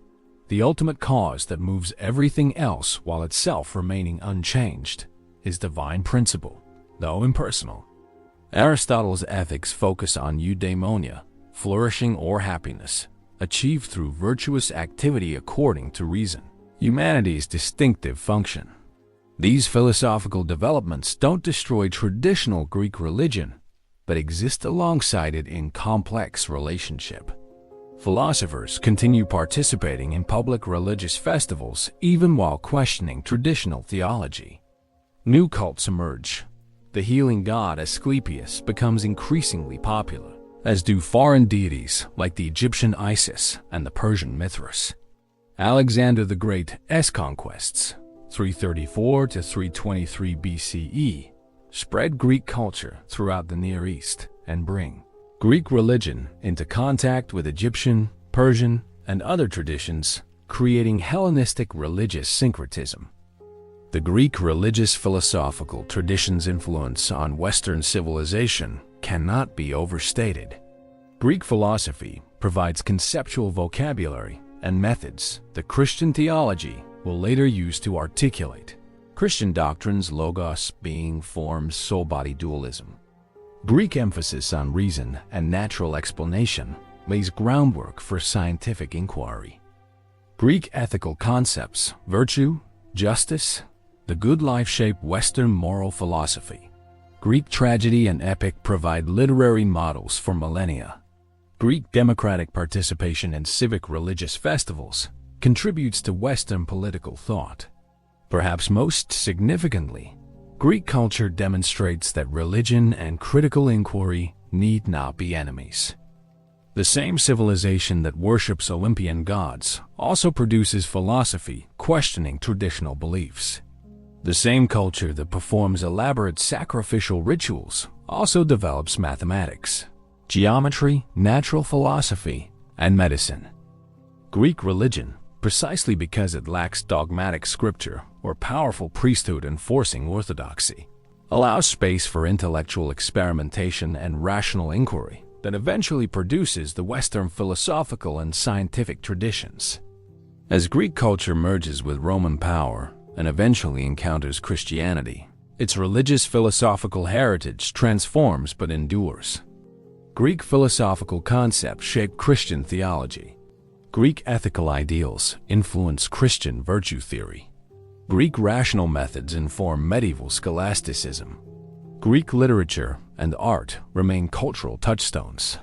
the ultimate cause that moves everything else while itself remaining unchanged, is divine principle, though impersonal. Aristotle's ethics focus on eudaimonia, flourishing or happiness, achieved through virtuous activity according to reason, humanity's distinctive function. These philosophical developments don't destroy traditional Greek religion, but exist alongside it in complex relationship. Philosophers continue participating in public religious festivals even while questioning traditional theology. New cults emerge. The healing god Asclepius becomes increasingly popular, as do foreign deities like the Egyptian Isis and the Persian Mithras. Alexander the Great's conquests, 334–323 BCE, spread Greek culture throughout the Near East and bring Greek religion into contact with Egyptian, Persian, and other traditions, creating Hellenistic religious syncretism. The Greek religious philosophical tradition's influence on Western civilization cannot be overstated. Greek philosophy provides conceptual vocabulary and methods that Christian theology will later use to articulate Christian doctrines, logos, being, forms, soul-body dualism. Greek emphasis on reason and natural explanation lays groundwork for scientific inquiry. Greek ethical concepts, virtue, justice, the good life shape Western moral philosophy. Greek tragedy and epic provide literary models for millennia. Greek democratic participation in civic religious festivals contributes to Western political thought. Perhaps most significantly, Greek culture demonstrates that religion and critical inquiry need not be enemies. The same civilization that worships Olympian gods also produces philosophy questioning traditional beliefs. The same culture that performs elaborate sacrificial rituals also develops mathematics, geometry, natural philosophy, and medicine. Greek religion, precisely because it lacks dogmatic scripture or powerful priesthood enforcing orthodoxy, allows space for intellectual experimentation and rational inquiry that eventually produces the Western philosophical and scientific traditions. As Greek culture merges with Roman power and eventually encounters Christianity, its religious philosophical heritage transforms but endures. Greek philosophical concepts shape Christian theology. Greek ethical ideals influence Christian virtue theory. Greek rational methods inform medieval scholasticism. Greek literature and art remain cultural touchstones.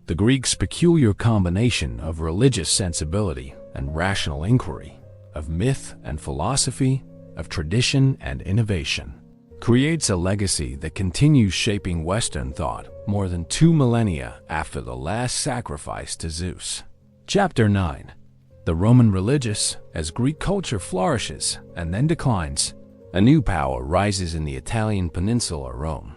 The Greeks' peculiar combination of religious sensibility and rational inquiry, of myth and philosophy, of tradition and innovation, creates a legacy that continues shaping Western thought more than 2 millennia after the last sacrifice to Zeus. Chapter 9. The Roman religious. As Greek culture flourishes and then declines, a new power rises in the Italian peninsula. Rome.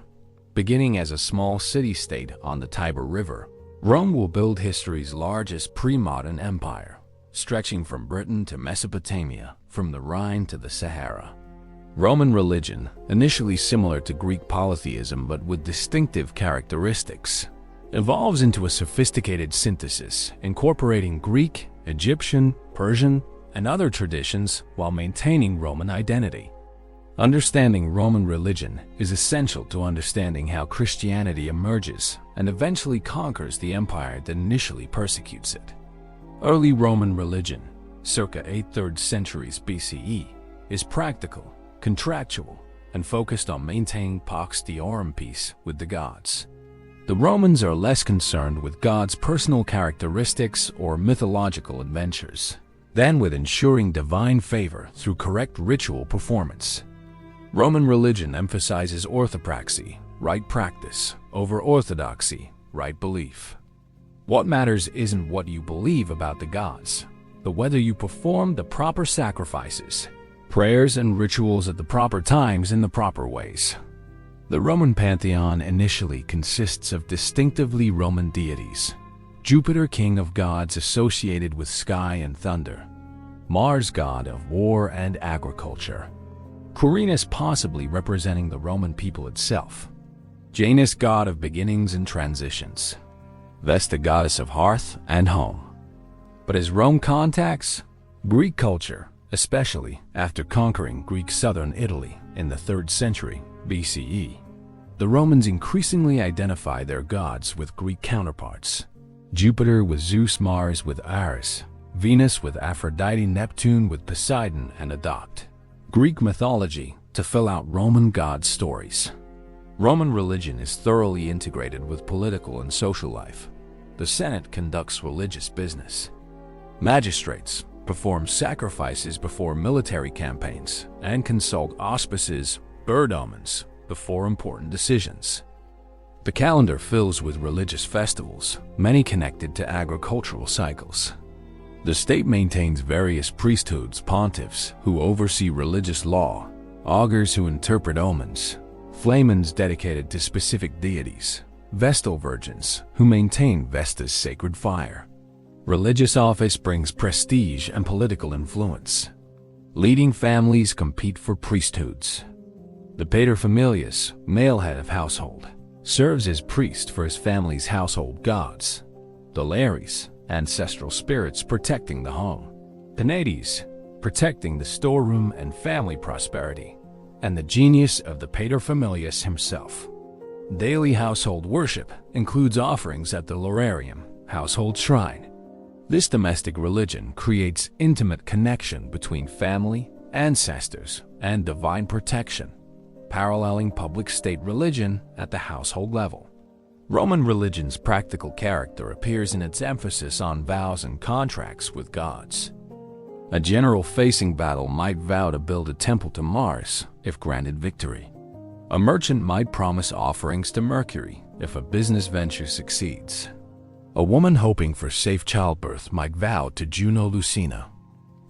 Beginning as a small city-state on the Tiber River, Rome will build history's largest pre-modern empire, stretching from Britain to Mesopotamia, from the Rhine to the Sahara. Roman religion, initially similar to Greek polytheism but with distinctive characteristics, evolves into a sophisticated synthesis incorporating Greek, Egyptian, Persian, and other traditions while maintaining Roman identity. Understanding Roman religion is essential to understanding how Christianity emerges and eventually conquers the empire that initially persecutes it. Early Roman religion, circa 8th–3rd centuries BCE, is practical, contractual, and focused on maintaining pax deorum, peace with the gods. The Romans are less concerned with God's personal characteristics or mythological adventures than with ensuring divine favor through correct ritual performance. Roman religion emphasizes orthopraxy, right practice, over orthodoxy, right belief. What matters isn't what you believe about the gods, but whether you perform the proper sacrifices, prayers, and rituals at the proper times in the proper ways. The Roman pantheon initially consists of distinctively Roman deities: Jupiter, king of gods associated with sky and thunder. Mars, god of war and agriculture. Quirinus, possibly representing the Roman people itself. Janus, god of beginnings and transitions. Vesta, goddess of hearth and home. But as Rome contacts Greek culture, especially after conquering Greek southern Italy in the 3rd century BCE, the Romans increasingly identify their gods with Greek counterparts. Jupiter with Zeus, Mars with Ares, Venus with Aphrodite, Neptune with Poseidon, and adopt Greek mythology to fill out Roman god stories. Roman religion is thoroughly integrated with political and social life. The Senate conducts religious business. Magistrates perform sacrifices before military campaigns and consult auspices, bird omens, before important decisions. The calendar fills with religious festivals, many connected to agricultural cycles. The state maintains various priesthoods, pontiffs who oversee religious law, augurs who interpret omens, flamens dedicated to specific deities, Vestal virgins who maintain Vesta's sacred fire. Religious office brings prestige and political influence. Leading families compete for priesthoods. The paterfamilias, male head of household, serves as priest for his family's household gods. The Lares, ancestral spirits protecting the home. Penates, protecting the storeroom and family prosperity. And the genius of the paterfamilias himself. Daily household worship includes offerings at the Lorarium, household shrine. This domestic religion creates intimate connection between family, ancestors, and divine protection, paralleling public state religion at the household level. Roman religion's practical character appears in its emphasis on vows and contracts with gods. A general facing battle might vow to build a temple to Mars if granted victory. A merchant might promise offerings to Mercury if a business venture succeeds. A woman hoping for safe childbirth might vow to Juno Lucina.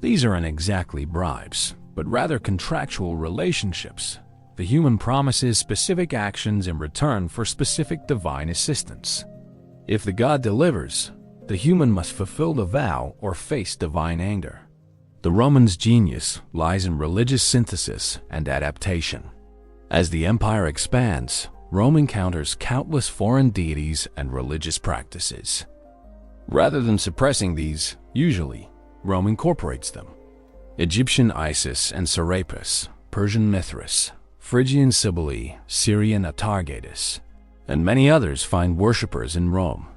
These aren't exactly bribes, but rather contractual relationships. The human promises specific actions in return for specific divine assistance. If the god delivers, the human must fulfill the vow or face divine anger. The Romans' genius lies in religious synthesis and adaptation. As the empire expands, Rome encounters countless foreign deities and religious practices. Rather than suppressing these, usually, Rome incorporates them. Egyptian Isis and Serapis, Persian Mithras, Phrygian Cybele, Syrian Atargatis, and many others find worshippers in Rome.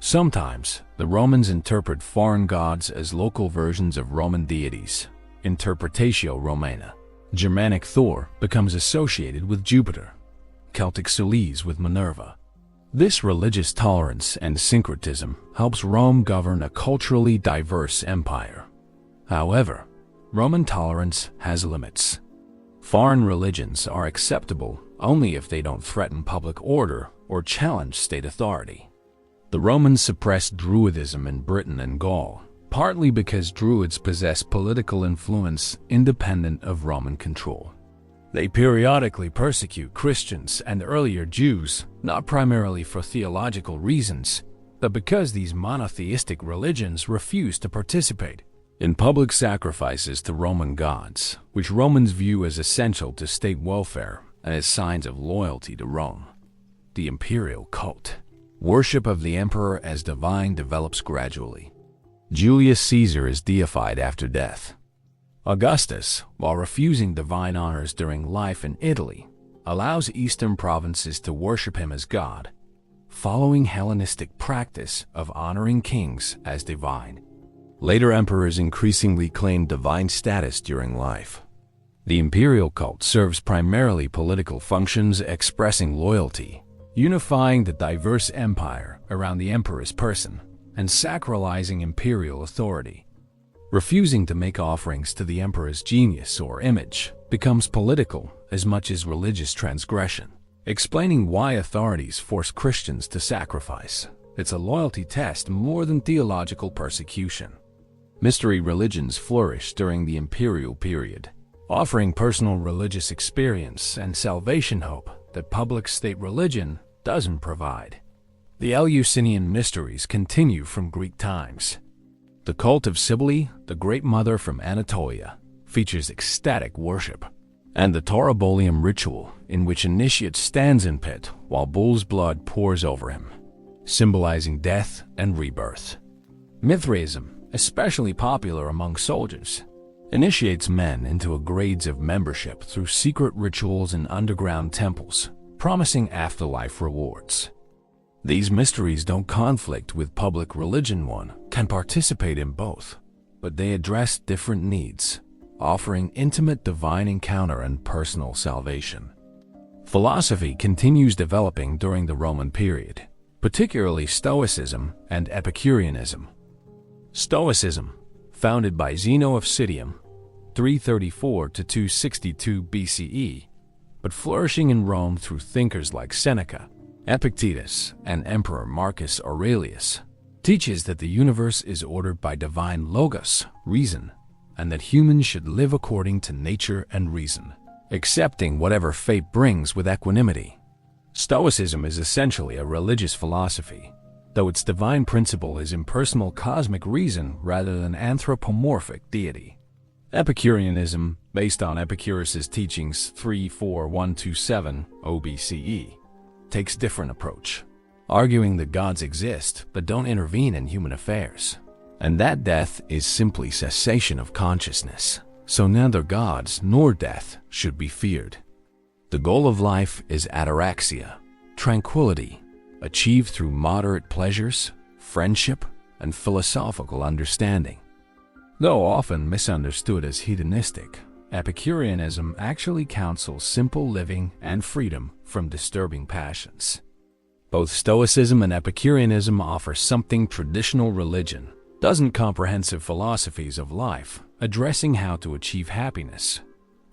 Sometimes, the Romans interpret foreign gods as local versions of Roman deities, interpretatio Romana. Germanic Thor becomes associated with Jupiter, Celtic Celes with Minerva. This religious tolerance and syncretism helps Rome govern a culturally diverse empire. However, Roman tolerance has limits. Foreign religions are acceptable only if they don't threaten public order or challenge state authority. The Romans suppressed Druidism in Britain and Gaul, partly because Druids possess political influence independent of Roman control. They periodically persecute Christians and earlier Jews, not primarily for theological reasons, but because these monotheistic religions refuse to participate in public sacrifices to Roman gods, which Romans view as essential to state welfare and as signs of loyalty to Rome. The imperial cult. Worship of the emperor as divine develops gradually. Julius Caesar is deified after death. Augustus, while refusing divine honors during life in Italy, allows eastern provinces to worship him as god, following Hellenistic practice of honoring kings as divine. Later emperors increasingly claimed divine status during life. The imperial cult serves primarily political functions expressing loyalty, unifying the diverse empire around the emperor's person, and sacralizing imperial authority. Refusing to make offerings to the emperor's genius or image becomes political as much as religious transgression, explaining why authorities force Christians to sacrifice. It's a loyalty test more than theological persecution. Mystery religions flourished during the imperial period, offering personal religious experience and salvation hope that public state religion doesn't provide. The Eleusinian mysteries continue from Greek times. The cult of Cybele, the Great Mother from Anatolia, features ecstatic worship, and the Taurobolium ritual, in which initiate stands in pit while bull's blood pours over him, symbolizing death and rebirth. Mithraism, especially popular among soldiers, initiates men into a grades of membership through secret rituals in underground temples, promising afterlife rewards. These mysteries don't conflict with public religion. One can participate in both, but they address different needs, offering intimate divine encounter and personal salvation. Philosophy continues developing during the Roman period, particularly Stoicism and Epicureanism. Stoicism, founded by Zeno of Citium, 334 to 262 BCE, but flourishing in Rome through thinkers like Seneca, Epictetus, and Emperor Marcus Aurelius, teaches that the universe is ordered by divine logos, reason, and that humans should live according to nature and reason, accepting whatever fate brings with equanimity. Stoicism is essentially a religious philosophy, though its divine principle is impersonal cosmic reason rather than anthropomorphic deity. Epicureanism, based on Epicurus's teachings 34127 OBCE, takes different approach, arguing that gods exist but don't intervene in human affairs, and that death is simply cessation of consciousness, so neither gods nor death should be feared. The goal of life is ataraxia, tranquility, achieved through moderate pleasures, friendship, and philosophical understanding. Though often misunderstood as hedonistic, Epicureanism actually counsels simple living and freedom from disturbing passions. Both Stoicism and Epicureanism offer something traditional religion doesn't: comprehensive philosophies of life, addressing how to achieve happiness,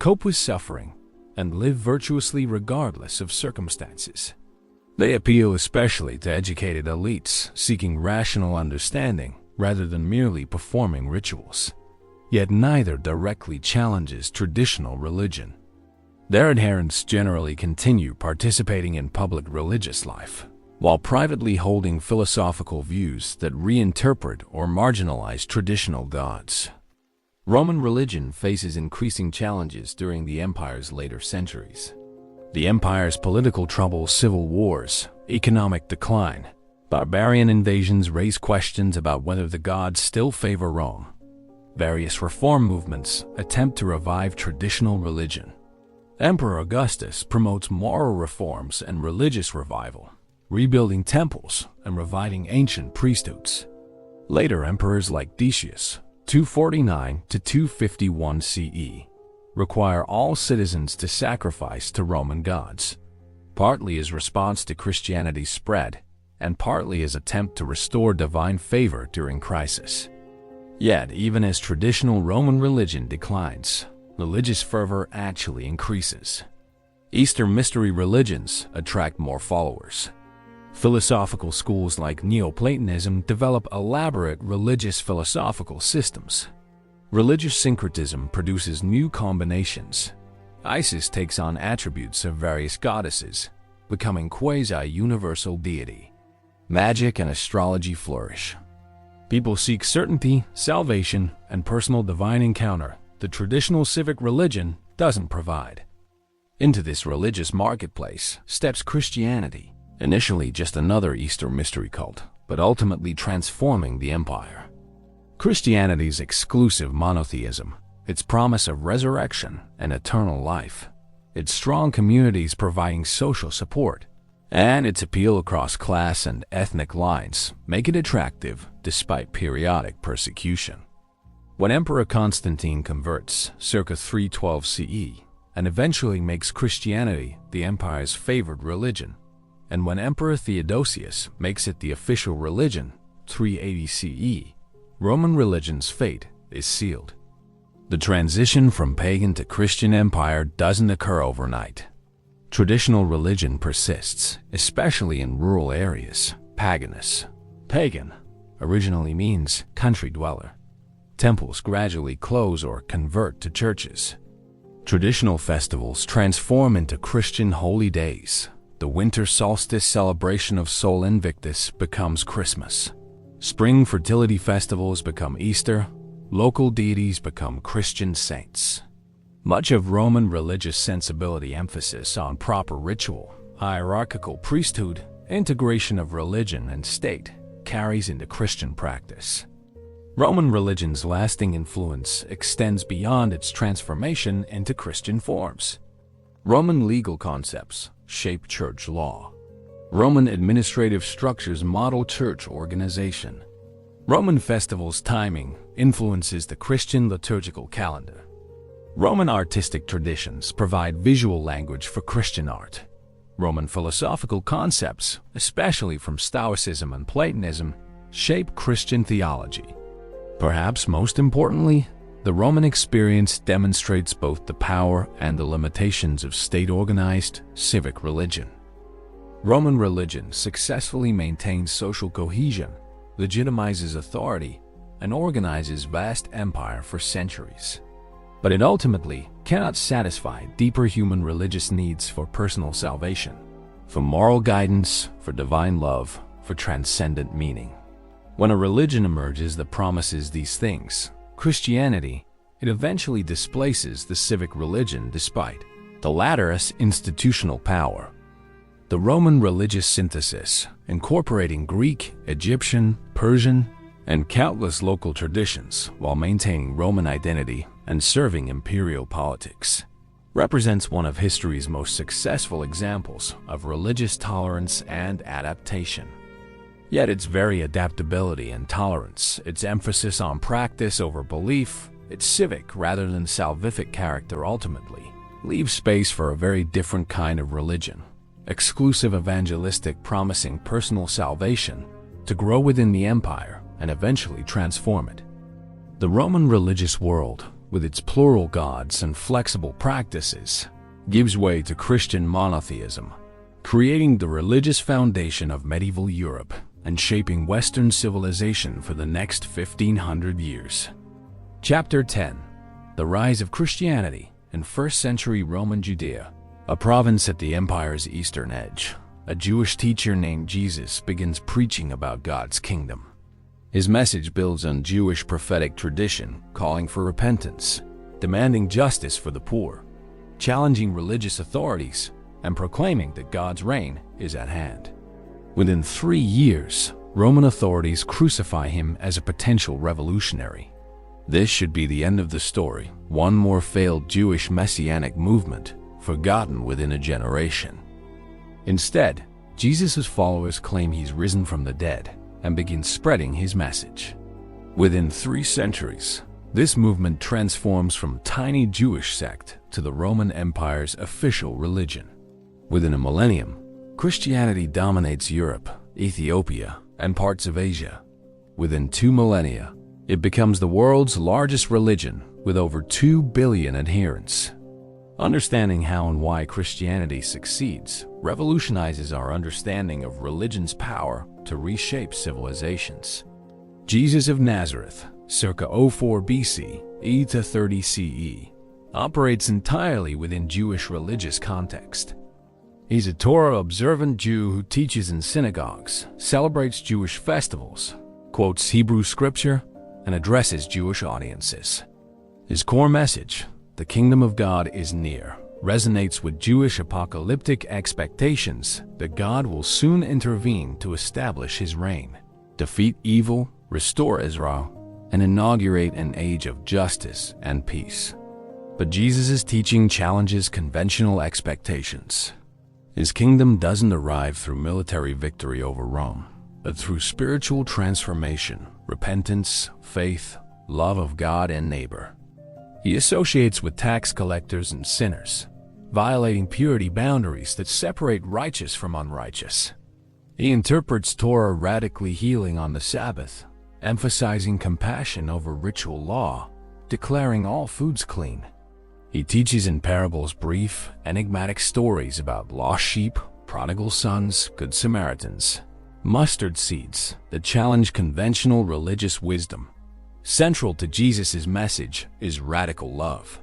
cope with suffering, and live virtuously regardless of circumstances. They appeal especially to educated elites seeking rational understanding rather than merely performing rituals. Yet neither directly challenges traditional religion. Their adherents generally continue participating in public religious life, while privately holding philosophical views that reinterpret or marginalize traditional gods. Roman religion faces increasing challenges during the empire's later centuries. The empire's political troubles, civil wars, economic decline, barbarian invasions raise questions about whether the gods still favor Rome. Various reform movements attempt to revive traditional religion. Emperor Augustus promotes moral reforms and religious revival, rebuilding temples and reviving ancient priesthoods. Later emperors like Decius, 249 to 251 CE, require all citizens to sacrifice to Roman gods, partly as response to Christianity's spread, and partly as attempt to restore divine favor during crisis. Yet, even as traditional Roman religion declines, religious fervor actually increases. Eastern mystery religions attract more followers. Philosophical schools like Neoplatonism develop elaborate religious philosophical systems. Religious syncretism produces new combinations. Isis takes on attributes of various goddesses, becoming quasi-universal deity. Magic and astrology flourish. People seek certainty, salvation, and personal divine encounter the traditional civic religion doesn't provide. Into this religious marketplace steps Christianity, initially just another Eastern mystery cult, but ultimately transforming the empire. Christianity's exclusive monotheism, its promise of resurrection and eternal life, its strong communities providing social support, and its appeal across class and ethnic lines make it attractive despite periodic persecution. When Emperor Constantine converts circa 312 CE and eventually makes Christianity the empire's favored religion, and when Emperor Theodosius makes it the official religion 380 CE, Roman religion's fate is sealed. The transition from pagan to Christian empire doesn't occur overnight. Traditional religion persists, especially in rural areas. Paganus. Pagan originally means country dweller. Temples gradually close or convert to churches. Traditional festivals transform into Christian holy days. The The winter solstice celebration of Sol Invictus becomes Christmas. Spring fertility festivals become Easter. Local deities become Christian saints. Much of Roman religious sensibility emphasis on proper ritual, hierarchical priesthood, integration of religion and state carries into Christian practice. Roman religion's lasting influence extends beyond its transformation into Christian forms. Roman legal concepts shape church law. Roman administrative structures model church organization. Roman festivals' timing influences the Christian liturgical calendar. Roman artistic traditions provide visual language for Christian art. Roman philosophical concepts, especially from Stoicism and Platonism, shape Christian theology. Perhaps most importantly, the Roman experience demonstrates both the power and the limitations of state-organized civic religion. Roman religion successfully maintains social cohesion, legitimizes authority, and organizes vast empire for centuries. But it ultimately cannot satisfy deeper human religious needs for personal salvation, for moral guidance, for divine love, for transcendent meaning. When a religion emerges that promises these things, Christianity, it eventually displaces the civic religion despite the latter's institutional power. The Roman religious synthesis, incorporating Greek, Egyptian, Persian, and countless local traditions while maintaining Roman identity and serving imperial politics, represents one of history's most successful examples of religious tolerance and adaptation. Yet its very adaptability and tolerance, its emphasis on practice over belief, its civic rather than salvific character ultimately leaves space for a very different kind of religion, exclusive evangelistic promising personal salvation to grow within the empire and eventually transform it. The Roman religious world, with its plural gods and flexible practices, gives way to Christian monotheism, creating the religious foundation of medieval Europe and shaping Western civilization for the next 1500 years. Chapter 10. The Rise of Christianity in 1st century Roman Judea, a province at the empire's eastern edge. A Jewish teacher named Jesus begins preaching about God's kingdom. His message builds on Jewish prophetic tradition, calling for repentance, demanding justice for the poor, challenging religious authorities, and proclaiming that God's reign is at hand. Within 3 years, Roman authorities crucify him as a potential revolutionary. This should be the end of the story, one more failed Jewish messianic movement, forgotten within a generation. Instead, Jesus' followers claim he's risen from the dead and begin spreading his message. Within 3 centuries, this movement transforms from a tiny Jewish sect to the Roman Empire's official religion. Within a millennium, Christianity dominates Europe, Ethiopia, and parts of Asia. Within 2 millennia, it becomes the world's largest religion with over 2 billion adherents. Understanding how and why Christianity succeeds revolutionizes our understanding of religion's power to reshape civilizations. Jesus of Nazareth, circa 04 BC e to 30 CE, operates entirely within Jewish religious context. He's a Torah-observant Jew who teaches in synagogues, celebrates Jewish festivals, quotes Hebrew scripture, and addresses Jewish audiences. His core message, the kingdom of God is near, resonates with Jewish apocalyptic expectations that God will soon intervene to establish his reign, defeat evil, restore Israel, and inaugurate an age of justice and peace. But Jesus' teaching challenges conventional expectations. His kingdom doesn't arrive through military victory over Rome, but through spiritual transformation, repentance, faith, love of God and neighbor. He associates with tax collectors and sinners, violating purity boundaries that separate righteous from unrighteous. He interprets Torah radically healing on the Sabbath, emphasizing compassion over ritual law, declaring all foods clean. He teaches in parables brief, enigmatic stories about lost sheep, prodigal sons, good Samaritans, mustard seeds that challenge conventional religious wisdom. Central to Jesus' message is radical love.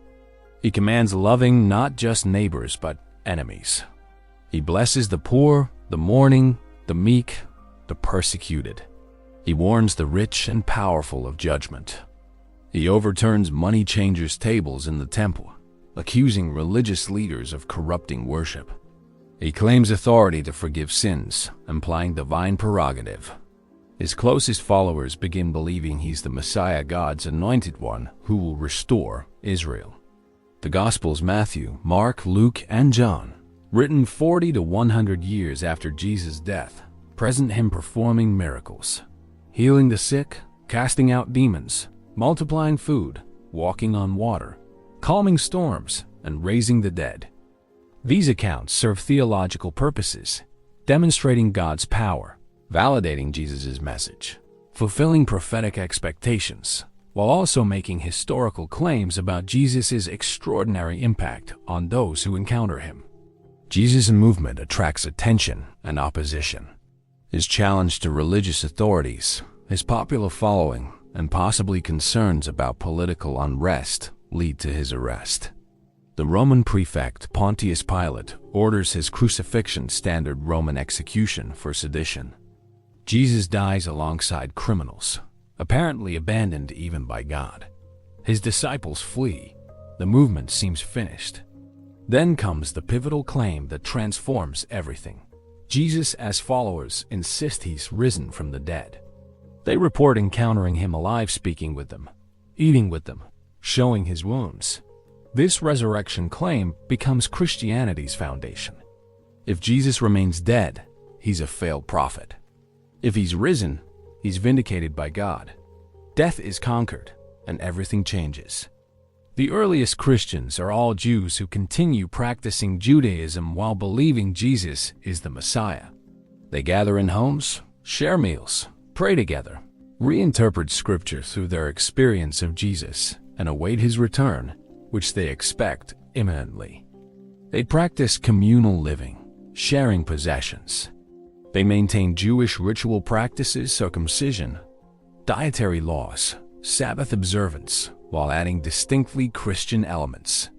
He commands loving not just neighbors but enemies. He blesses the poor, the mourning, the meek, the persecuted. He warns the rich and powerful of judgment. He overturns money changers' tables in the temple, accusing religious leaders of corrupting worship. He claims authority to forgive sins, implying divine prerogative. His closest followers begin believing he's the Messiah, God's anointed one, who will restore Israel. The Gospels Matthew, Mark, Luke, and John, written 40 to 100 years after Jesus' death, present him performing miracles, healing the sick, casting out demons, multiplying food, walking on water, calming storms, and raising the dead. These accounts serve theological purposes, demonstrating God's power, validating Jesus' message, fulfilling prophetic expectations, while also making historical claims about Jesus' extraordinary impact on those who encounter him. Jesus' movement attracts attention and opposition. His challenge to religious authorities, his popular following, and possibly concerns about political unrest lead to his arrest. The Roman prefect Pontius Pilate orders his crucifixion, standard Roman execution for sedition. Jesus dies alongside criminals, apparently abandoned even by God. His disciples flee. The movement seems finished. Then comes the pivotal claim that transforms everything. Jesus' as followers insist he's risen from the dead. They report encountering him alive, speaking with them, eating with them, showing his wounds. This resurrection claim becomes Christianity's foundation. If Jesus remains dead, he's a failed prophet. If he's risen, he's vindicated by God. Death is conquered, and everything changes. The earliest Christians are all Jews who continue practicing Judaism while believing Jesus is the Messiah. They gather in homes, share meals, pray together, reinterpret scripture through their experience of Jesus, and await his return, which they expect imminently. They practice communal living, sharing possessions. They maintain Jewish ritual practices, circumcision, dietary laws, Sabbath observance, while adding distinctly Christian elements.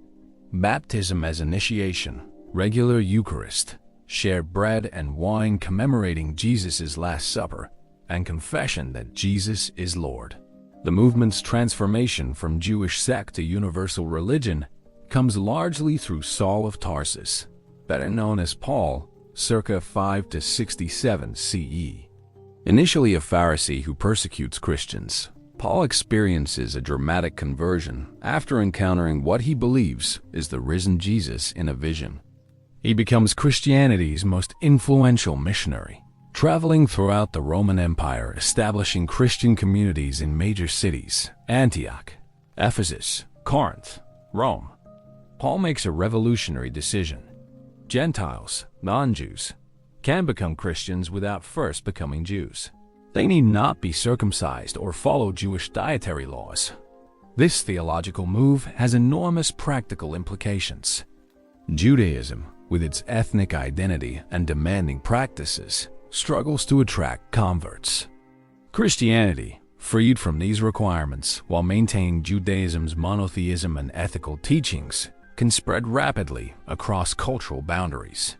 Baptism as initiation, regular Eucharist, shared bread and wine commemorating Jesus' Last Supper, and confession that Jesus is Lord. The movement's transformation from Jewish sect to universal religion comes largely through Saul of Tarsus, better known as Paul, circa 5 to 67 CE. Initially a Pharisee who persecutes Christians, Paul experiences a dramatic conversion after encountering what he believes is the risen Jesus in a vision. He becomes Christianity's most influential missionary, traveling throughout the Roman Empire, establishing Christian communities in major cities: Antioch, Ephesus, Corinth, Rome. Paul makes a revolutionary decision. Gentiles, non-Jews, can become Christians without first becoming Jews. They need not be circumcised or follow Jewish dietary laws. This theological move has enormous practical implications. Judaism, with its ethnic identity and demanding practices, struggles to attract converts. Christianity, freed from these requirements while maintaining Judaism's monotheism and ethical teachings, can spread rapidly across cultural boundaries.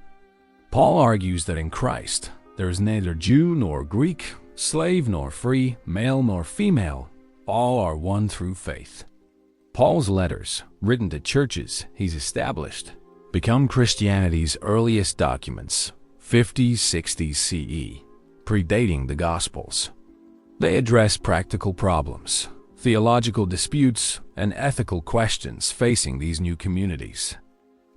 Paul argues that in Christ, there is neither Jew nor Greek, slave nor free, male nor female, all are one through faith. Paul's letters, written to churches he's established, become Christianity's earliest documents, 50-60 CE, predating the Gospels. They address practical problems, theological disputes, and ethical questions facing these new communities.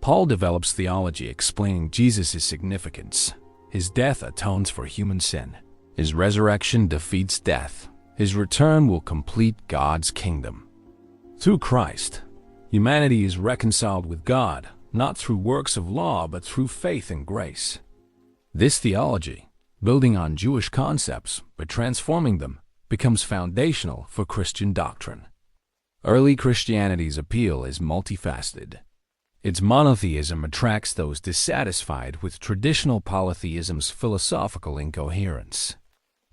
Paul develops theology explaining Jesus' significance. His death atones for human sin. His resurrection defeats death. His return will complete God's kingdom. Through Christ, humanity is reconciled with God, not through works of law, but through faith and grace. This theology, building on Jewish concepts but transforming them, becomes foundational for Christian doctrine. Early Christianity's appeal is multifaceted. Its monotheism attracts those dissatisfied with traditional polytheism's philosophical incoherence.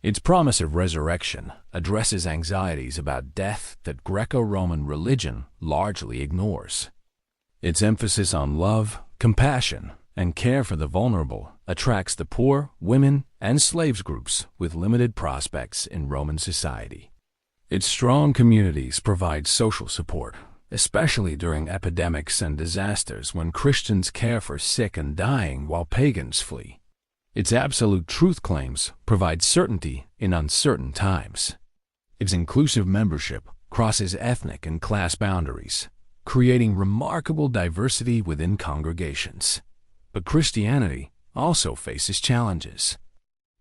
Its promise of resurrection addresses anxieties about death that Greco-Roman religion largely ignores. Its emphasis on love, compassion, and care for the vulnerable attracts the poor, women, and slaves groups with limited prospects in Roman society. Its strong communities provide social support, especially during epidemics and disasters when Christians care for sick and dying while pagans flee. Its absolute truth claims provide certainty in uncertain times. Its inclusive membership crosses ethnic and class boundaries, creating remarkable diversity within congregations. But Christianity also faces challenges.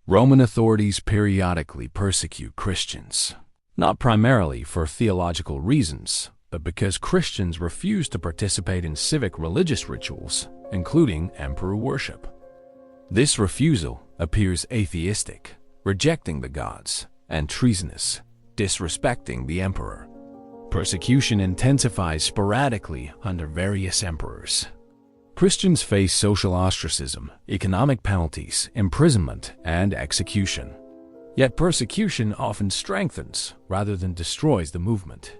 Roman authorities periodically persecute Christians, not primarily for theological reasons, but because Christians refuse to participate in civic religious rituals, including emperor worship. This refusal appears atheistic, rejecting the gods, and treasonous, disrespecting the emperor. Persecution intensifies sporadically under various emperors. Christians face social ostracism, economic penalties, imprisonment, and execution. Yet persecution often strengthens rather than destroys the movement.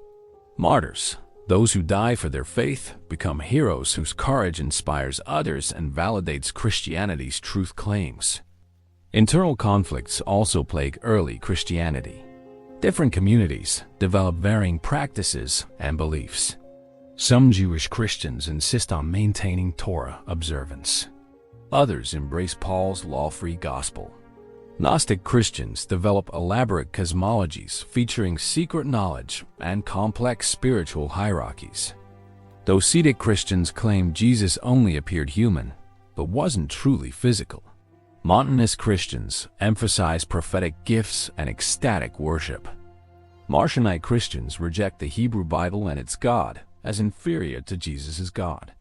Martyrs, those who die for their faith, become heroes whose courage inspires others and validates Christianity's truth claims. Internal conflicts also plague early Christianity. Different communities develop varying practices and beliefs. Some Jewish Christians insist on maintaining Torah observance. Others embrace Paul's law-free gospel. Gnostic Christians develop elaborate cosmologies featuring secret knowledge and complex spiritual hierarchies. Docetic Christians claim Jesus only appeared human, but wasn't truly physical. Montanist Christians emphasize prophetic gifts and ecstatic worship. Marcionite Christians reject the Hebrew Bible and its God as inferior to Jesus' God.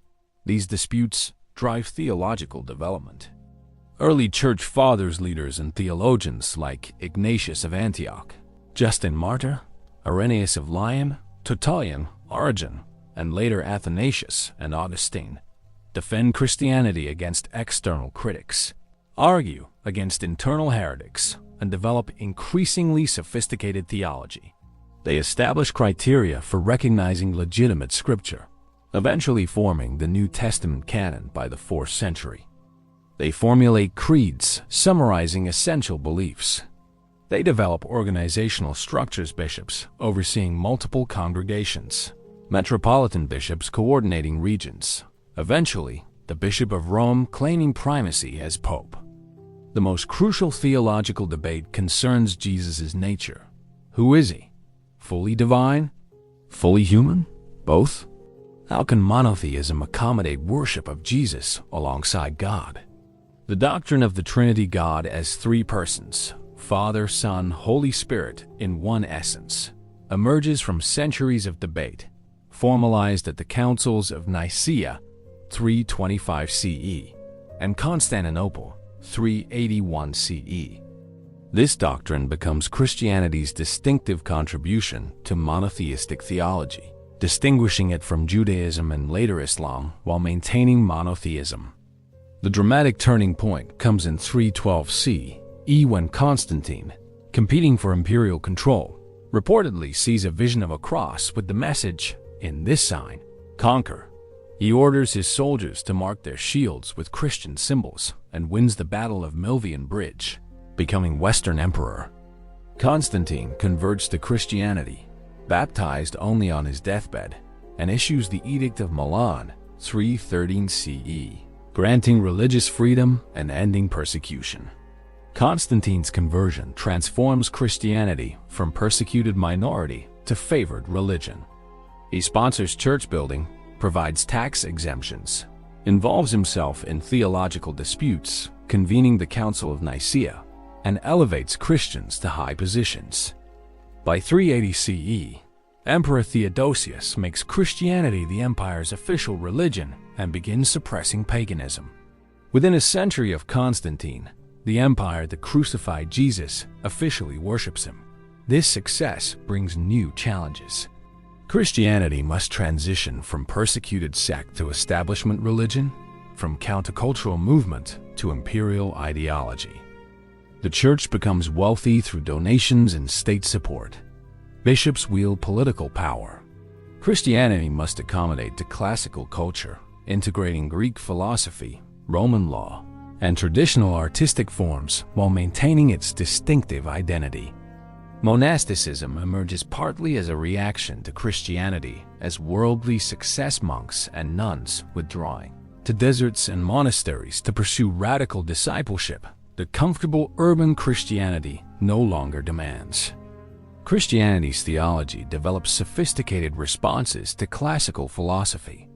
These disputes drive theological development. Early church fathers, leaders, and theologians like Ignatius of Antioch, Justin Martyr, Irenaeus of Lyon, Tertullian, Origen, and later Athanasius and Augustine defend Christianity against external critics, argue against internal heretics, and develop increasingly sophisticated theology. They establish criteria for recognizing legitimate scripture, eventually forming the New Testament canon by the 4th century. They formulate creeds summarizing essential beliefs. They develop organizational structures, bishops overseeing multiple congregations, metropolitan bishops coordinating regions, eventually the Bishop of Rome claiming primacy as Pope. The most crucial theological debate concerns Jesus' nature. Who is he? Fully divine? Fully human? Both? How can monotheism accommodate worship of Jesus alongside God? The doctrine of the Trinity, God as three persons, Father, Son, Holy Spirit in one essence, emerges from centuries of debate, formalized at the councils of Nicaea 325 CE and Constantinople 381 CE. This doctrine becomes Christianity's distinctive contribution to monotheistic theology, distinguishing it from Judaism and later Islam while maintaining monotheism. The dramatic turning point comes in 312 CE when Constantine, competing for imperial control, reportedly sees a vision of a cross with the message, "In this sign, conquer." He orders his soldiers to mark their shields with Christian symbols and wins the Battle of Milvian Bridge, becoming Western Emperor. Constantine converts to Christianity, baptized only on his deathbed, and issues the Edict of Milan 313 CE, granting religious freedom and ending persecution. Constantine's conversion transforms Christianity from persecuted minority to favored religion. He sponsors church building, provides tax exemptions, involves himself in theological disputes, convening the Council of Nicaea, and elevates Christians to high positions. By 380 CE, Emperor Theodosius makes Christianity the empire's official religion and begins suppressing paganism. Within a century of Constantine, the empire that crucified Jesus officially worships him. This success brings new challenges. Christianity must transition from persecuted sect to establishment religion, from countercultural movement to imperial ideology. The church becomes wealthy through donations and state support. Bishops wield political power. Christianity must accommodate to classical culture, integrating Greek philosophy, Roman law, and traditional artistic forms while maintaining its distinctive identity. Monasticism emerges partly as a reaction to Christianity, as worldly success monks and nuns withdrawing to deserts and monasteries to pursue radical discipleship that comfortable urban Christianity no longer demands. Christianity's theology develops sophisticated responses to classical philosophy.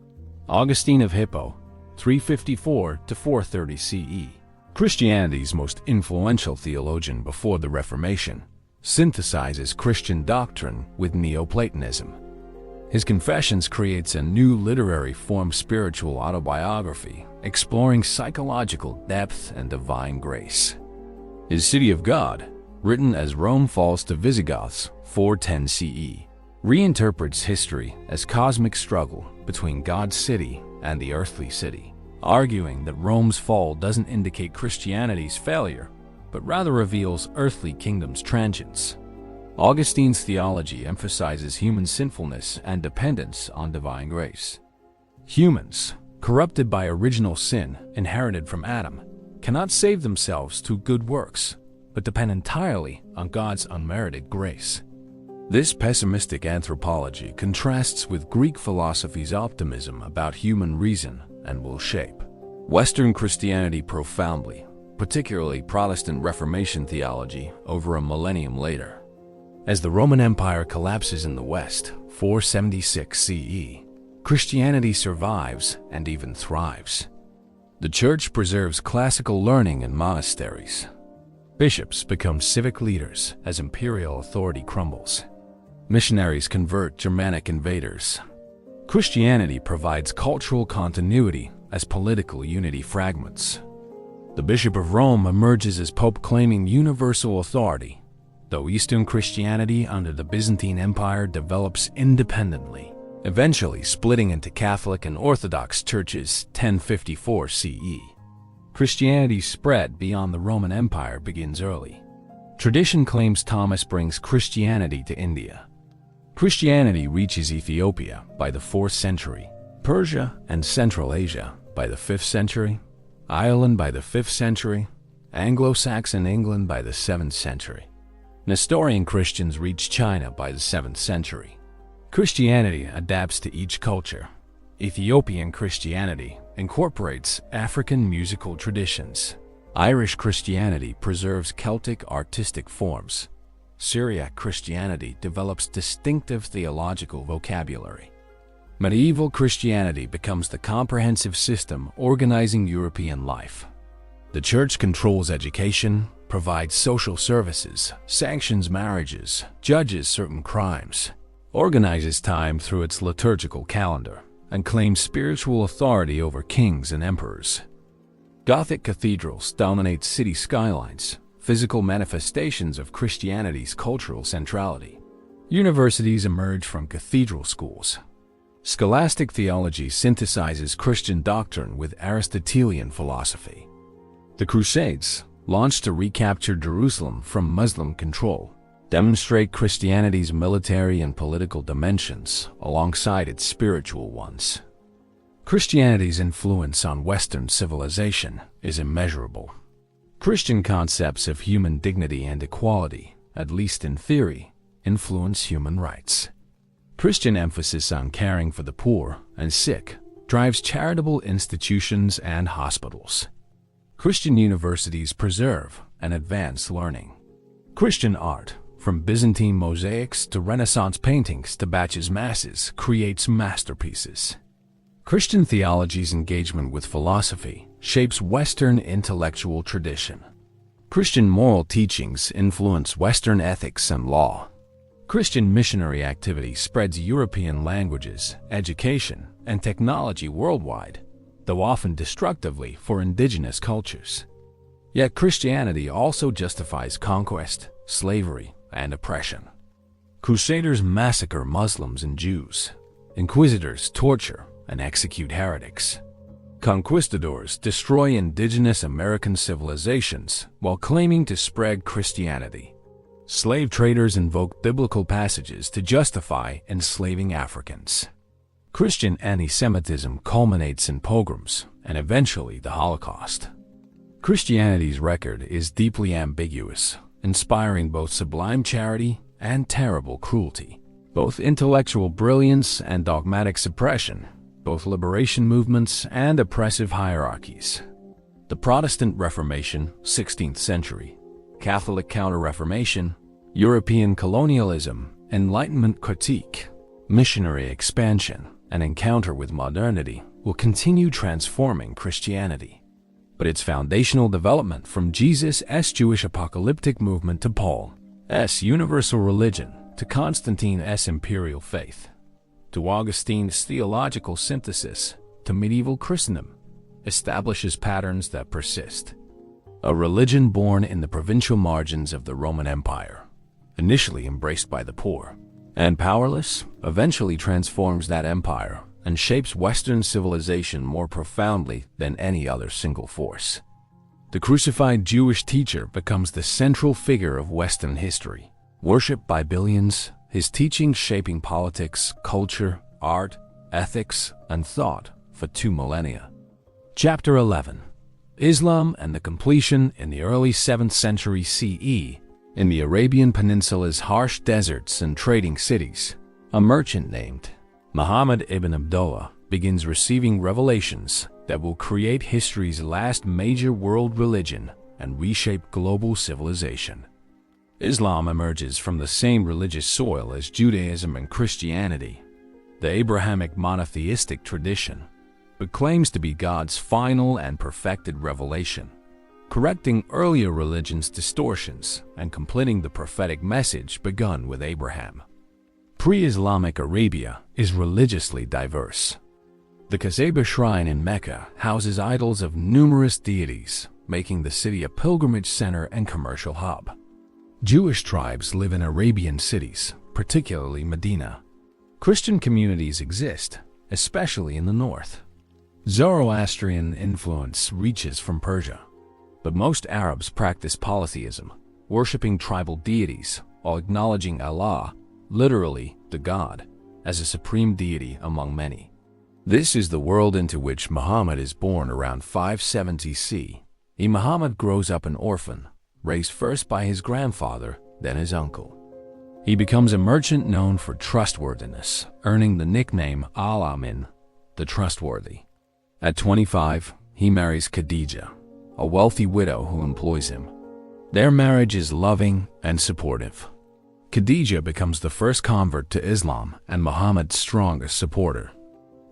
Augustine of Hippo, 354 to 430 CE, Christianity's most influential theologian before the Reformation, synthesizes Christian doctrine with Neoplatonism. His Confessions creates a new literary form, spiritual autobiography, exploring psychological depth and divine grace. His City of God, written as Rome falls to Visigoths, 410 CE, reinterprets history as cosmic struggle between God's city and the earthly city, arguing that Rome's fall doesn't indicate Christianity's failure, but rather reveals earthly kingdom's transience. Augustine's theology emphasizes human sinfulness and dependence on divine grace. Humans, corrupted by original sin inherited from Adam, cannot save themselves through good works, but depend entirely on God's unmerited grace. This pessimistic anthropology contrasts with Greek philosophy's optimism about human reason and will shape Western Christianity profoundly, particularly Protestant Reformation theology, over a millennium later. As the Roman Empire collapses in the West, 476 CE, Christianity survives and even thrives. The Church preserves classical learning in monasteries. Bishops become civic leaders as imperial authority crumbles. Missionaries convert Germanic invaders. Christianity provides cultural continuity as political unity fragments. The Bishop of Rome emerges as Pope, claiming universal authority, though Eastern Christianity under the Byzantine Empire develops independently, eventually splitting into Catholic and Orthodox churches 1054 CE. Christianity's spread beyond the Roman Empire begins early. Tradition claims Thomas brings Christianity to India. Christianity reaches Ethiopia by the 4th century, Persia and Central Asia by the 5th century, Ireland by the 5th century, Anglo-Saxon England by the 7th century. Nestorian Christians reach China by the 7th century. Christianity adapts to each culture. Ethiopian Christianity incorporates African musical traditions. Irish Christianity preserves Celtic artistic forms. Syriac Christianity develops distinctive theological vocabulary. Medieval Christianity becomes the comprehensive system organizing European life. The Church controls education, provides social services, sanctions marriages, judges certain crimes, organizes time through its liturgical calendar, and claims spiritual authority over kings and emperors. Gothic cathedrals dominate city skylines, physical manifestations of Christianity's cultural centrality. Universities emerge from cathedral schools. Scholastic theology synthesizes Christian doctrine with Aristotelian philosophy. The Crusades, launched to recapture Jerusalem from Muslim control, demonstrate Christianity's military and political dimensions alongside its spiritual ones. Christianity's influence on Western civilization is immeasurable. Christian concepts of human dignity and equality, at least in theory, influence human rights. Christian emphasis on caring for the poor and sick drives charitable institutions and hospitals. Christian universities preserve and advance learning. Christian art, from Byzantine mosaics to Renaissance paintings to Bach's masses, creates masterpieces. Christian theology's engagement with philosophy shapes Western intellectual tradition. Christian moral teachings influence Western ethics and law. Christian missionary activity spreads European languages, education, and technology worldwide, though often destructively for indigenous cultures. Yet Christianity also justifies conquest, slavery, and oppression. Crusaders massacre Muslims and Jews. Inquisitors torture and execute heretics. Conquistadors destroy indigenous American civilizations while claiming to spread Christianity. Slave traders invoke biblical passages to justify enslaving Africans. Christian anti-Semitism culminates in pogroms and eventually the Holocaust. Christianity's record is deeply ambiguous, inspiring both sublime charity and terrible cruelty, both intellectual brilliance and dogmatic suppression, both liberation movements and oppressive hierarchies. The Protestant Reformation, 16th century, Catholic Counter-Reformation, European colonialism, Enlightenment critique, missionary expansion, and encounter with modernity will continue transforming Christianity. But its foundational development from Jesus' Jewish apocalyptic movement to Paul's universal religion to Constantine's imperial faith, to Augustine's theological synthesis to medieval Christendom, establishes patterns that persist. A religion born in the provincial margins of the Roman Empire, initially embraced by the poor and powerless, eventually transforms that empire and shapes Western civilization more profoundly than any other single force. The crucified Jewish teacher becomes the central figure of Western history. Worshipped by billions, his teachings shaping politics, culture, art, ethics, and thought for 2 millennia. Chapter 11. Islam and the completion in the early 7th century CE. In the Arabian Peninsula's harsh deserts and trading cities, a merchant named Muhammad ibn Abdullah begins receiving revelations that will create history's last major world religion and reshape global civilization. Islam emerges from the same religious soil as Judaism and Christianity, the Abrahamic monotheistic tradition, but claims to be God's final and perfected revelation, correcting earlier religions' distortions and completing the prophetic message begun with Abraham. Pre-Islamic Arabia is religiously diverse. The Qafzeh shrine in Mecca houses idols of numerous deities, making the city a pilgrimage center and commercial hub. Jewish tribes live in Arabian cities, particularly Medina. Christian communities exist, especially in the north. Zoroastrian influence reaches from Persia, but most Arabs practice polytheism, worshipping tribal deities while acknowledging Allah, literally the God, as a supreme deity among many. This is the world into which Muhammad is born around 570 CE. Muhammad grows up an orphan, raised first by his grandfather, then his uncle. He becomes a merchant known for trustworthiness, earning the nickname Al-Amin, the trustworthy. At 25, he marries Khadija, a wealthy widow who employs him. Their marriage is loving and supportive. Khadija becomes the first convert to Islam and Muhammad's strongest supporter.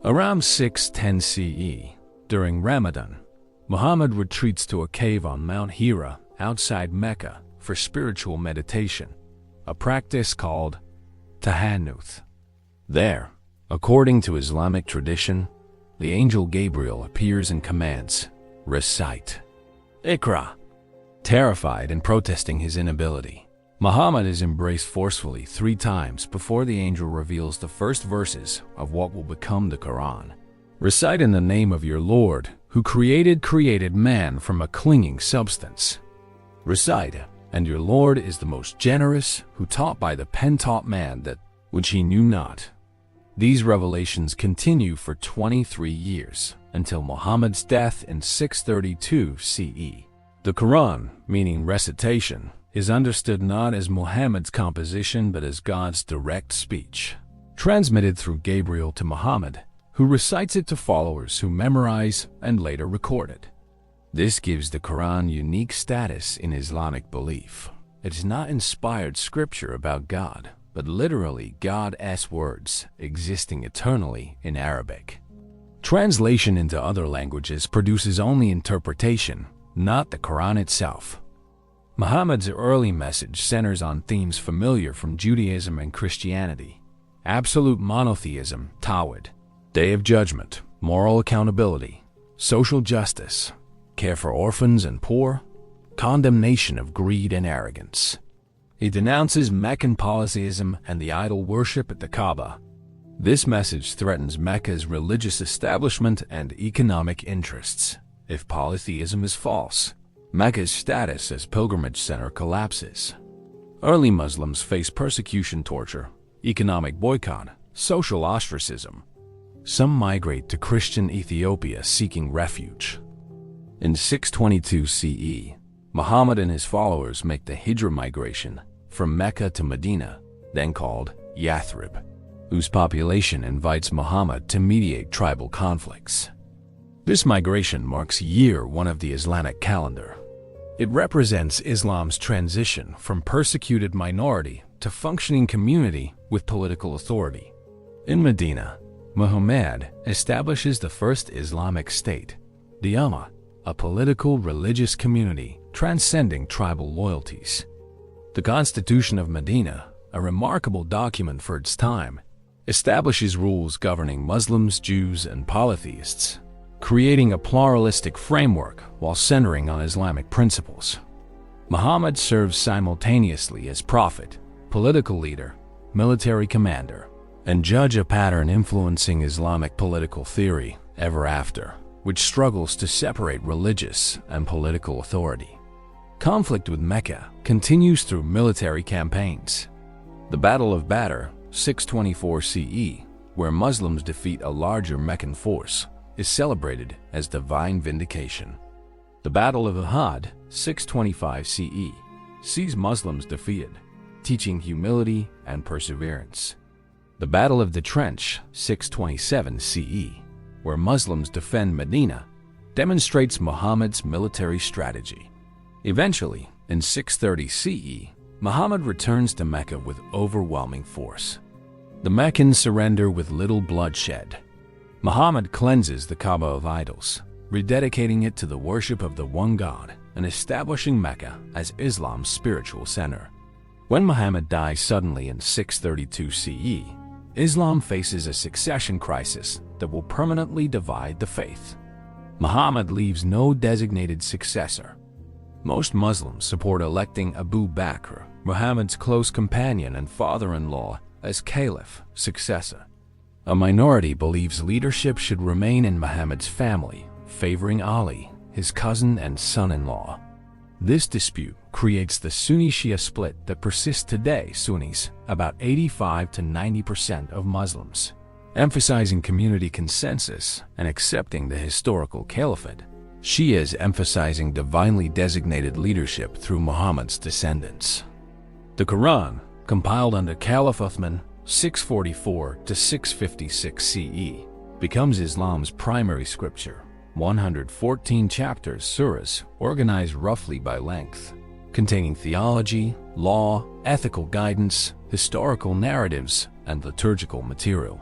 Around 610 CE, during Ramadan, Muhammad retreats to a cave on Mount Hira outside Mecca for spiritual meditation, a practice called tahannuth. There, according to Islamic tradition, the angel Gabriel appears and commands, "Recite, Iqra." Terrified and protesting his inability, Muhammad is embraced forcefully 3 times before the angel reveals the first verses of what will become the Quran. "Recite in the name of your Lord, who created man from a clinging substance. Recite, and your Lord is the most generous, who taught by the pen taught man that which he knew not." These revelations continue for 23 years, until Muhammad's death in 632 CE. The Quran, meaning recitation, is understood not as Muhammad's composition but as God's direct speech, transmitted through Gabriel to Muhammad, who recites it to followers who memorize and later record it. This gives the Quran unique status in Islamic belief. It is not inspired scripture about God, but literally God's words existing eternally in Arabic. Translation into other languages produces only interpretation, not the Quran itself. Muhammad's early message centers on themes familiar from Judaism and Christianity: absolute monotheism, Tawhid, Day of Judgment, moral accountability, social justice, care for orphans and poor, condemnation of greed and arrogance. He denounces Meccan polytheism and the idol worship at the Kaaba. This message threatens Mecca's religious establishment and economic interests. If polytheism is false, Mecca's status as pilgrimage center collapses. Early Muslims face persecution, torture, economic boycott, social ostracism. Some migrate to Christian Ethiopia seeking refuge. In 622 CE, Muhammad and his followers make the Hijra migration from Mecca to Medina, then called Yathrib, whose population invites Muhammad to mediate tribal conflicts. This migration marks year 1 of the Islamic calendar. It represents Islam's transition from persecuted minority to functioning community with political authority. In Medina, Muhammad establishes the first Islamic state, the Ummah, a political religious community transcending tribal loyalties. The Constitution of Medina, a remarkable document for its time, establishes rules governing Muslims, Jews, and polytheists, creating a pluralistic framework while centering on Islamic principles. Muhammad serves simultaneously as prophet, political leader, military commander, and judge, a pattern influencing Islamic political theory ever after, which struggles to separate religious and political authority. Conflict with Mecca continues through military campaigns. The Battle of Badr, 624 CE, where Muslims defeat a larger Meccan force, is celebrated as divine vindication. The Battle of Uhud, 625 CE, sees Muslims defeated, teaching humility and perseverance. The Battle of the Trench, 627 CE, where Muslims defend Medina, demonstrates Muhammad's military strategy. Eventually, in 630 CE, Muhammad returns to Mecca with overwhelming force. The Meccans surrender with little bloodshed. Muhammad cleanses the Kaaba of idols, rededicating it to the worship of the one God and establishing Mecca as Islam's spiritual center. When Muhammad dies suddenly in 632 CE, Islam faces a succession crisis that will permanently divide the faith. Muhammad leaves no designated successor. Most Muslims support electing Abu Bakr, Muhammad's close companion and father-in-law, as caliph successor. A minority believes leadership should remain in Muhammad's family, favoring Ali, his cousin and son-in-law. This dispute creates the Sunni-Shia split that persists today. Sunnis, about 85 to 90% of Muslims, emphasizing community consensus and accepting the historical caliphate. Shias emphasizing divinely designated leadership through Muhammad's descendants. The Quran, compiled under Caliph Uthman, 644 to 656 CE, becomes Islam's primary scripture. 114 chapters, surahs, organized roughly by length, containing theology, law, ethical guidance, historical narratives, and liturgical material.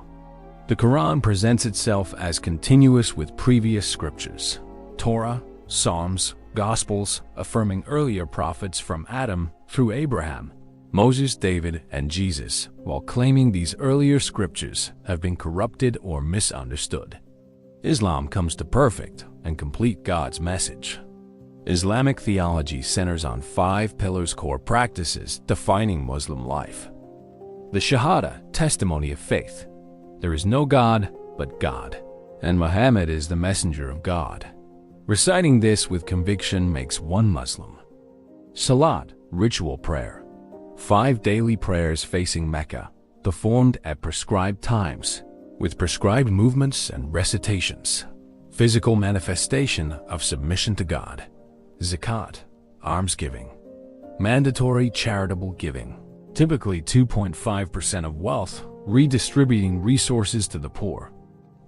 The Quran presents itself as continuous with previous scriptures, Torah, Psalms, Gospels, affirming earlier prophets from Adam through Abraham, Moses, David, and Jesus, while claiming these earlier scriptures have been corrupted or misunderstood. Islam comes to perfect and complete God's message. Islamic theology centers on 5 pillars, core practices defining Muslim life. The Shahada, testimony of faith. There is no God but God, and Muhammad is the messenger of God. Reciting this with conviction makes one Muslim. Salat, ritual prayer. 5 daily prayers facing Mecca, performed at prescribed times, with prescribed movements and recitations. Physical manifestation of submission to God. Zakat, almsgiving. Mandatory charitable giving, typically 2.5% of wealth, redistributing resources to the poor.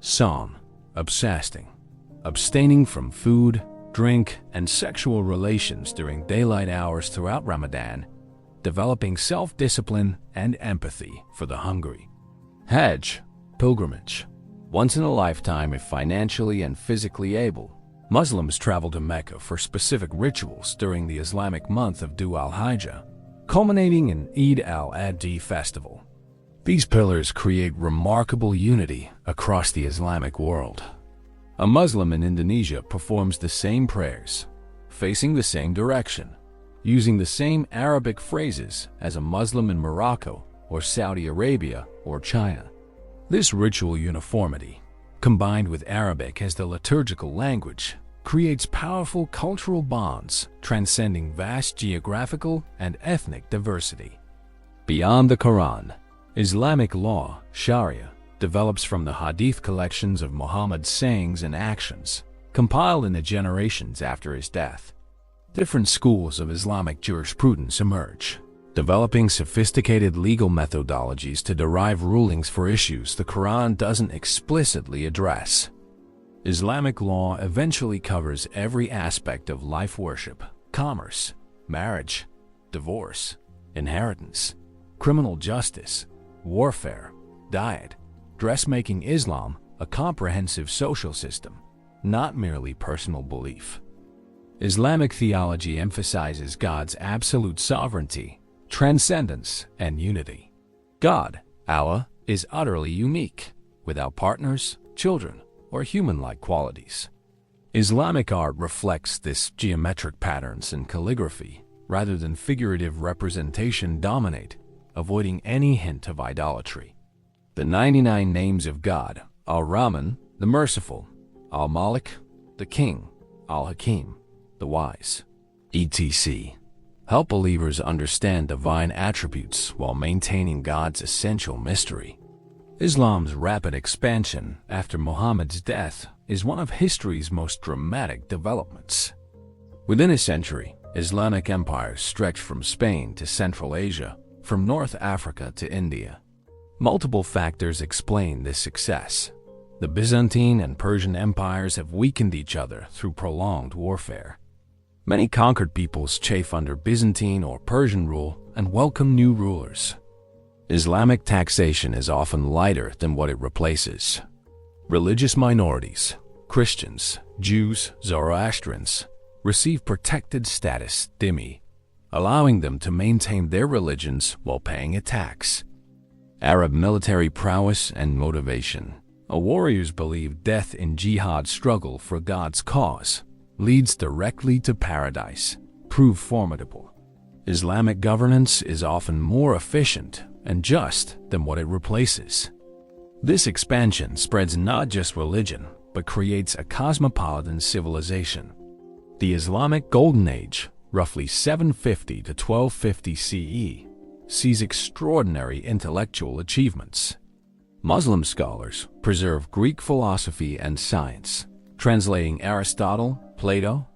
Psalm, abstaining from food, drink, and sexual relations during daylight hours throughout Ramadan, developing self-discipline and empathy for the hungry. Hajj, pilgrimage. Once in a lifetime, if financially and physically able, Muslims travel to Mecca for specific rituals during the Islamic month of Dhu al-Hijjah, culminating in Eid al-Adha festival. These pillars create remarkable unity across the Islamic world. A Muslim in Indonesia performs the same prayers, facing the same direction, using the same Arabic phrases as a Muslim in Morocco or Saudi Arabia or China. This ritual uniformity, combined with Arabic as the liturgical language, creates powerful cultural bonds transcending vast geographical and ethnic diversity. Beyond the Quran, Islamic law, Sharia, develops from the hadith collections of Muhammad's sayings and actions, compiled in the generations after his death. Different schools of Islamic jurisprudence emerge, developing sophisticated legal methodologies to derive rulings for issues the Quran doesn't explicitly address. Islamic law eventually covers every aspect of life worship, commerce, marriage, divorce, inheritance, criminal justice, warfare, diet, dressmaking. Islam, a comprehensive social system, not merely personal belief. Islamic theology emphasizes God's absolute sovereignty, transcendence, and unity. God, Allah, is utterly unique, without partners, children, or human-like qualities. Islamic art reflects this geometric patterns and calligraphy, rather than figurative representation dominate, avoiding any hint of idolatry. The 99 names of God, Al-Rahman, the Merciful, Al-Malik, the King, Al-Hakim, the Wise, etc., help believers understand divine attributes while maintaining God's essential mystery. Islam's rapid expansion after Muhammad's death is one of history's most dramatic developments. Within a century, Islamic empires stretched from Spain to Central Asia, from North Africa to India. Multiple factors explain this success. The Byzantine and Persian empires have weakened each other through prolonged warfare. Many conquered peoples chafe under Byzantine or Persian rule and welcome new rulers. Islamic taxation is often lighter than what it replaces. Religious minorities, Christians, Jews, Zoroastrians, receive protected status dhimmi, allowing them to maintain their religions while paying a tax. Arab military prowess and motivation. Warriors believe death in jihad struggle for God's cause leads directly to paradise, prove formidable. Islamic governance is often more efficient and just than what it replaces. This expansion spreads not just religion, but creates a cosmopolitan civilization. The Islamic Golden Age, roughly 750 to 1250 CE, sees extraordinary intellectual achievements. Muslim scholars preserve Greek philosophy and science, translating Aristotle, Plato,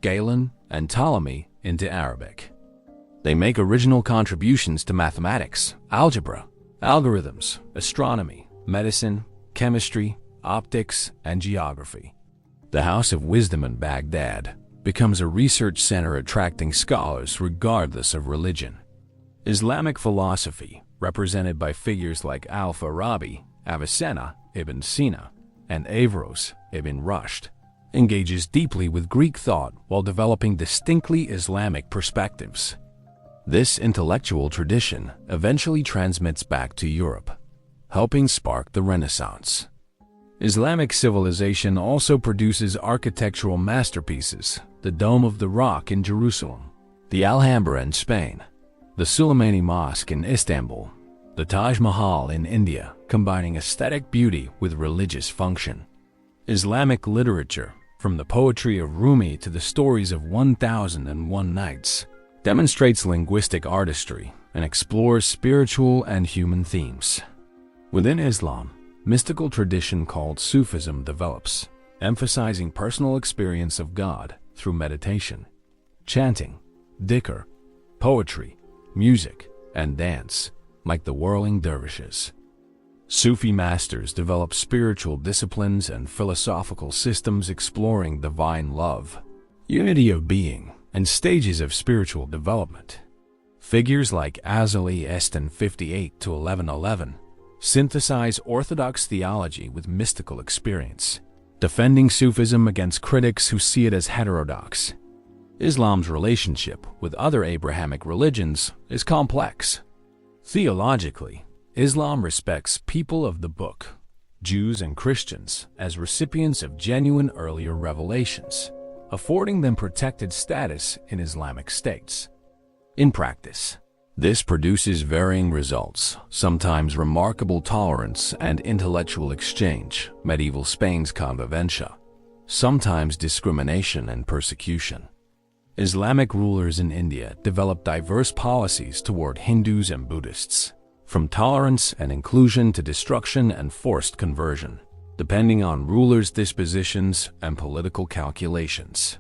Galen, and Ptolemy into Arabic. They make original contributions to mathematics, algebra, algorithms, astronomy, medicine, chemistry, optics, and geography. The House of Wisdom in Baghdad becomes a research center attracting scholars regardless of religion. Islamic philosophy, represented by figures like Al-Farabi, Avicenna, Ibn Sina, and Averroes, Ibn Rushd, engages deeply with Greek thought while developing distinctly Islamic perspectives. This intellectual tradition eventually transmits back to Europe, helping spark the Renaissance. Islamic civilization also produces architectural masterpieces, the Dome of the Rock in Jerusalem, the Alhambra in Spain, the Suleimani Mosque in Istanbul, the Taj Mahal in India, combining aesthetic beauty with religious function. Islamic literature, from the poetry of Rumi to the stories of 1001 Nights, demonstrates linguistic artistry and explores spiritual and human themes. Within Islam, mystical tradition called Sufism develops, emphasizing personal experience of God through meditation, chanting, dhikr, poetry, music, and dance, like the whirling dervishes. Sufi masters develop spiritual disciplines and philosophical systems exploring divine love, unity of being, and stages of spiritual development. Figures like Azali Estin 58 to 1111 synthesize orthodox theology with mystical experience, defending Sufism against critics who see it as heterodox. Islam's relationship with other Abrahamic religions is complex. Theologically, Islam respects people of the book, Jews and Christians, as recipients of genuine earlier revelations, affording them protected status in Islamic states. In practice, this produces varying results, sometimes remarkable tolerance and intellectual exchange, medieval Spain's convivencia, sometimes discrimination and persecution. Islamic rulers in India developed diverse policies toward Hindus and Buddhists, from tolerance and inclusion to destruction and forced conversion, depending on rulers' dispositions and political calculations.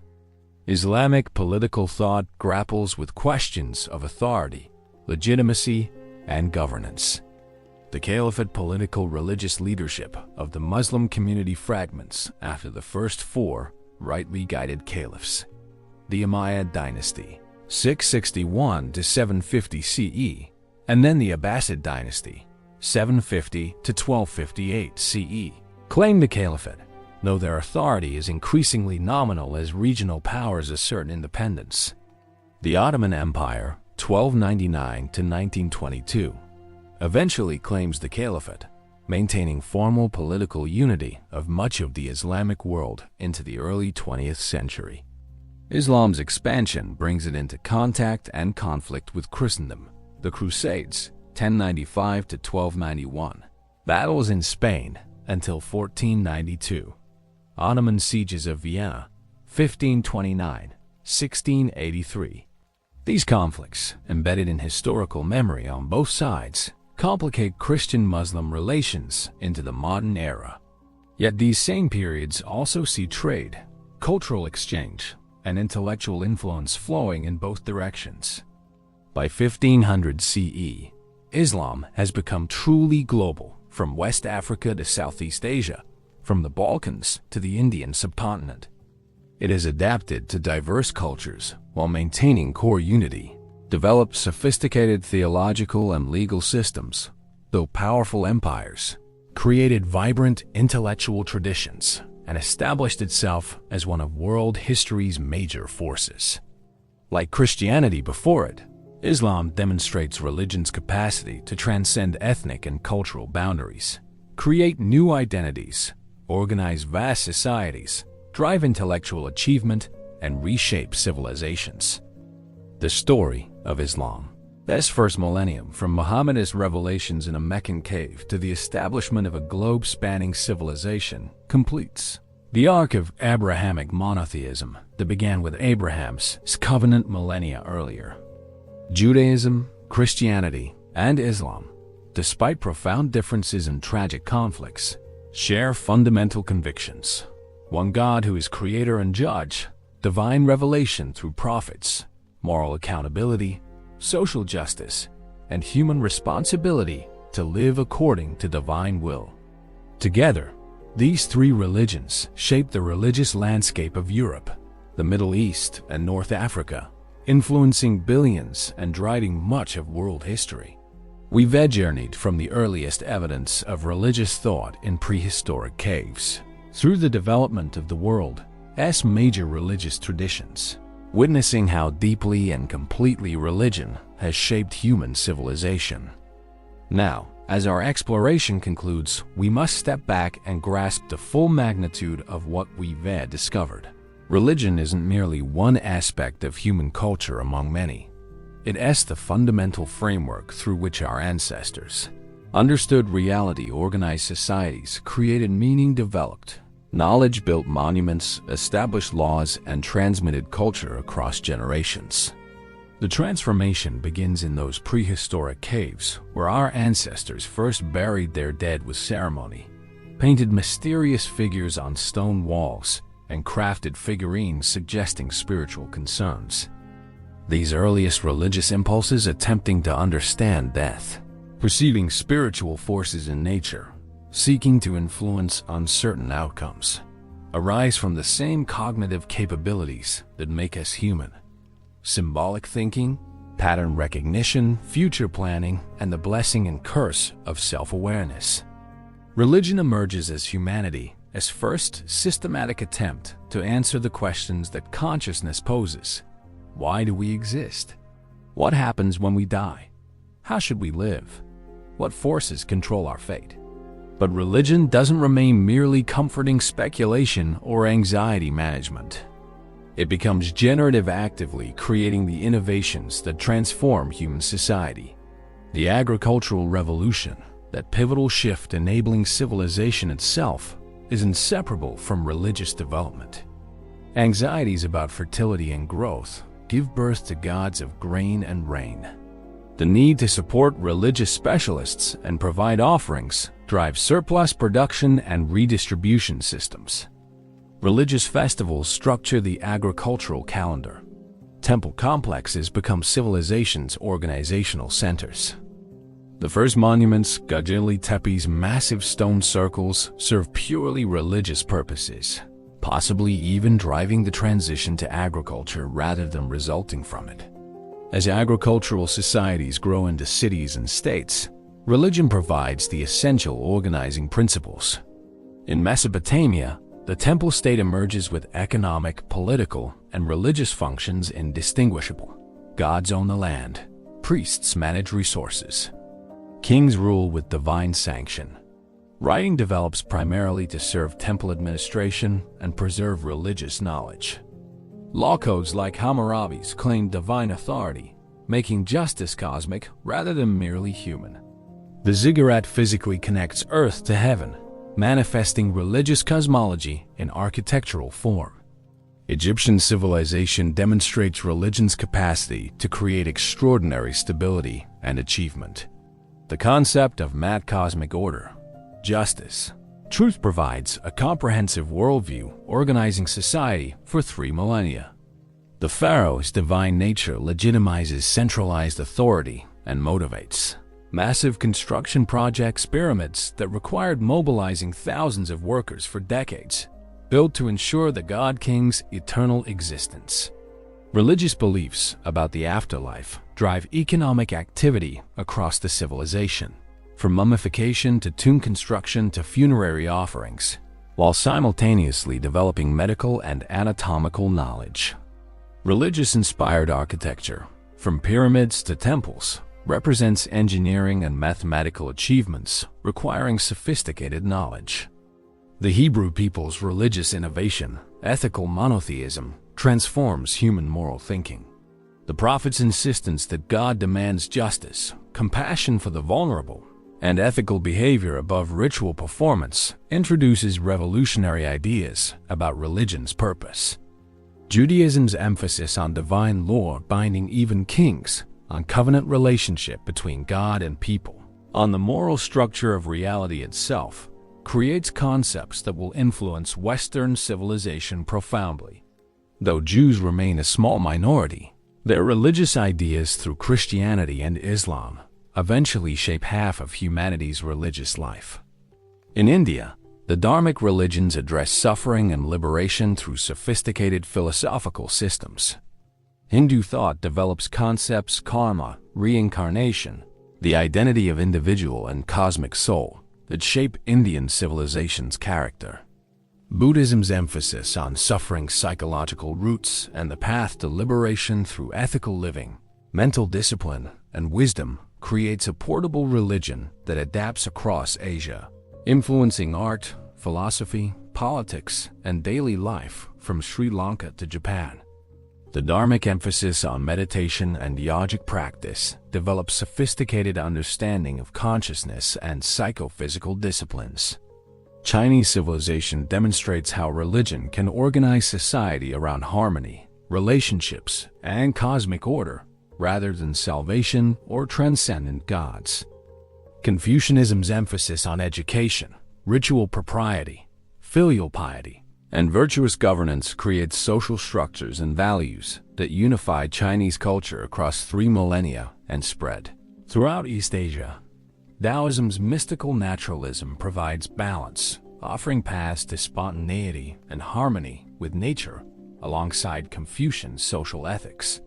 Islamic political thought grapples with questions of authority, legitimacy, and governance. The Caliphate political religious leadership of the Muslim community fragments after the first four rightly guided caliphs. The Umayyad dynasty, 661 to 750 CE, and then the Abbasid dynasty, 750 to 1258 CE, claim the caliphate, though their authority is increasingly nominal as regional powers assert independence. The Ottoman Empire, 1299 to 1922, eventually claims the caliphate, maintaining formal political unity of much of the Islamic world into the early 20th century. Islam's expansion brings it into contact and conflict with Christendom. The Crusades, 1095 to 1291, battles in Spain until 1492, Ottoman sieges of Vienna, 1529, 1683. These conflicts, embedded in historical memory on both sides, complicate Christian-Muslim relations into the modern era. Yet these same periods also see trade, cultural exchange, and intellectual influence flowing in both directions. By 1500 CE, Islam has become truly global, from West Africa to Southeast Asia, from the Balkans to the Indian subcontinent. It has adapted to diverse cultures while maintaining core unity, developed sophisticated theological and legal systems, though powerful empires, created vibrant intellectual traditions, and established itself as one of world history's major forces. Like Christianity before it, Islam demonstrates religion's capacity to transcend ethnic and cultural boundaries, create new identities, organize vast societies, drive intellectual achievement, and reshape civilizations. The story of Islam's first millennium, from Muhammad's revelations in a Meccan cave to the establishment of a globe-spanning civilization, completes the arc of Abrahamic monotheism that began with Abraham's covenant millennia earlier. Judaism, Christianity, and Islam, despite profound differences and tragic conflicts, share fundamental convictions: one God who is creator and judge, divine revelation through prophets, moral accountability, social justice, and human responsibility to live according to divine will. Together, these three religions shape the religious landscape of Europe, the Middle East, and North Africa, influencing billions and driving much of world history. We've journeyed from the earliest evidence of religious thought in prehistoric caves, through the development of the world's major religious traditions, witnessing how deeply and completely religion has shaped human civilization. Now, as our exploration concludes, we must step back and grasp the full magnitude of what we've discovered. Religion isn't merely one aspect of human culture among many. It's the fundamental framework through which our ancestors understood reality, organized societies, created meaning, developed knowledge, built monuments, established laws, and transmitted culture across generations. The transformation begins in those prehistoric caves where our ancestors first buried their dead with ceremony, painted mysterious figures on stone walls, and crafted figurines suggesting spiritual concerns. These earliest religious impulses attempting to understand death, perceiving spiritual forces in nature, seeking to influence uncertain outcomes, arise from the same cognitive capabilities that make us human: symbolic thinking, pattern recognition, future planning, and the blessing and curse of self-awareness. Religion emerges as humanity's first systematic attempt to answer the questions that consciousness poses. Why do we exist? What happens when we die? How should we live? What forces control our fate? But religion doesn't remain merely comforting speculation or anxiety management. It becomes generative, actively creating the innovations that transform human society. The agricultural revolution, that pivotal shift enabling civilization itself, is inseparable from religious development. Anxieties about fertility and growth give birth to gods of grain and rain. The need to support religious specialists and provide offerings drives surplus production and redistribution systems. Religious festivals structure the agricultural calendar. Temple complexes become civilization's organizational centers. The first monuments, Göbekli Tepe's massive stone circles, serve purely religious purposes, possibly even driving the transition to agriculture rather than resulting from it. As agricultural societies grow into cities and states, religion provides the essential organizing principles. In Mesopotamia, the temple state emerges with economic, political, and religious functions indistinguishable. Gods own the land, priests manage resources. Kings rule with divine sanction. Writing develops primarily to serve temple administration and preserve religious knowledge. Law codes like Hammurabi's claim divine authority, making justice cosmic rather than merely human. The ziggurat physically connects earth to heaven, manifesting religious cosmology in architectural form. Egyptian civilization demonstrates religion's capacity to create extraordinary stability and achievement. The concept of mad cosmic order, justice, truth provides a comprehensive worldview organizing society for 3 millennia. The pharaoh's divine nature legitimizes centralized authority and motivates massive construction projects, pyramids that required mobilizing thousands of workers for decades, built to ensure the god king's eternal existence. Religious beliefs about the afterlife drive economic activity across the civilization, from mummification to tomb construction to funerary offerings, while simultaneously developing medical and anatomical knowledge. Religious-inspired architecture, from pyramids to temples, represents engineering and mathematical achievements requiring sophisticated knowledge. The Hebrew people's religious innovation, ethical monotheism, transforms human moral thinking. The prophet's insistence that God demands justice, compassion for the vulnerable, and ethical behavior above ritual performance introduces revolutionary ideas about religion's purpose. Judaism's emphasis on divine law binding even kings, on covenant relationship between God and people, on the moral structure of reality itself, creates concepts that will influence Western civilization profoundly. Though Jews remain a small minority, their religious ideas through Christianity and Islam eventually shape half of humanity's religious life. In India, the Dharmic religions address suffering and liberation through sophisticated philosophical systems. Hindu thought develops concepts karma, reincarnation, the identity of individual and cosmic soul that shape Indian civilization's character. Buddhism's emphasis on suffering psychological roots and the path to liberation through ethical living, mental discipline, and wisdom creates a portable religion that adapts across Asia, influencing art, philosophy, politics, and daily life from Sri Lanka to Japan. The Dharmic emphasis on meditation and yogic practice develops sophisticated understanding of consciousness and psychophysical disciplines. Chinese civilization demonstrates how religion can organize society around harmony, relationships, and cosmic order, rather than salvation or transcendent gods. Confucianism's emphasis on education, ritual propriety, filial piety, and virtuous governance creates social structures and values that unify Chinese culture across 3 millennia and spread throughout East Asia. Taoism's mystical naturalism provides balance, offering paths to spontaneity and harmony with nature, alongside Confucian social ethics.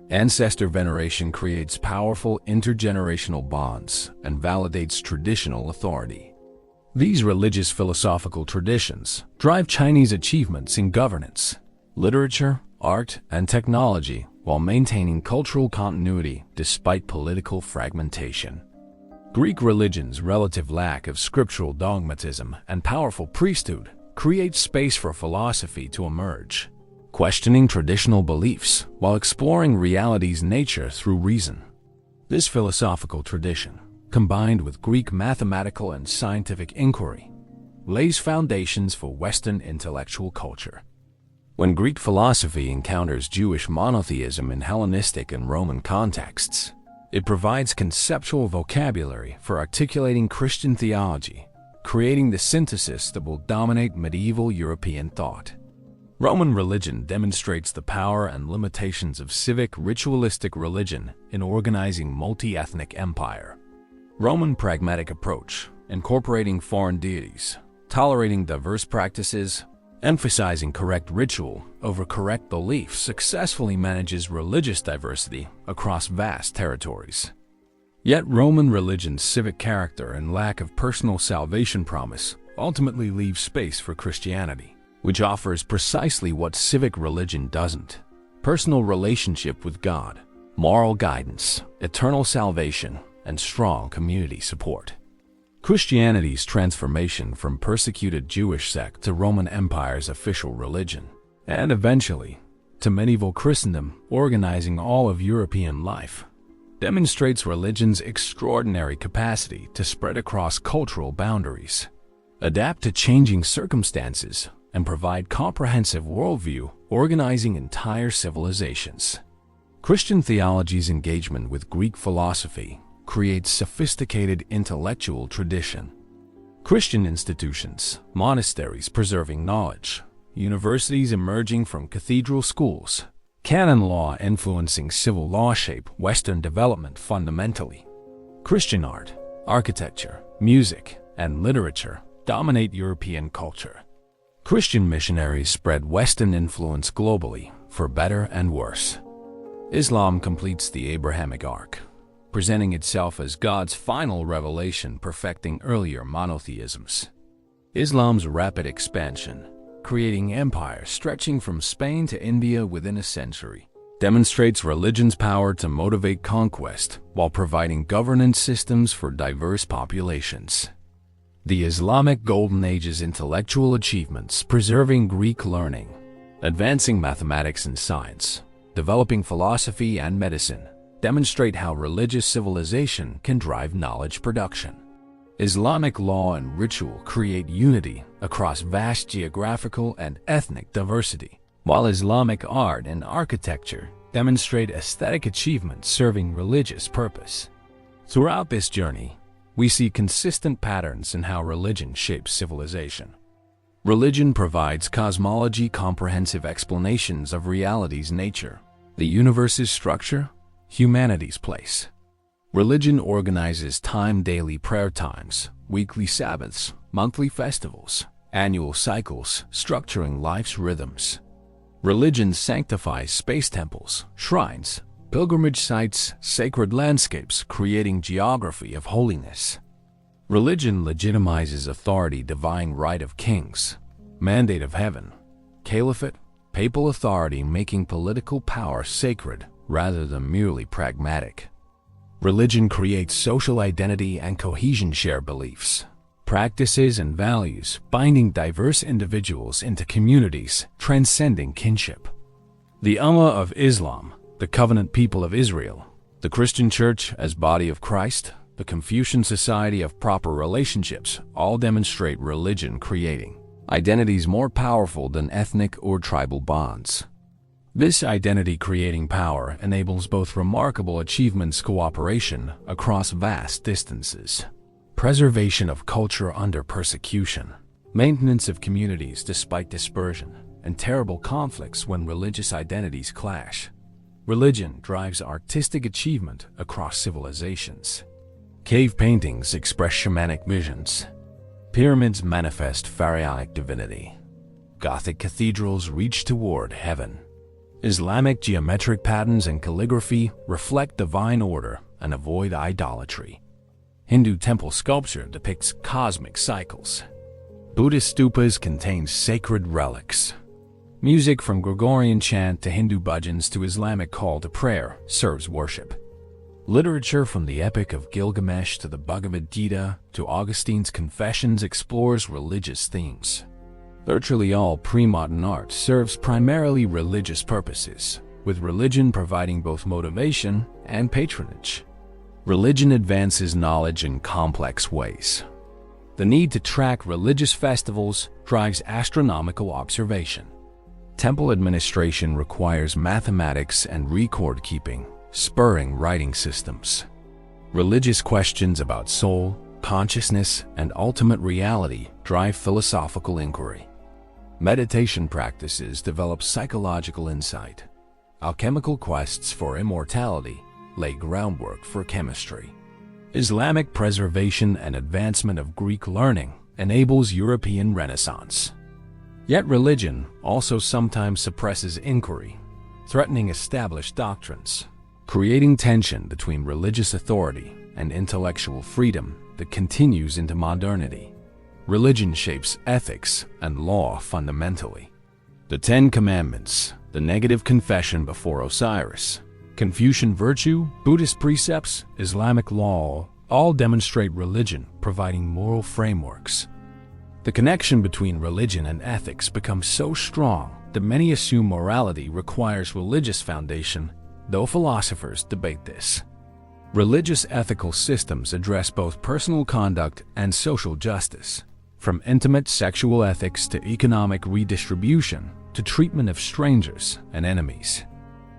Ancestor veneration creates powerful intergenerational bonds and validates traditional authority. These religious philosophical traditions drive Chinese achievements in governance, literature, art, and technology while maintaining cultural continuity despite political fragmentation. Greek religion's relative lack of scriptural dogmatism and powerful priesthood creates space for philosophy to emerge, questioning traditional beliefs while exploring reality's nature through reason. This philosophical tradition, combined with Greek mathematical and scientific inquiry, lays foundations for Western intellectual culture. When Greek philosophy encounters Jewish monotheism in Hellenistic and Roman contexts, It provides conceptual vocabulary for articulating Christian theology, creating the synthesis that will dominate medieval European thought. Roman religion demonstrates the power and limitations of civic ritualistic religion in organizing multi-ethnic empire. Roman pragmatic approach, incorporating foreign deities, tolerating diverse practices, emphasizing correct ritual over correct belief, successfully manages religious diversity across vast territories. Yet Roman religion's civic character and lack of personal salvation promise ultimately leave space for Christianity, which offers precisely what civic religion doesn't: personal relationship with God, moral guidance, eternal salvation, and strong community support. Christianity's transformation from persecuted Jewish sect to Roman Empire's official religion, and eventually to medieval Christendom organizing all of European life, demonstrates religion's extraordinary capacity to spread across cultural boundaries, adapt to changing circumstances, and provide comprehensive worldview, organizing entire civilizations. Christian theology's engagement with Greek philosophy creates sophisticated intellectual tradition. Christian institutions, monasteries preserving knowledge, universities emerging from cathedral schools, canon law influencing civil law shape Western development fundamentally. Christian art, architecture, music, and literature dominate European culture. Christian missionaries spread Western influence globally, for better and worse. Islam completes the Abrahamic arc, presenting itself as God's final revelation, perfecting earlier monotheisms. Islam's rapid expansion, creating empires stretching from Spain to India within a century, demonstrates religion's power to motivate conquest while providing governance systems for diverse populations. The Islamic Golden Age's intellectual achievements, preserving Greek learning, advancing mathematics and science, developing philosophy and medicine, demonstrate how religious civilization can drive knowledge production. Islamic law and ritual create unity across vast geographical and ethnic diversity, while Islamic art and architecture demonstrate aesthetic achievements serving religious purpose. Throughout this journey, we see consistent patterns in how religion shapes civilization. Religion provides cosmology, comprehensive explanations of reality's nature, the universe's structure, humanity's place. Religion organizes time, daily prayer times, weekly Sabbaths, monthly festivals, annual cycles, structuring life's rhythms. Religion sanctifies space temples, shrines, pilgrimage sites, sacred landscapes, creating geography of holiness. Religion legitimizes authority, divine right of kings, mandate of heaven, caliphate, papal authority, making political power sacred rather than merely pragmatic. Religion creates social identity and cohesion, share beliefs, practices, and values, binding diverse individuals into communities, transcending kinship. The Ummah of Islam, the covenant people of Israel, the Christian Church as body of Christ, the Confucian society of proper relationships, all demonstrate religion creating identities more powerful than ethnic or tribal bonds. This identity-creating power enables both remarkable achievements, cooperation across vast distances, preservation of culture under persecution, maintenance of communities despite dispersion, and terrible conflicts when religious identities clash. Religion drives artistic achievement across civilizations. Cave paintings express shamanic visions. Pyramids manifest pharaonic divinity. Gothic cathedrals reach toward heaven. Islamic geometric patterns and calligraphy reflect divine order and avoid idolatry. Hindu temple sculpture depicts cosmic cycles. Buddhist stupas contain sacred relics. Music from Gregorian chant to Hindu bhajans to Islamic call to prayer serves worship. Literature from the Epic of Gilgamesh to the Bhagavad Gita to Augustine's Confessions explores religious themes. Virtually all pre-modern art serves primarily religious purposes, with religion providing both motivation and patronage. Religion advances knowledge in complex ways. The need to track religious festivals drives astronomical observation. Temple administration requires mathematics and record keeping, spurring writing systems. Religious questions about soul, consciousness, and ultimate reality drive philosophical inquiry. Meditation practices develop psychological insight. Alchemical quests for immortality lay groundwork for chemistry. Islamic preservation and advancement of Greek learning enables European Renaissance. Yet religion also sometimes suppresses inquiry, threatening established doctrines, creating tension between religious authority and intellectual freedom that continues into modernity. Religion shapes ethics and law fundamentally. The Ten Commandments, the negative confession before Osiris, Confucian virtue, Buddhist precepts, Islamic law all demonstrate religion providing moral frameworks. The connection between religion and ethics becomes so strong that many assume morality requires religious foundation, though philosophers debate this. Religious ethical systems address both personal conduct and social justice, from intimate sexual ethics to economic redistribution to treatment of strangers and enemies.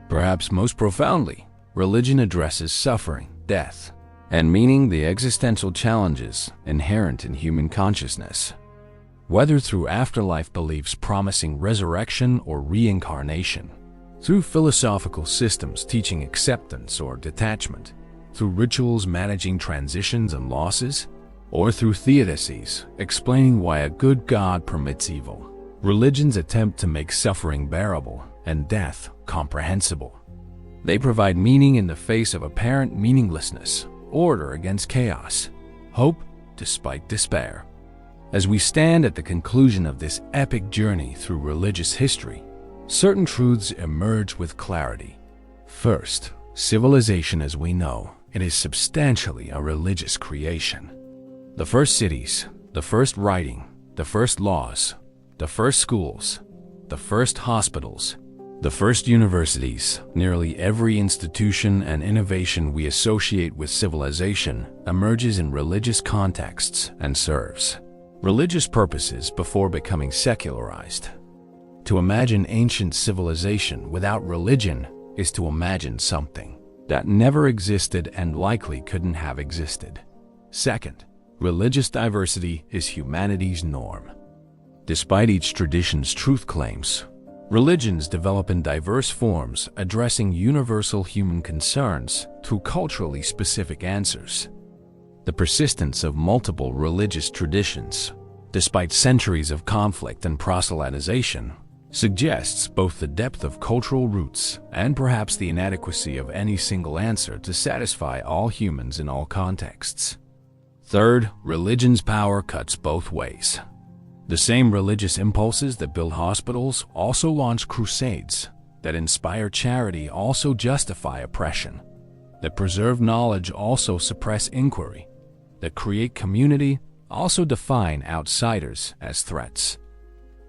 Perhaps most profoundly, religion addresses suffering, death, and meaning, the existential challenges inherent in human consciousness. Whether through afterlife beliefs promising resurrection or reincarnation, through philosophical systems teaching acceptance or detachment, through rituals managing transitions and losses, or through theodicies explaining why a good God permits evil, religions attempt to make suffering bearable and death comprehensible. They provide meaning in the face of apparent meaninglessness, order against chaos, hope despite despair. As we stand at the conclusion of this epic journey through religious history, certain truths emerge with clarity. First, civilization as we know it is substantially a religious creation. The first cities, the first writing, the first laws, the first schools, the first hospitals, the first universities, nearly every institution and innovation we associate with civilization emerges in religious contexts and serves religious purposes before becoming secularized. To imagine ancient civilization without religion is to imagine something that never existed and likely couldn't have existed. Second, religious diversity is humanity's norm. Despite each tradition's truth claims, religions develop in diverse forms addressing universal human concerns through culturally specific answers. The persistence of multiple religious traditions, despite centuries of conflict and proselytization, suggests both the depth of cultural roots and perhaps the inadequacy of any single answer to satisfy all humans in all contexts. Third, religion's power cuts both ways. The same religious impulses that build hospitals also launch crusades, that inspire charity also justify oppression, that preserve knowledge also suppress inquiry, that create community also define outsiders as threats.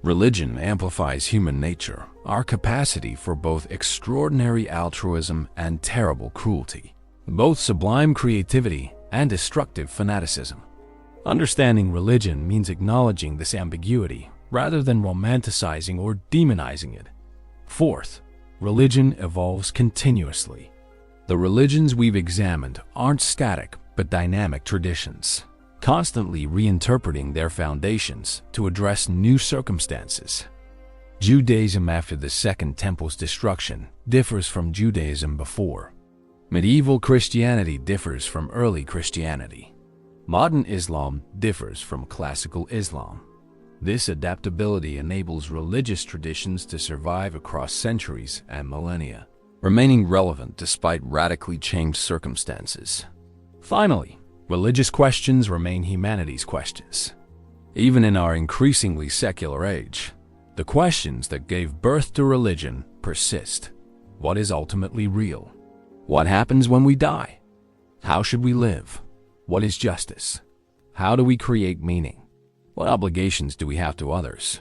Religion amplifies human nature, our capacity for both extraordinary altruism and terrible cruelty, both sublime creativity and destructive fanaticism. Understanding religion means acknowledging this ambiguity rather than romanticizing or demonizing it. Fourth, religion evolves continuously. The religions we've examined aren't static but dynamic traditions, constantly reinterpreting their foundations to address new circumstances. Judaism after the Second Temple's destruction differs from Judaism before. Medieval Christianity differs from early Christianity. Modern Islam differs from classical Islam. This adaptability enables religious traditions to survive across centuries and millennia, remaining relevant despite radically changed circumstances. Finally, religious questions remain humanity's questions. Even in our increasingly secular age, the questions that gave birth to religion persist. What is ultimately real? What happens when we die? How should we live? What is justice? How do we create meaning? What obligations do we have to others?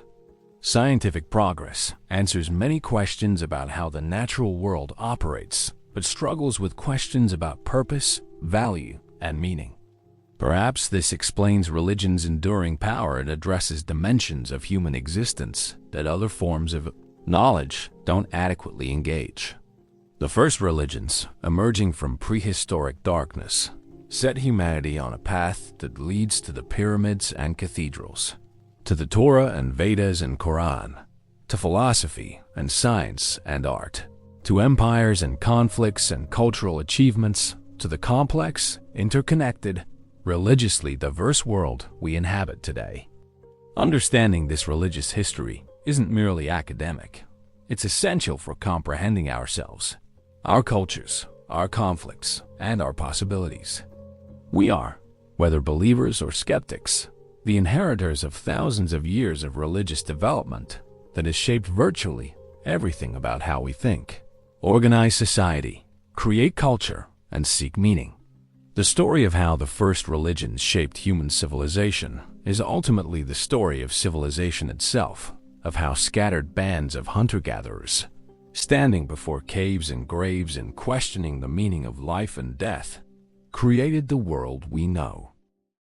Scientific progress answers many questions about how the natural world operates, but struggles with questions about purpose, value, and meaning. Perhaps this explains religion's enduring power and addresses dimensions of human existence that other forms of knowledge don't adequately engage. The first religions, emerging from prehistoric darkness, set humanity on a path that leads to the pyramids and cathedrals, to the Torah and Vedas and Quran, to philosophy and science and art, to empires and conflicts and cultural achievements, to the complex, interconnected, religiously diverse world we inhabit today. Understanding this religious history isn't merely academic. It's essential for comprehending ourselves, our cultures, our conflicts, and our possibilities. We are, whether believers or skeptics, the inheritors of thousands of years of religious development that has shaped virtually everything about how we think, organize society, create culture, and seek meaning. The story of how the first religions shaped human civilization is ultimately the story of civilization itself, of how scattered bands of hunter-gatherers, standing before caves and graves and questioning the meaning of life and death, created the world we know.